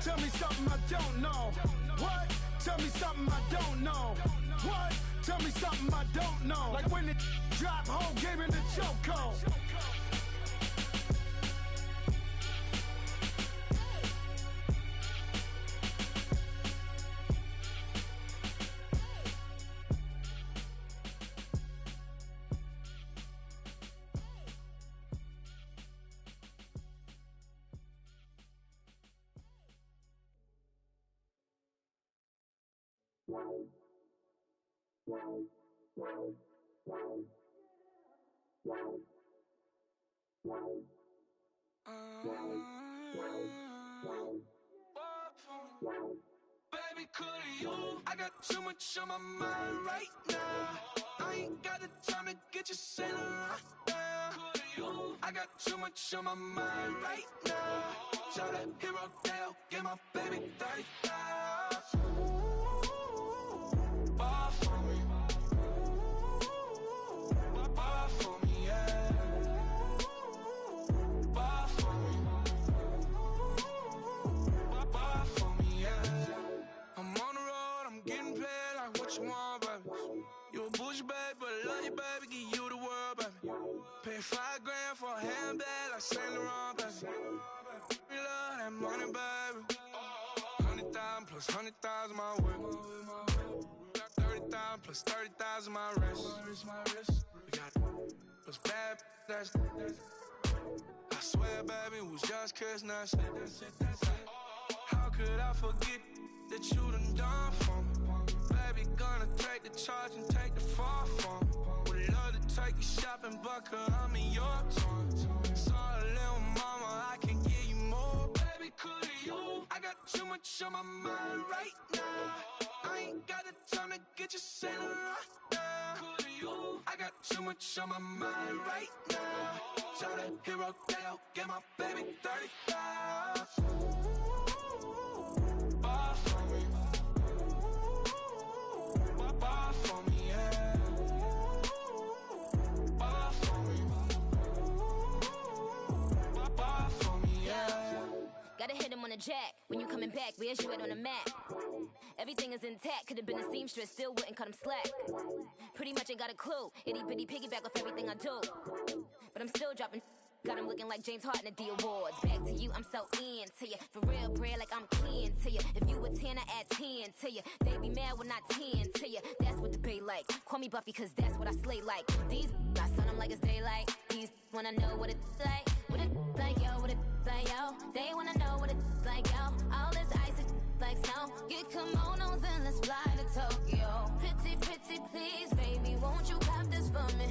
Tell me something I don't know. What? Tell me something I don't know. What? Tell me something I don't know. Like when it drop, whole game in the chokehold. Baby, could you? I got too much on my mind right now. I ain't got the time to get you sailing right now. I got too much on my mind right now. Tell that hero Dale, get my baby 30,000. Ball for me. Ball for me, yeah. Ball for like what you want, baby. You a bougie, baby, but I love you, baby. Give you the world, baby. Pay $5 grand for a handbag like Saint Laurent, baby. We love that money, baby. 100,000 plus 100,000 my whip. 30,000 plus 30,000 my wrist. We got plus bad, that's I swear, baby, it was just kiss, that's it. How could I forget that you done for me? Baby, gonna take the charge and take the fall from me. Would love to take you shopping, but I'm in your town. Sorry, little mama, I can give you more. Baby, could you? I got too much on my mind right now. I ain't got the time to get you sailing right now. Could you? I got too much on my mind right now. Tell the hero that I'll get my baby 30,000. Buy for me. Buy for me, yeah. Buy for me. Buy for me, yeah. Gotta hit him on the jack. When you coming back, where's you at on the map? Everything is intact. Could've been a seamstress, still wouldn't cut him slack. Pretty much ain't got a clue. Itty bitty piggyback off everything I do. But I'm still dropping. Got him looking like James Harden at the awards. Back to you, I'm so into you. For real, bread, like I'm keen to you. If you a 10, I add 10 to you. They be mad when I 10 to you. That's what the bay like. Call me Buffy, cause that's what I slay like. These I sun them like it's daylight. These wanna know what it's like. What it like, yo, what it like, yo. They wanna know what it's like, yo. All this ice is like snow. Get kimonos and let's fly to Tokyo. Pretty, pretty, please, baby, won't you cop this for me?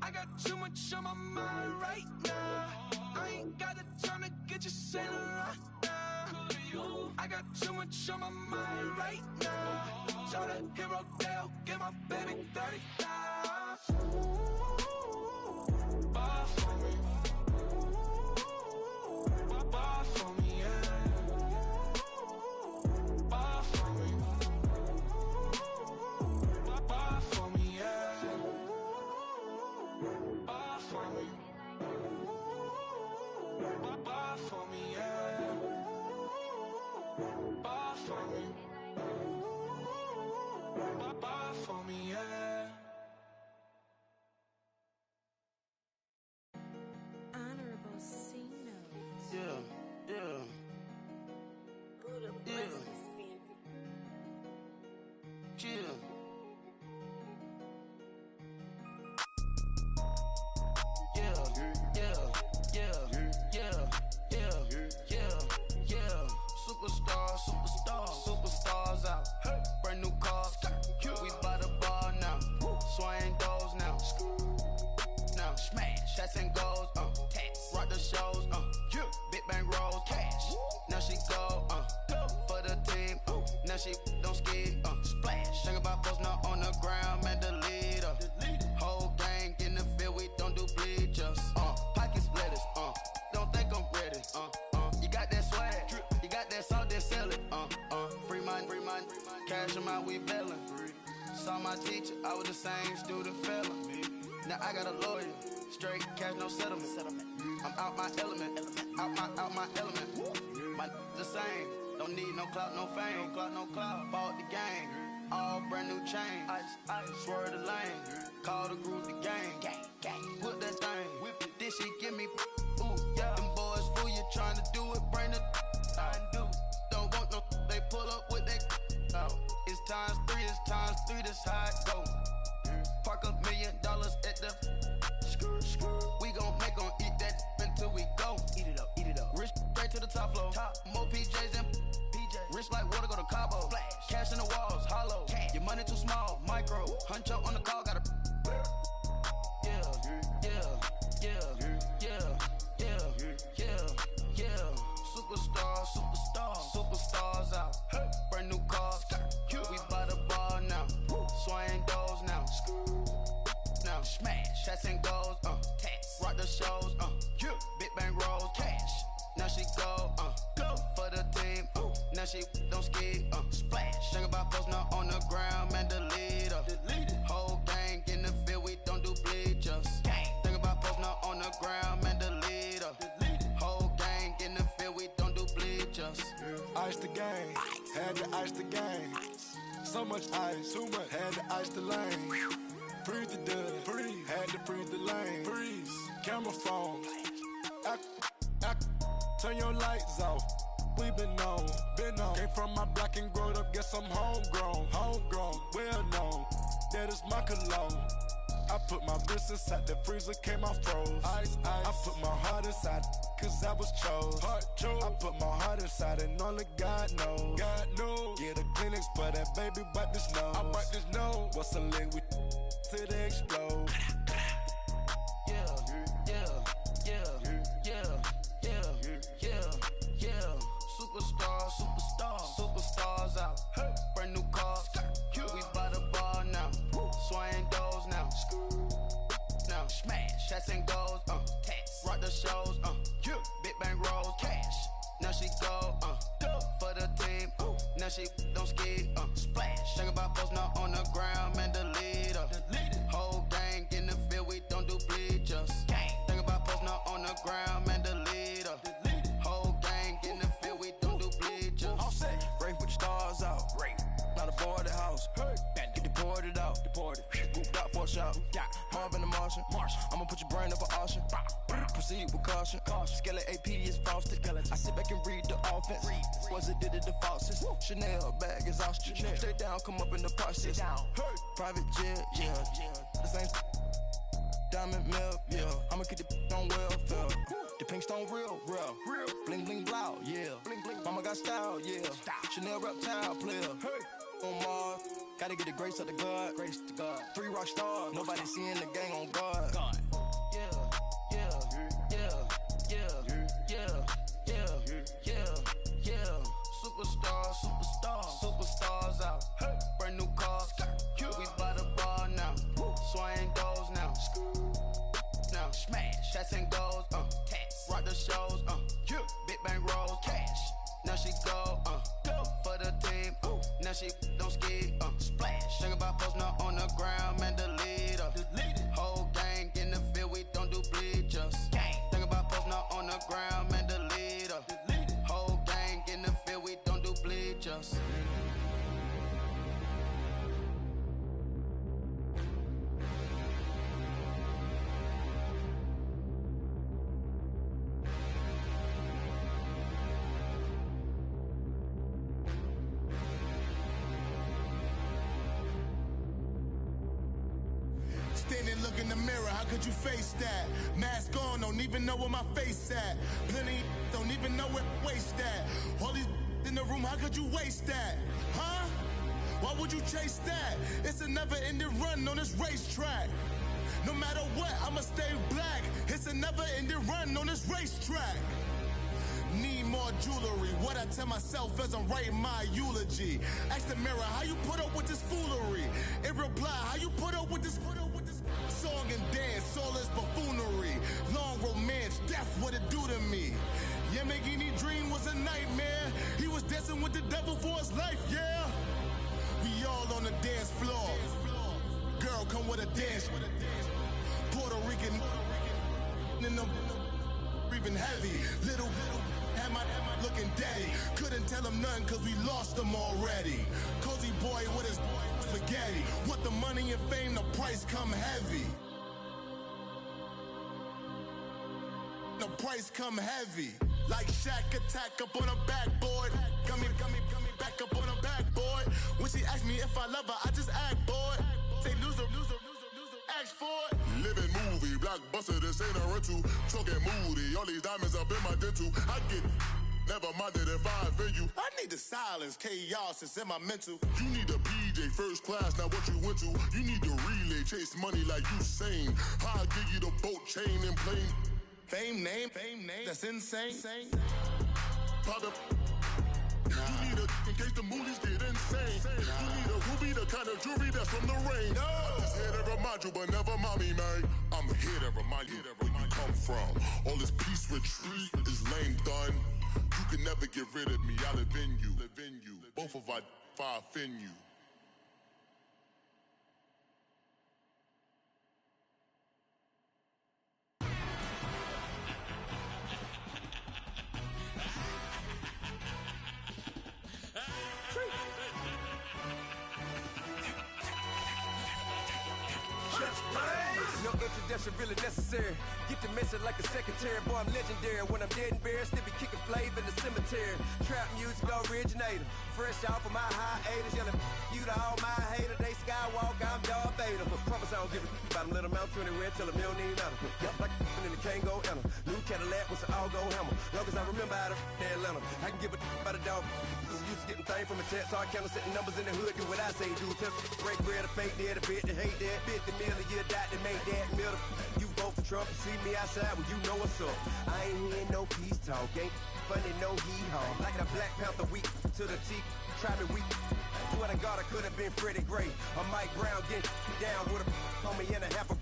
I got too much on my mind right now. I ain't got the time to get you sailing right now. I got too much on my mind right now. Tell the hero that I'll get my baby 30,000. Buy for me. Buy for me, yeah. Buy for me. Buy for me, yeah. Buy for me. Buy for me, yeah. Buy for me. Buy for me, yeah. Honorable C notes. Yeah, yeah. Buddha Yeah. bless this family. Chill. Superstars out. Brand new cars. We by the bar now. Swaying doors now. Now smash. Shots and goals. Rock the shows. Big bang rolls. Cash. Now she go. For the team. Now she don't ski. Splash. Think about posting up on the ground. Man, the leader. Whole gang in the field. We don't do bleachers. Pocket splitters. Don't think I'm ready. You got that swag. You got that salt, then sell it. Free mind. Cash them out, we bailin'. Saw my teacher, I was the same student fella. Now I got a lawyer, straight cash, no settlement. I'm out my element, out my element. My the same, don't need no clout, no fame. Bought the game, all brand new chain. I swerve the lane, call the group the gang. Whip that thing, whip it, this shit give me. Ooh, yeah. Them boys fool you trying to do it, bring the. I do. Don't want no, they pull up with they. It's times 3, this how it go. Park $1 million at the. We gon' make 'em eat that until we go. Eat it up. Rich straight to the top floor. More PJs than PJs. Rich like water, go to Cabo. Splash. Cash in the walls, hollow. Cash. Your money too small, micro. Huncho on the call, gotta. Superstars out. Brand new cars. We by the bar now. Swaying doors now. Now smash. Shots and goals. Rock the shows. Big bang rolls. Cash. Now she go. For the team. Now she don't ski. Splash. Think about posting up on the ground. Man, the leader. Whole gang in the field. We don't do bleachers. Think about posting up on the ground. Man, the leader. Whole gang in the field. We don't do bleachers. Ice the game. Had to ice the game. So much ice, too much. Had to ice the lane. Breathe the dust, breathe. Had to breathe the lane. Breeze, camera phone. Turn your lights off. We been on. Came from my block and growed up. Guess I'm homegrown, well known. That is my cologne. I put my wrist inside the freezer, came out froze. Ice. I put my heart inside, cause I was chose. I put my heart inside and only God knows. Yeah, the clinics, but that baby bite this nose. I bite this nose. What's a leg with till they explode? Superstars out. Brand new cars. We by the bar now. Swaying doors now. Now smash, shots and goals. Tax. Rock the shows. Big bang rolls. Cash. Now she go. For the team. Now she don't ski. Splash. Think about post now on the ground. Man, the leader. Whole gang in the field. We don't do bleachers. Think about post now on the ground. Man, the leader. Whole gang in the field. We don't do bleachers. All set. Race with the stars out. Not a boarded house. Get deported out. Moved out for a shot. Marvin the Martian. I'ma put your brain up for auction. Proceed with caution. Skeleton AP is frosted. I sit back and read the offense. Was it did it the falsest? Chanel bag is ostrich. Stay down, come up in the process. Private jet, yeah. The same diamond milk, yeah. I'ma keep the on welfare. The pink stone real. Bling bling blow, yeah. Mama got style, yeah. Chanel reptile player. On Mars, gotta get the grace of the God. 3 rock stars, nobody seeing the gang on guard. Superstars out. Brand new cars. We by the bar now. Swaying doors now. Now smash, shots and goals. Tax. Rock the shows. Big bang rolls. Cash. Now she go. For the team. Now she don't ski. Splash. Think about post now on the ground. Man, the leader. Whole gang in the field. We don't do bleachers. Think about post now on the ground. Man, the leader. Whole gang in the field. We don't do bleachers. Standing, look in the mirror, how could you face that? Mask on, don't even know where my face at. Plenty don't even know where waist at. All these in the room, how could you waste that? Huh? Why would you chase that? It's a never-ending run on this racetrack. No matter what, I'ma stay black. It's a never-ending run on this racetrack. Need more jewelry. What I tell myself as I'm writing my eulogy. Ask the mirror, how you put up with this foolery? It reply, how you put up with this song and dance, all this buffoonery. Long romance, death, what it do to me? Yeah, making me dream was a nightmare. He was dancing with the devil for his life, yeah. We all on the dance floor. Girl, come with a dance. Puerto Rican in them breathing heavy. Little had my looking daddy. Couldn't tell him nothing cause we lost him already. Cozy boy with his spaghetti. With the money and fame, the price come heavy. The price come heavy. Like Shaq attack up on a backboard. Gummy, back up on a backboard. When she asked me if I love her, I just act bored. Say loser, ask for it. Living movie, blockbuster, this ain't a rental. Talking moody, all these diamonds up in my dental. I get never minded if I offend you. I need the silence, chaos is in my mental. You need a PJ first class, not what you went to. You need the relay, chase money like you sane. I'll give you the boat, chain, and plane. Fame name, that's insane. Pop up. You need a in case the movies get insane. You need a ruby, the kind of jewelry that's from the rain. I'm just here to remind you, but never mind me, man. I'm here to remind you where you come from. All this peace retreat is lame done. You can never get rid of me. I live in you. Both of our fire offend you. introduction really necessary. Get the message like a secretary. Boy, I'm legendary. When I'm dead and buried, still be kicking flavor in the cemetery. Trap music originator. Fresh off of my hiatus. Yelling you to all my haters. They skywalk, I'm Darth Vader. Promise I don't give a about them. Let them out to anywhere. Tell them you don't need matter. Yup, like and the can't go enter. New Cadillac with an all-go hammer. Long as I remember out of Atlanta. I can give a about a dog. Used to getting things from a text. So I count setting numbers in the hood. Do what I say do. Tell break bread or fake dead. A bit to hate that. 50 million a year died to make that middle. You vote for Trump. You see me outside when you know what's up. I ain't hearing no peace talk. Ain't funny, no hee-haw. Like the Black Panther weak to the teeth. Try me weak. Swear to God I could have been Freddie Gray. Or Mike Brown getting down with a homie and a half a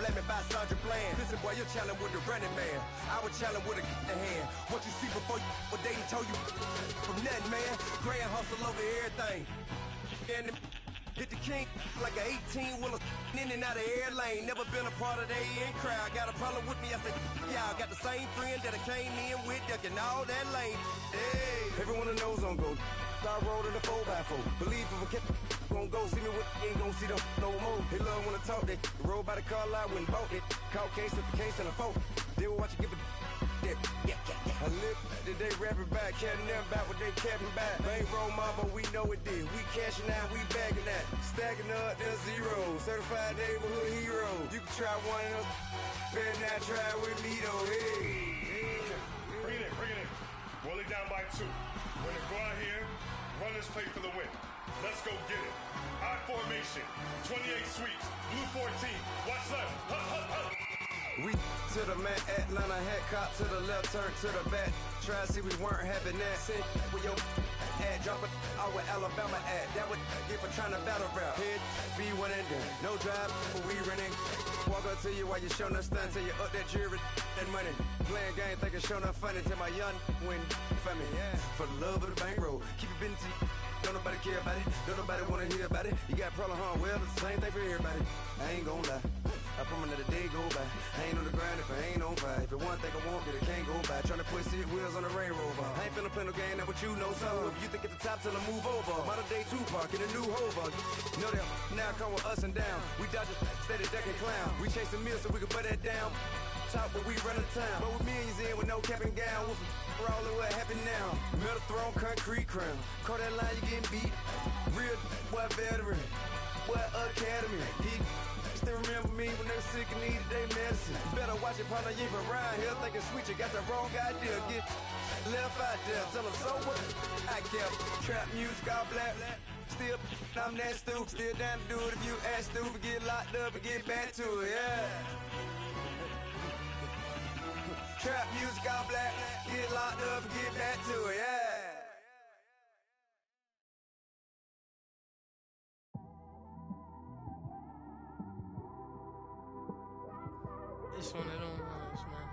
blame me by Sandra Bland. Listen boy, you're challenging with the running man. I was challenging with a hand. What you see before you what they told you from nothing, man. Grand hustle over everything. And hit the king like an 18-wheeler in and out of air lane. Never been a part of the in crowd. Got a problem with me, I said, y'all got the same friend that I came in with, ducking all that lane. Hey, everyone that knows on go. I rolled in the 4x4. Believe if a kid gon' go see me with ain't gon' see them no more. They love when I talk that. Roll by the car lot when bought it. Caught case at the case and a phone. They will watch you give a that. I live today rapping back, catching them back what they capping back. Bankroll mama, we know it did. We cashing out, we bagging that. Stacking up, there's zero. Certified neighborhood hero. You can try one of them. Better not try with me though. Hey. Bring it in. Roll it down by 2. We're gonna go out here, run this play for the win. Let's go get it. I formation, 28 sweeps, blue 14. Watch left. We to the man, Atlanta hat cop to the left, turn to the back. Try to see we weren't having that. Sit with your ad, drop it out with Alabama ad. That would get for trying to battle rap. Head, be one and done. No drive, but we running. Walk up to you while you showing us stun till you up that jewelry and money. Playing game, thinking showing up funny till my young win for me. Yeah. For the love of the bankroll, keep it been to you. Don't nobody care about it. Don't nobody wanna hear about it. You got a problem, huh? Well, it's the same thing for everybody. I ain't gon' lie. I promise that a day go by. I ain't on the grind if I ain't on fire. If it one thing I want, then it can't go by. Tryna put 6 wheels on the Range Rover. I ain't finna play no game, that what you know. So if you think at the top till I move over. Modern day Tupac in a new hover. Know that now come with us and down. We dodge a steady deck and clown. We chasing meals so we can put that down. Top but we run the town. But with millions in with no cap and gown. Rolling what happened now. Metal throne, concrete crown. Call that line, you getting beat. Real what veteran. What academy. He still remember me when they were sick and needed their medicine. Better watch it, partner, you ain't around here thinking sweet, you got the wrong idea. Get left out there, tell them so what I kept. Trap music, all black. Still, I'm that stupid. Still down to do it if you act stupid. Get locked up and get back to it, yeah. Trap music, all black. Get locked up and get back to it, yeah. It's one of them ones, man.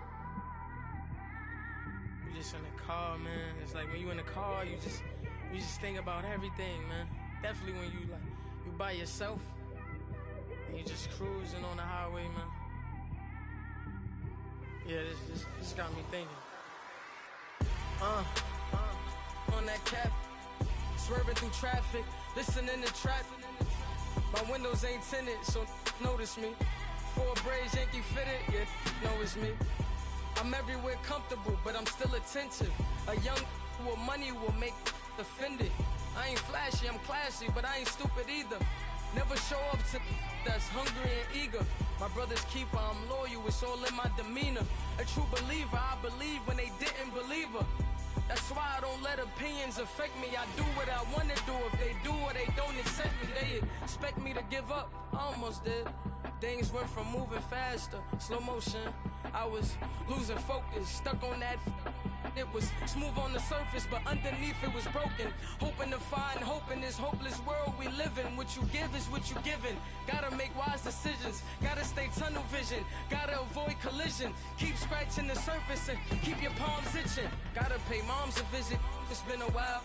You just in the car, man. It's like when you in the car, you just think about everything, man. Definitely when you by yourself and you just cruising on the highway, man. Yeah, this got me thinking. On that cap, swerving through traffic, listening to trap. My windows ain't tinted, so notice me. 4 braids, Yankee fitted, yeah, know it's me. I'm everywhere comfortable, but I'm still attentive. A young with money will make offended. I ain't flashy, I'm classy, but I ain't stupid either. Never show up to that's hungry and eager. My brother's keeper, I'm loyal, it's all in my demeanor. A true believer, I believe when they didn't believe her. That's why I don't let opinions affect me. I do what I wanna do. If they do or they don't accept me, they expect me to give up. I almost did. Things went from moving faster, slow motion. I was losing focus, stuck on that. It was smooth on the surface, but underneath it was broken. Hoping to find hope in this hopeless world we live in. What you give is what you given. Gotta make wise decisions. Gotta stay tunnel vision. Gotta avoid collision. Keep scratching the surface and keep your palms itching. Gotta pay moms a visit. It's been a while.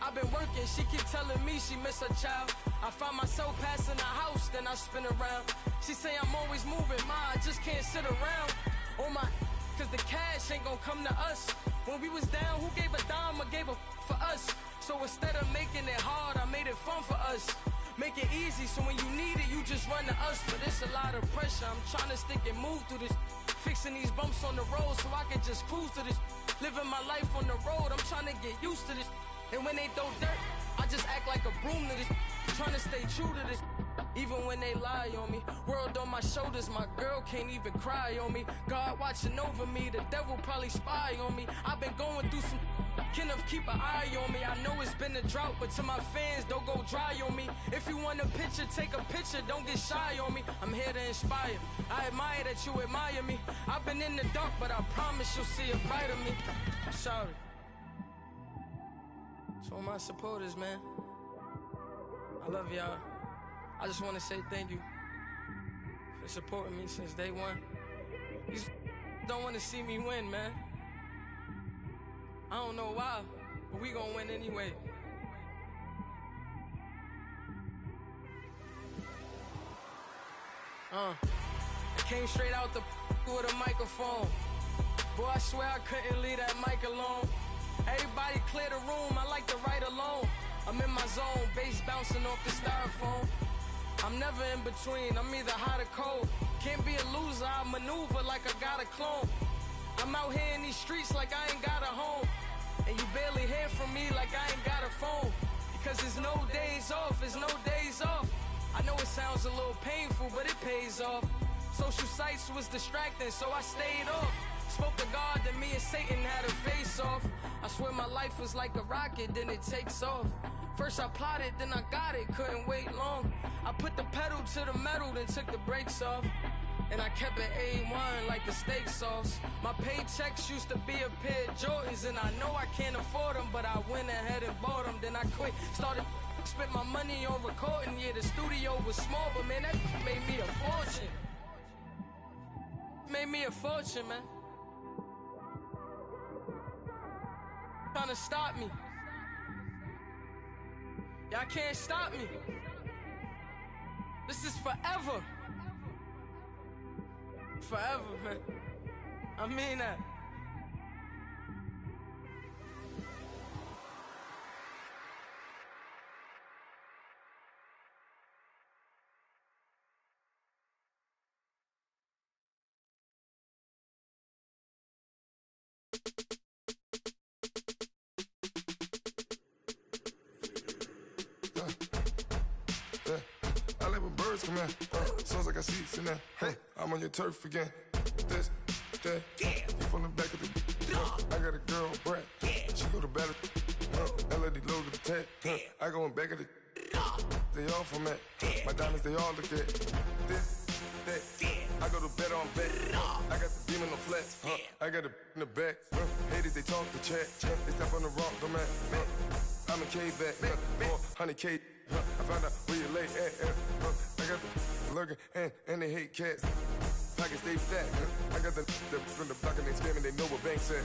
I've been working, she keep telling me she miss her child. I find myself passing the house, then I spin around. She say I'm always moving, I just can't sit around. Oh my, cause the cash ain't gonna come to us. When we was down, who gave a dime or gave a for us? So instead of making it hard, I made it fun for us. Make it easy, so when you need it, you just run to us. But it's a lot of pressure. I'm trying to stick and move through this. Fixing these bumps on the road so I can just cruise to this. Living my life on the road, I'm trying to get used to this. And when they throw dirt, I just act like a broom to this. Trying to stay true to this. Even when they lie on me. World on my shoulders, my girl can't even cry on me. God watching over me, the devil probably spy on me. I've been going through some. Kenneth, keep an eye on me. I know it's been a drought, but to my fans, don't go dry on me. If you want a picture, take a picture, don't get shy on me. I'm here to inspire. I admire that you admire me. I've been in the dark, but I promise you'll see a bright of me. I'm sorry. To all my supporters, man. I love y'all. I just want to say thank you for supporting me since day one. You don't want to see me win, man. I don't know why, but we gonna win anyway. I came straight out the with a microphone. Boy, I swear I couldn't leave that mic alone. Everybody clear the room, I like to write alone. I'm in my zone, bass bouncing off the styrofoam. I'm never in between, I'm either hot or cold. Can't be a loser, I maneuver like I got a clone. I'm out here in these streets like I ain't got a home. And you barely hear from me like I ain't got a phone. Because there's no days off, there's no days off. I know it sounds a little painful, but it pays off. Social sites was distracting, so I stayed off. Spoke to God, then me and Satan had a face off. I swear my life was like a rocket, then it takes off. First I plotted, then I got it, couldn't wait long. I put the pedal to the metal, then took the brakes off. And I kept it A1 like the steak sauce. My paychecks used to be a pair of Jordans, and I know I can't afford them, but I went ahead and bought them. Then I quit, started, spent my money on recording. Yeah, the studio was small, but man, that made me a fortune. Made me a fortune, man. Trying to stop me. Y'all can't stop me. This is forever. Forever, man. I mean that. I like when birds come in. Sounds like I see seats in there. Hey, I'm on your turf again. This, that, you from the back of the. I got a girl, Brad. She go to battle. LED logo the tag. I go in back of the. They all from that. My diamonds, they all look at. This, that. I go to bed on bed. I got the beam in the flats. I got it in the back. Haters, they talk the chat. They step on the rock, the man. I'm a K-back. 400K. I found out where you lay at. I got the lurking and they hate cats. Pockets stay fat. I got the from the block and they scamming, they know what banks at.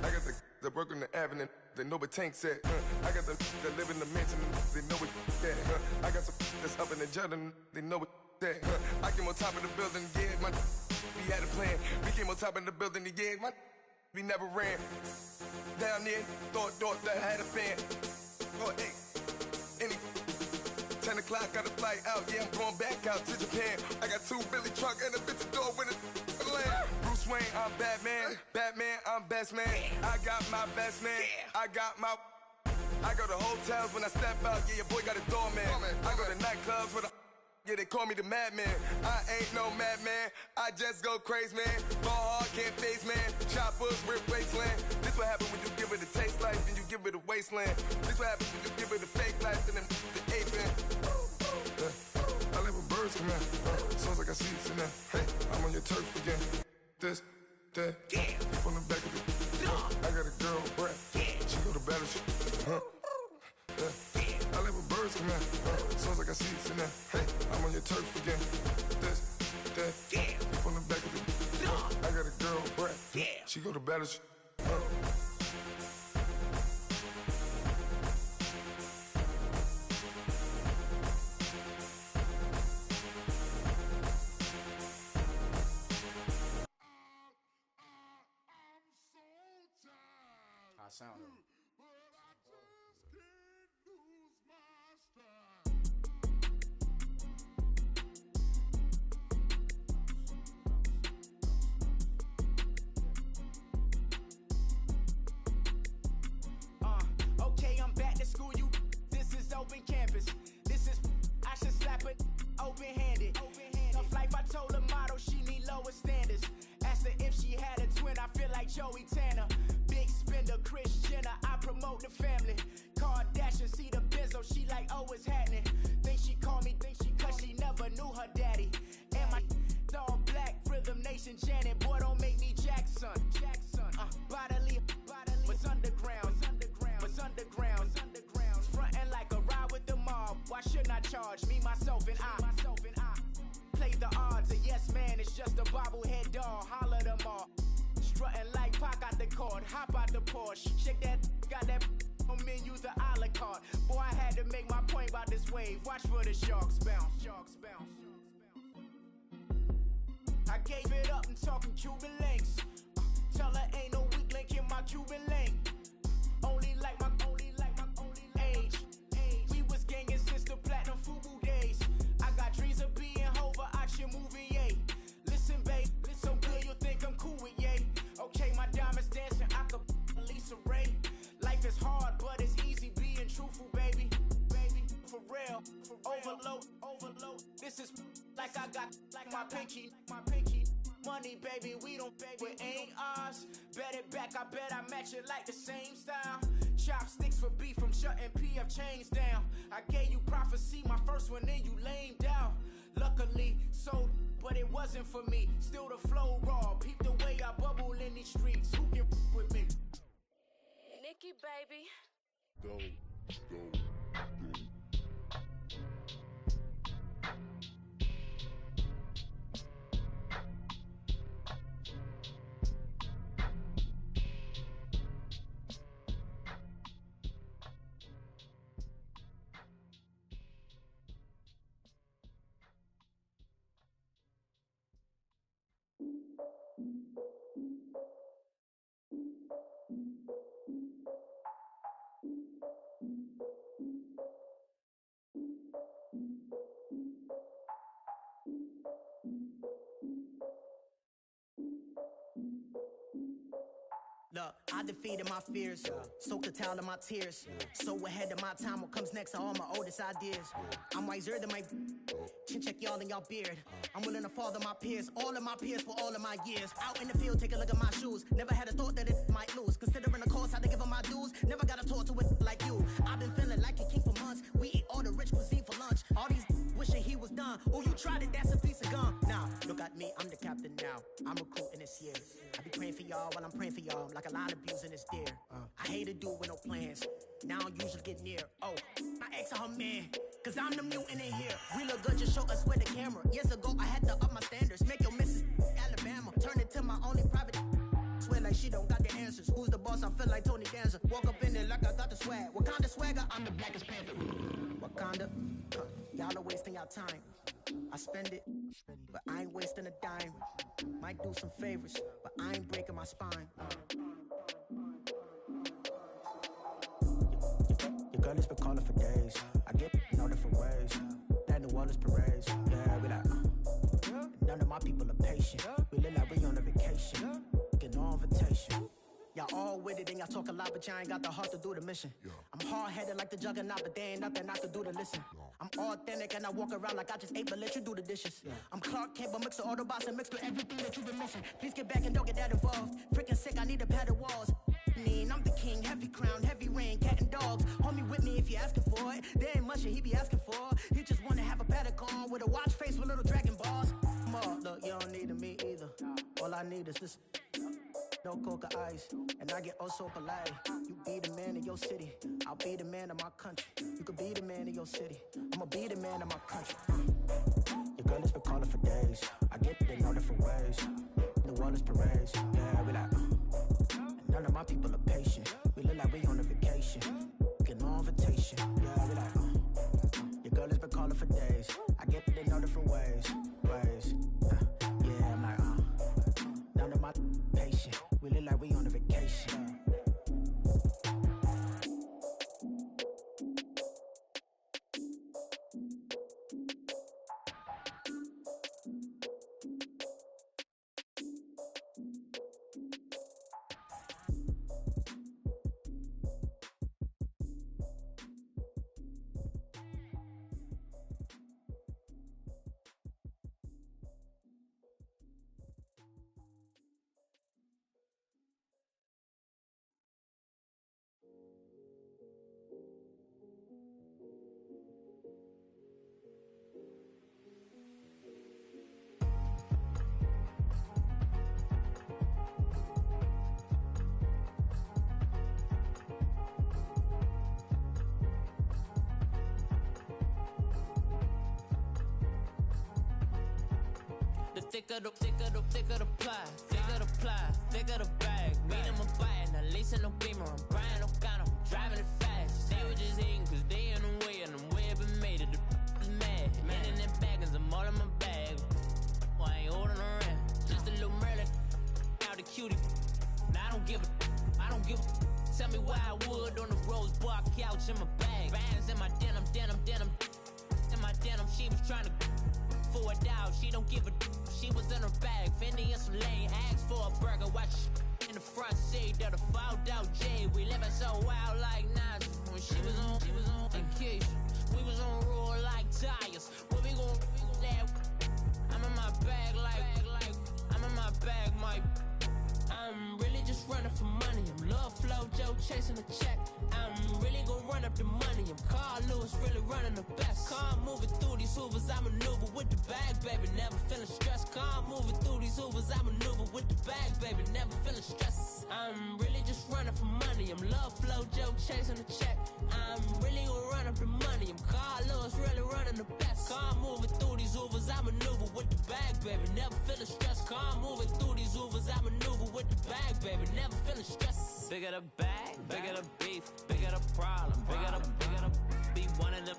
I got the work on the avenue, they know what tanks at. I got the that live in the mansion, they know what that. I got some that's up in the Jordan, they know what that. I came on top of the building, yeah, my we had a plan. We came on top of the building, yeah, my we never ran. Down there, thought that had a fan. Oh, hey, any 10 o'clock, got a flight out, yeah, I'm going back out to Japan. I got 2 Billy truck and a bitch door with a land. Bruce Wayne, I'm Batman. Batman, I'm best man. I got my best man. I got my. I go to hotels when I step out, yeah, your boy got a doorman. I go to nightclubs with a. Yeah, they call me the madman. I ain't no madman. I just go crazy, man. Ball hard, can't face, man. Choppers, rip wasteland. This what happen when you give it a taste life and you give it a wasteland. This what happen when you give it a fake life and then the ape in. I live with birds come in. Sounds like I see it's in there. Hey, I'm on your turf again. This, that, you from the back of the. I got a girl, Brad. She go to battle. I live with birds come in. Sounds like I see it's in there. Hey, I'm on your turf again. This, that, you from the back of the. I got a girl, Brad. She go to battle. I sound it. open campus. This is, I should slap it open-handed. Of life, I told her motto, she need lower standards. Asked her if she had a twin, I feel like Joey Tanner. Big spender, Kris Jenner, I promote the family. Kardashian, see the Benzo, she like, oh, it's happening. Think she called me, cause she never knew her daddy. And my all black, Rhythm Nation Janet, boy, don't make me Jackson. Bodily, what's underground, what's underground. Frontin' like a ride with the mob. Why shouldn't I charge me, myself, and I? Play the odds, a yes man, it's just a bobblehead doll. Holler them all. Strutting like Pac out the court, hop out the Porsche. Shake that, got that on menus, the a la carte. Boy, I had to make my point about this wave. Watch for the sharks bounce. Sharks bounce. I gave it up and talking Cuban links. Tell her ain't no weak link in my Cuban link. Only like my age. We was gangin' since the platinum FUBU days. I got dreams of being Hova out your movie, yay. Listen, babe, so good you'll think I'm cool with yay. Okay, my diamonds dancing, I could Lisa Ray. Life is hard, but it's easy being truthful, baby. For real, overload. This is like I got like my pinky. Money, baby, we don't pay, it ain't ours. Bet it back, I bet I match it like the same style. Chopsticks for beef from shutting PF chains down. I gave you prophecy, my first one, then you lamed out. Luckily, sold, but it wasn't for me. Still the flow raw, peep the way I bubble in these streets. Who can with me? Nikki, baby. Go. Look, I defeated my fears, soaked a towel in my tears. So ahead of my time, what comes next are all my oldest ideas. I'm wiser than my chin check y'all in y'all beard. I'm willing to father my peers, all of my peers for all of my years. Out in the field, take a look at my shoes. Never had a thought that it might lose. Considering the cost, I had to give up my dues. Never got to talk to it like you. I've been feeling like a king for months. We eat all the rich cuisine for lunch. All these wishing he was done. Oh, you tried it, that's a piece of gum. Now, look at me, I'm the captain now. I'm recruiting this year. I be praying for y'all while I'm praying for y'all. Like a line abusing this deer. I hate to do it with no plans. Now I usually get near. Oh, my ex and her man. Cause I'm the mutant in here. We look good, just show us with the camera. Years ago, I had to up my standards. Make your Mrs. Alabama. Turn it to my only private. Swear like she don't got the answers. Who's the boss? I feel like Tony Danza. Walk up in there like I got the swag. What kind of swagger? I'm the blackest panther. Wakanda. Y'all are wasting your time. I spend it, but I ain't wasting a dime. Might do some favors, but I ain't breaking my spine. Your girl has been calling for days. I get in all different ways. That New Orleans parades. Yeah, we like, none of my people are patient. We look like we on a vacation. Get no invitation. Y'all all with it and y'all talk a lot, but y'all ain't got the heart to do the mission. I'm hard-headed like the juggernaut, but there ain't nothing I can do to listen. I'm authentic and I walk around like I just ate, but let you do the dishes. I'm Clark Kent, but mix the Autobots and mix with everything that you've been missing. Please get back and don't get that involved. Freaking sick, I need a padded walls. I'm the king, heavy crown, heavy rain, cat and dogs. Homie with me if you're asking for it. There ain't much that he be asking for. He just wanna have a paddock on with a watch face with little dragon balls. Look, you don't need me either. All I need is this. No coca ice, and I get oh so polite. You be the man of your city, I'll be the man of my country. You could be the man of your city, I'ma be the man of my country. Your girl has been calling for days. I get it in all different ways. New Orleans parades, yeah, we like. None of my people are patient. We look like we on a vacation. Get no invitation, yeah, we like. Your girl has been calling for days. I get it in all different ways. Yeah, I'm like, none of my patient. We look like we on a vacation. thicker the pie, thicker the ply, thicker the bag. Mean I'm a buyer, now leasing no beamer, I'm buying no counter, I'm driving it fast. They were just hating cause they in the way, and the way I've been made it, the is mad. Man in that bag, cause I'm all in my bag. Well, I ain't holding around, just a little Merlin, out the cutie. Now I don't give a. Tell me why I would on the rose bar couch in my bag. Bands in my denim. In my denim, she was trying to for it out. She don't give a. She was in her bag. Fendi and some lane. Asked for a burger. Watch in the front seat of the fouled out J. We living so wild like Nas. When she was on vacation. We was on roll like tires. Where we gon' that? I'm in my bag like I'm in my bag, Mike. I'm really just running for money. I'm Love Flow Joe chasing the check. I'm really gonna run up the money. I'm Carl Lewis, really running the best. Car moving through these hoovers, I maneuver with the bag, baby. Never feeling stressed. Car moving through these hoovers, I maneuver with the bag, baby. Never feeling stressed. I'm really just running for money. I'm Love Flow Joe chasing the check. I'm really gonna run up the money. I'm Carl Lewis, really running the best. Car moving through these hoovers, I maneuver with the bag, baby. Never feeling stressed. Car moving through these hoovers, I maneuver with the bag, baby. Never feeling stressed. Bigger the bag, bigger the beef, bigger the problem, bigger the be one of the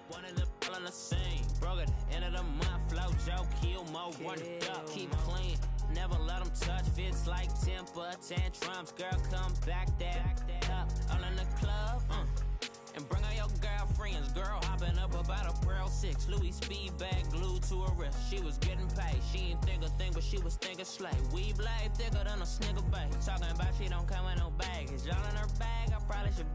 all on the same. Broke at the end of the month, Flow Joe, kill mo, run it up, keep clean. Never let them touch, fits like temper tantrums. Girl, come back that up, all in the club, and bring all your girlfriends. Girl hopping up about a Pearl 6, Louis speed bag glued to her wrist. She was getting paid, she ain't think a thing, but she was thinking slay. We blade thicker than a snigger bag. Talking about she don't come with no baggage. Y'all in her bag, I probably should.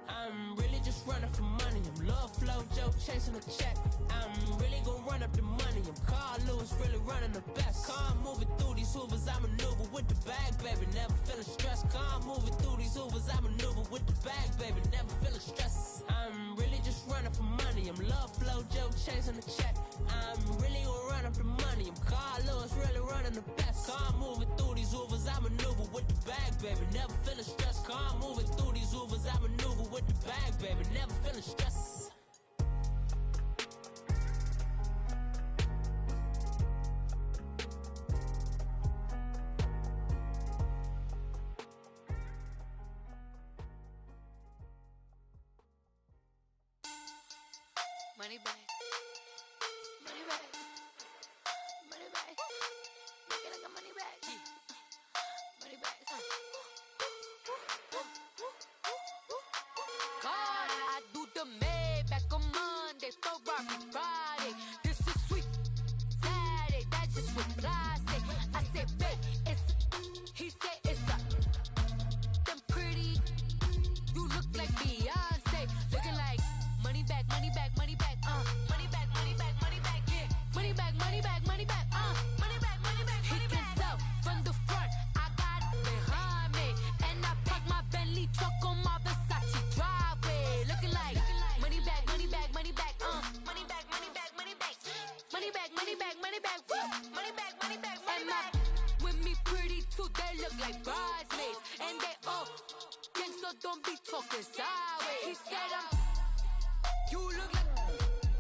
I'm really just running for money. I'm Love Flow Joe chasing a check. I'm really gonna run up the money. I'm Carl Lewis, really running the best. Car moving through these hoovers, I maneuver with the bag, baby. Never feeling stressed. Car moving through these hoovers, I maneuver with the bag, baby. Never feeling stressed. I'm really just running for money. I'm Love Flow Joe chasing a check. I'm really gonna run up the money. I'm Carl Lewis, really running the best. Car moving through these hoovers, I maneuver with the bag, baby. Never feeling stressed. Car moving through these hoovers, I maneuver with the bag, baby. Never feeling stressed. Money bag. Money bag. Money bag. Make it like a money bag. Money bag. God, I do the Maybach on Monday, Ferrari Friday. This is sweet Saturday, that's just with plastic. I say, babe, it's he said it's a them pretty. You look like Beyonce, looking like money bag, money bag, money bag, money bag, money bag, money bag, yeah, money bag, money bag, money bag, money bag, money bag. He can tell from the front, I got it behind me, and I park my Bentley truck on my Versace driveway, looking like money bag, money bag, money bag, money bag, money bag, money bag, money bag, money bag, money bag, money bag, money bag, money bag. With me pretty too, they look like bridesmaids, and they all gang, so don't be talking sideways. He said you look like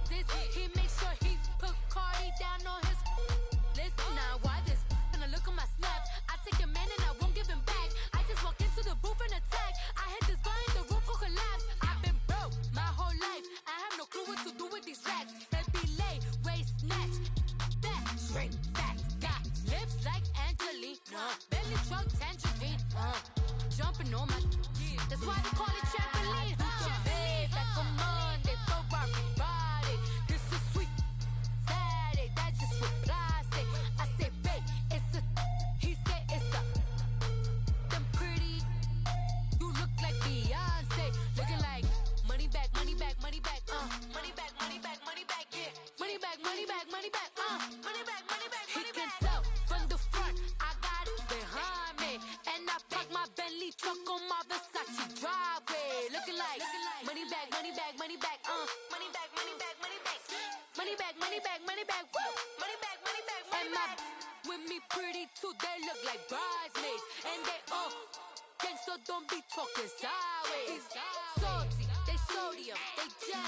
this. He makes sure he put Cardi down on his list. Now why this? When I look at my snap, I take your man and I won't give him back. I just walk into the booth and attack. I hit this guy in the roof will collapse. I've been broke my whole life. I have no clue what to do with these racks. They be lay, waist snatch, that straight facts. Got lips like Angelina, belly truck tangerine, jumping on my. That's why they call it trampoline. Back on Monday, Ferrari Friday. This is sweet Saturday, that's just with plastic. I say, babe, it's a. He said it's a. Them pretty. You look like Beyonce, looking like money bag, money bag, money bag, money bag, money bag, money bag, yeah, money bag, money bag, money bag, money bag, money bag. He can tell from the front, I got it behind me, and I park my Bentley truck on my Versace driveway, looking like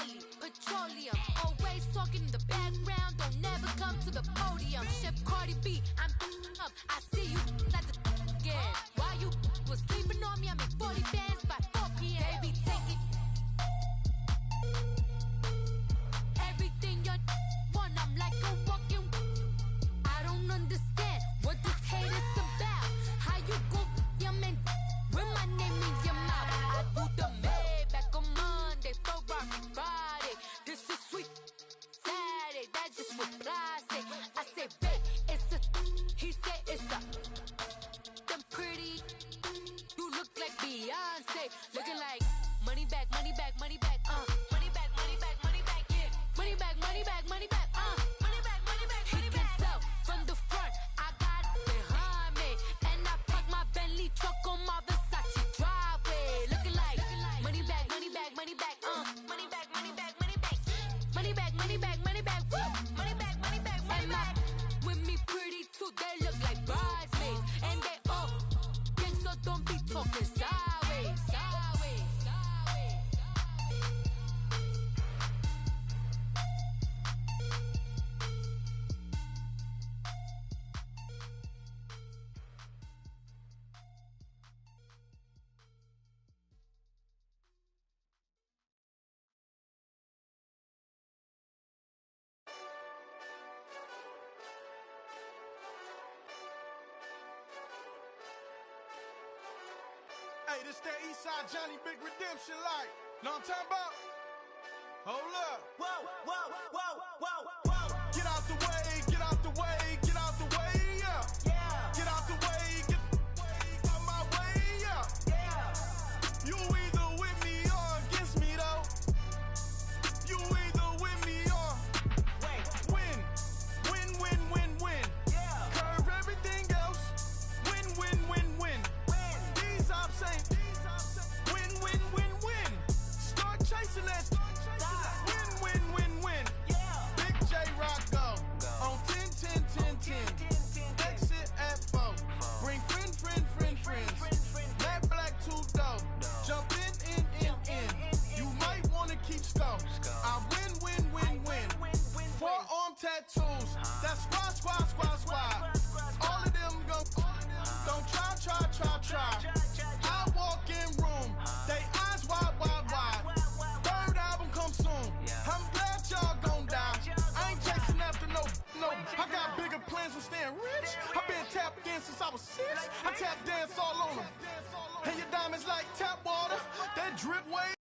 Molly, petroleum. Always talking in the background, don't never come to the podium. Chef Cardi B, I'm up. I see you like the again. While you was sleeping on me, I make 40 bands by 4 p.m. Baby, take it. Everything you want, I'm like a walking. I don't understand what this hate is about. How you go, your man, with my name in your mouth. I do the Maybach on Monday, for Friday. This is sweet Saturday, that's just what I say. I say, babe, it's a, he said it's a, them pretty, you look like Beyonce, looking like money back, money back, money back, money back, money back, money back, yeah, money back, money back, money back, money back, money back, money back. He can tell from the front, I got it behind me, and I park my Bentley truck on my Versace driveway, looking like money back, money back, money back, money back, money back, money back, money back, money back, money back, woo, money back, money back, money back. With me pretty too, they look like bridesmaids, and they all gang, so don't be talking sideways, sideways, sideways. Hey, this that Eastside Johnny Big Redemption like. Know what I'm talking about? Hold up. Whoa, whoa, whoa, whoa, whoa. Get out the way, get out the way, get out the way, yeah. Yeah. Get out the way, get out my way, yeah. Yeah. You either with me or against me though. You either with me or win. Win, win, win, win. Yeah. Curve everything else. Win, win, win, win. These I'm saying. Win, win, win, win. Start chasing that. Win, win, win, win. Big J Rock go. On 10, 10, 10, 10. Exit at 4. Bring friends. Matt Black 2 dough. Jump in. You might wanna keep score. I win. Forearm tattoos. That's squad. All of them go. Don't try. I walk in room. They eyes wide. Third album come soon. I'm glad y'all gon' die. I ain't chasing after no. I got bigger plans for staying rich. I've been tapped in since I was 6. I tap dance all on them. And your diamonds like tap water. That drip way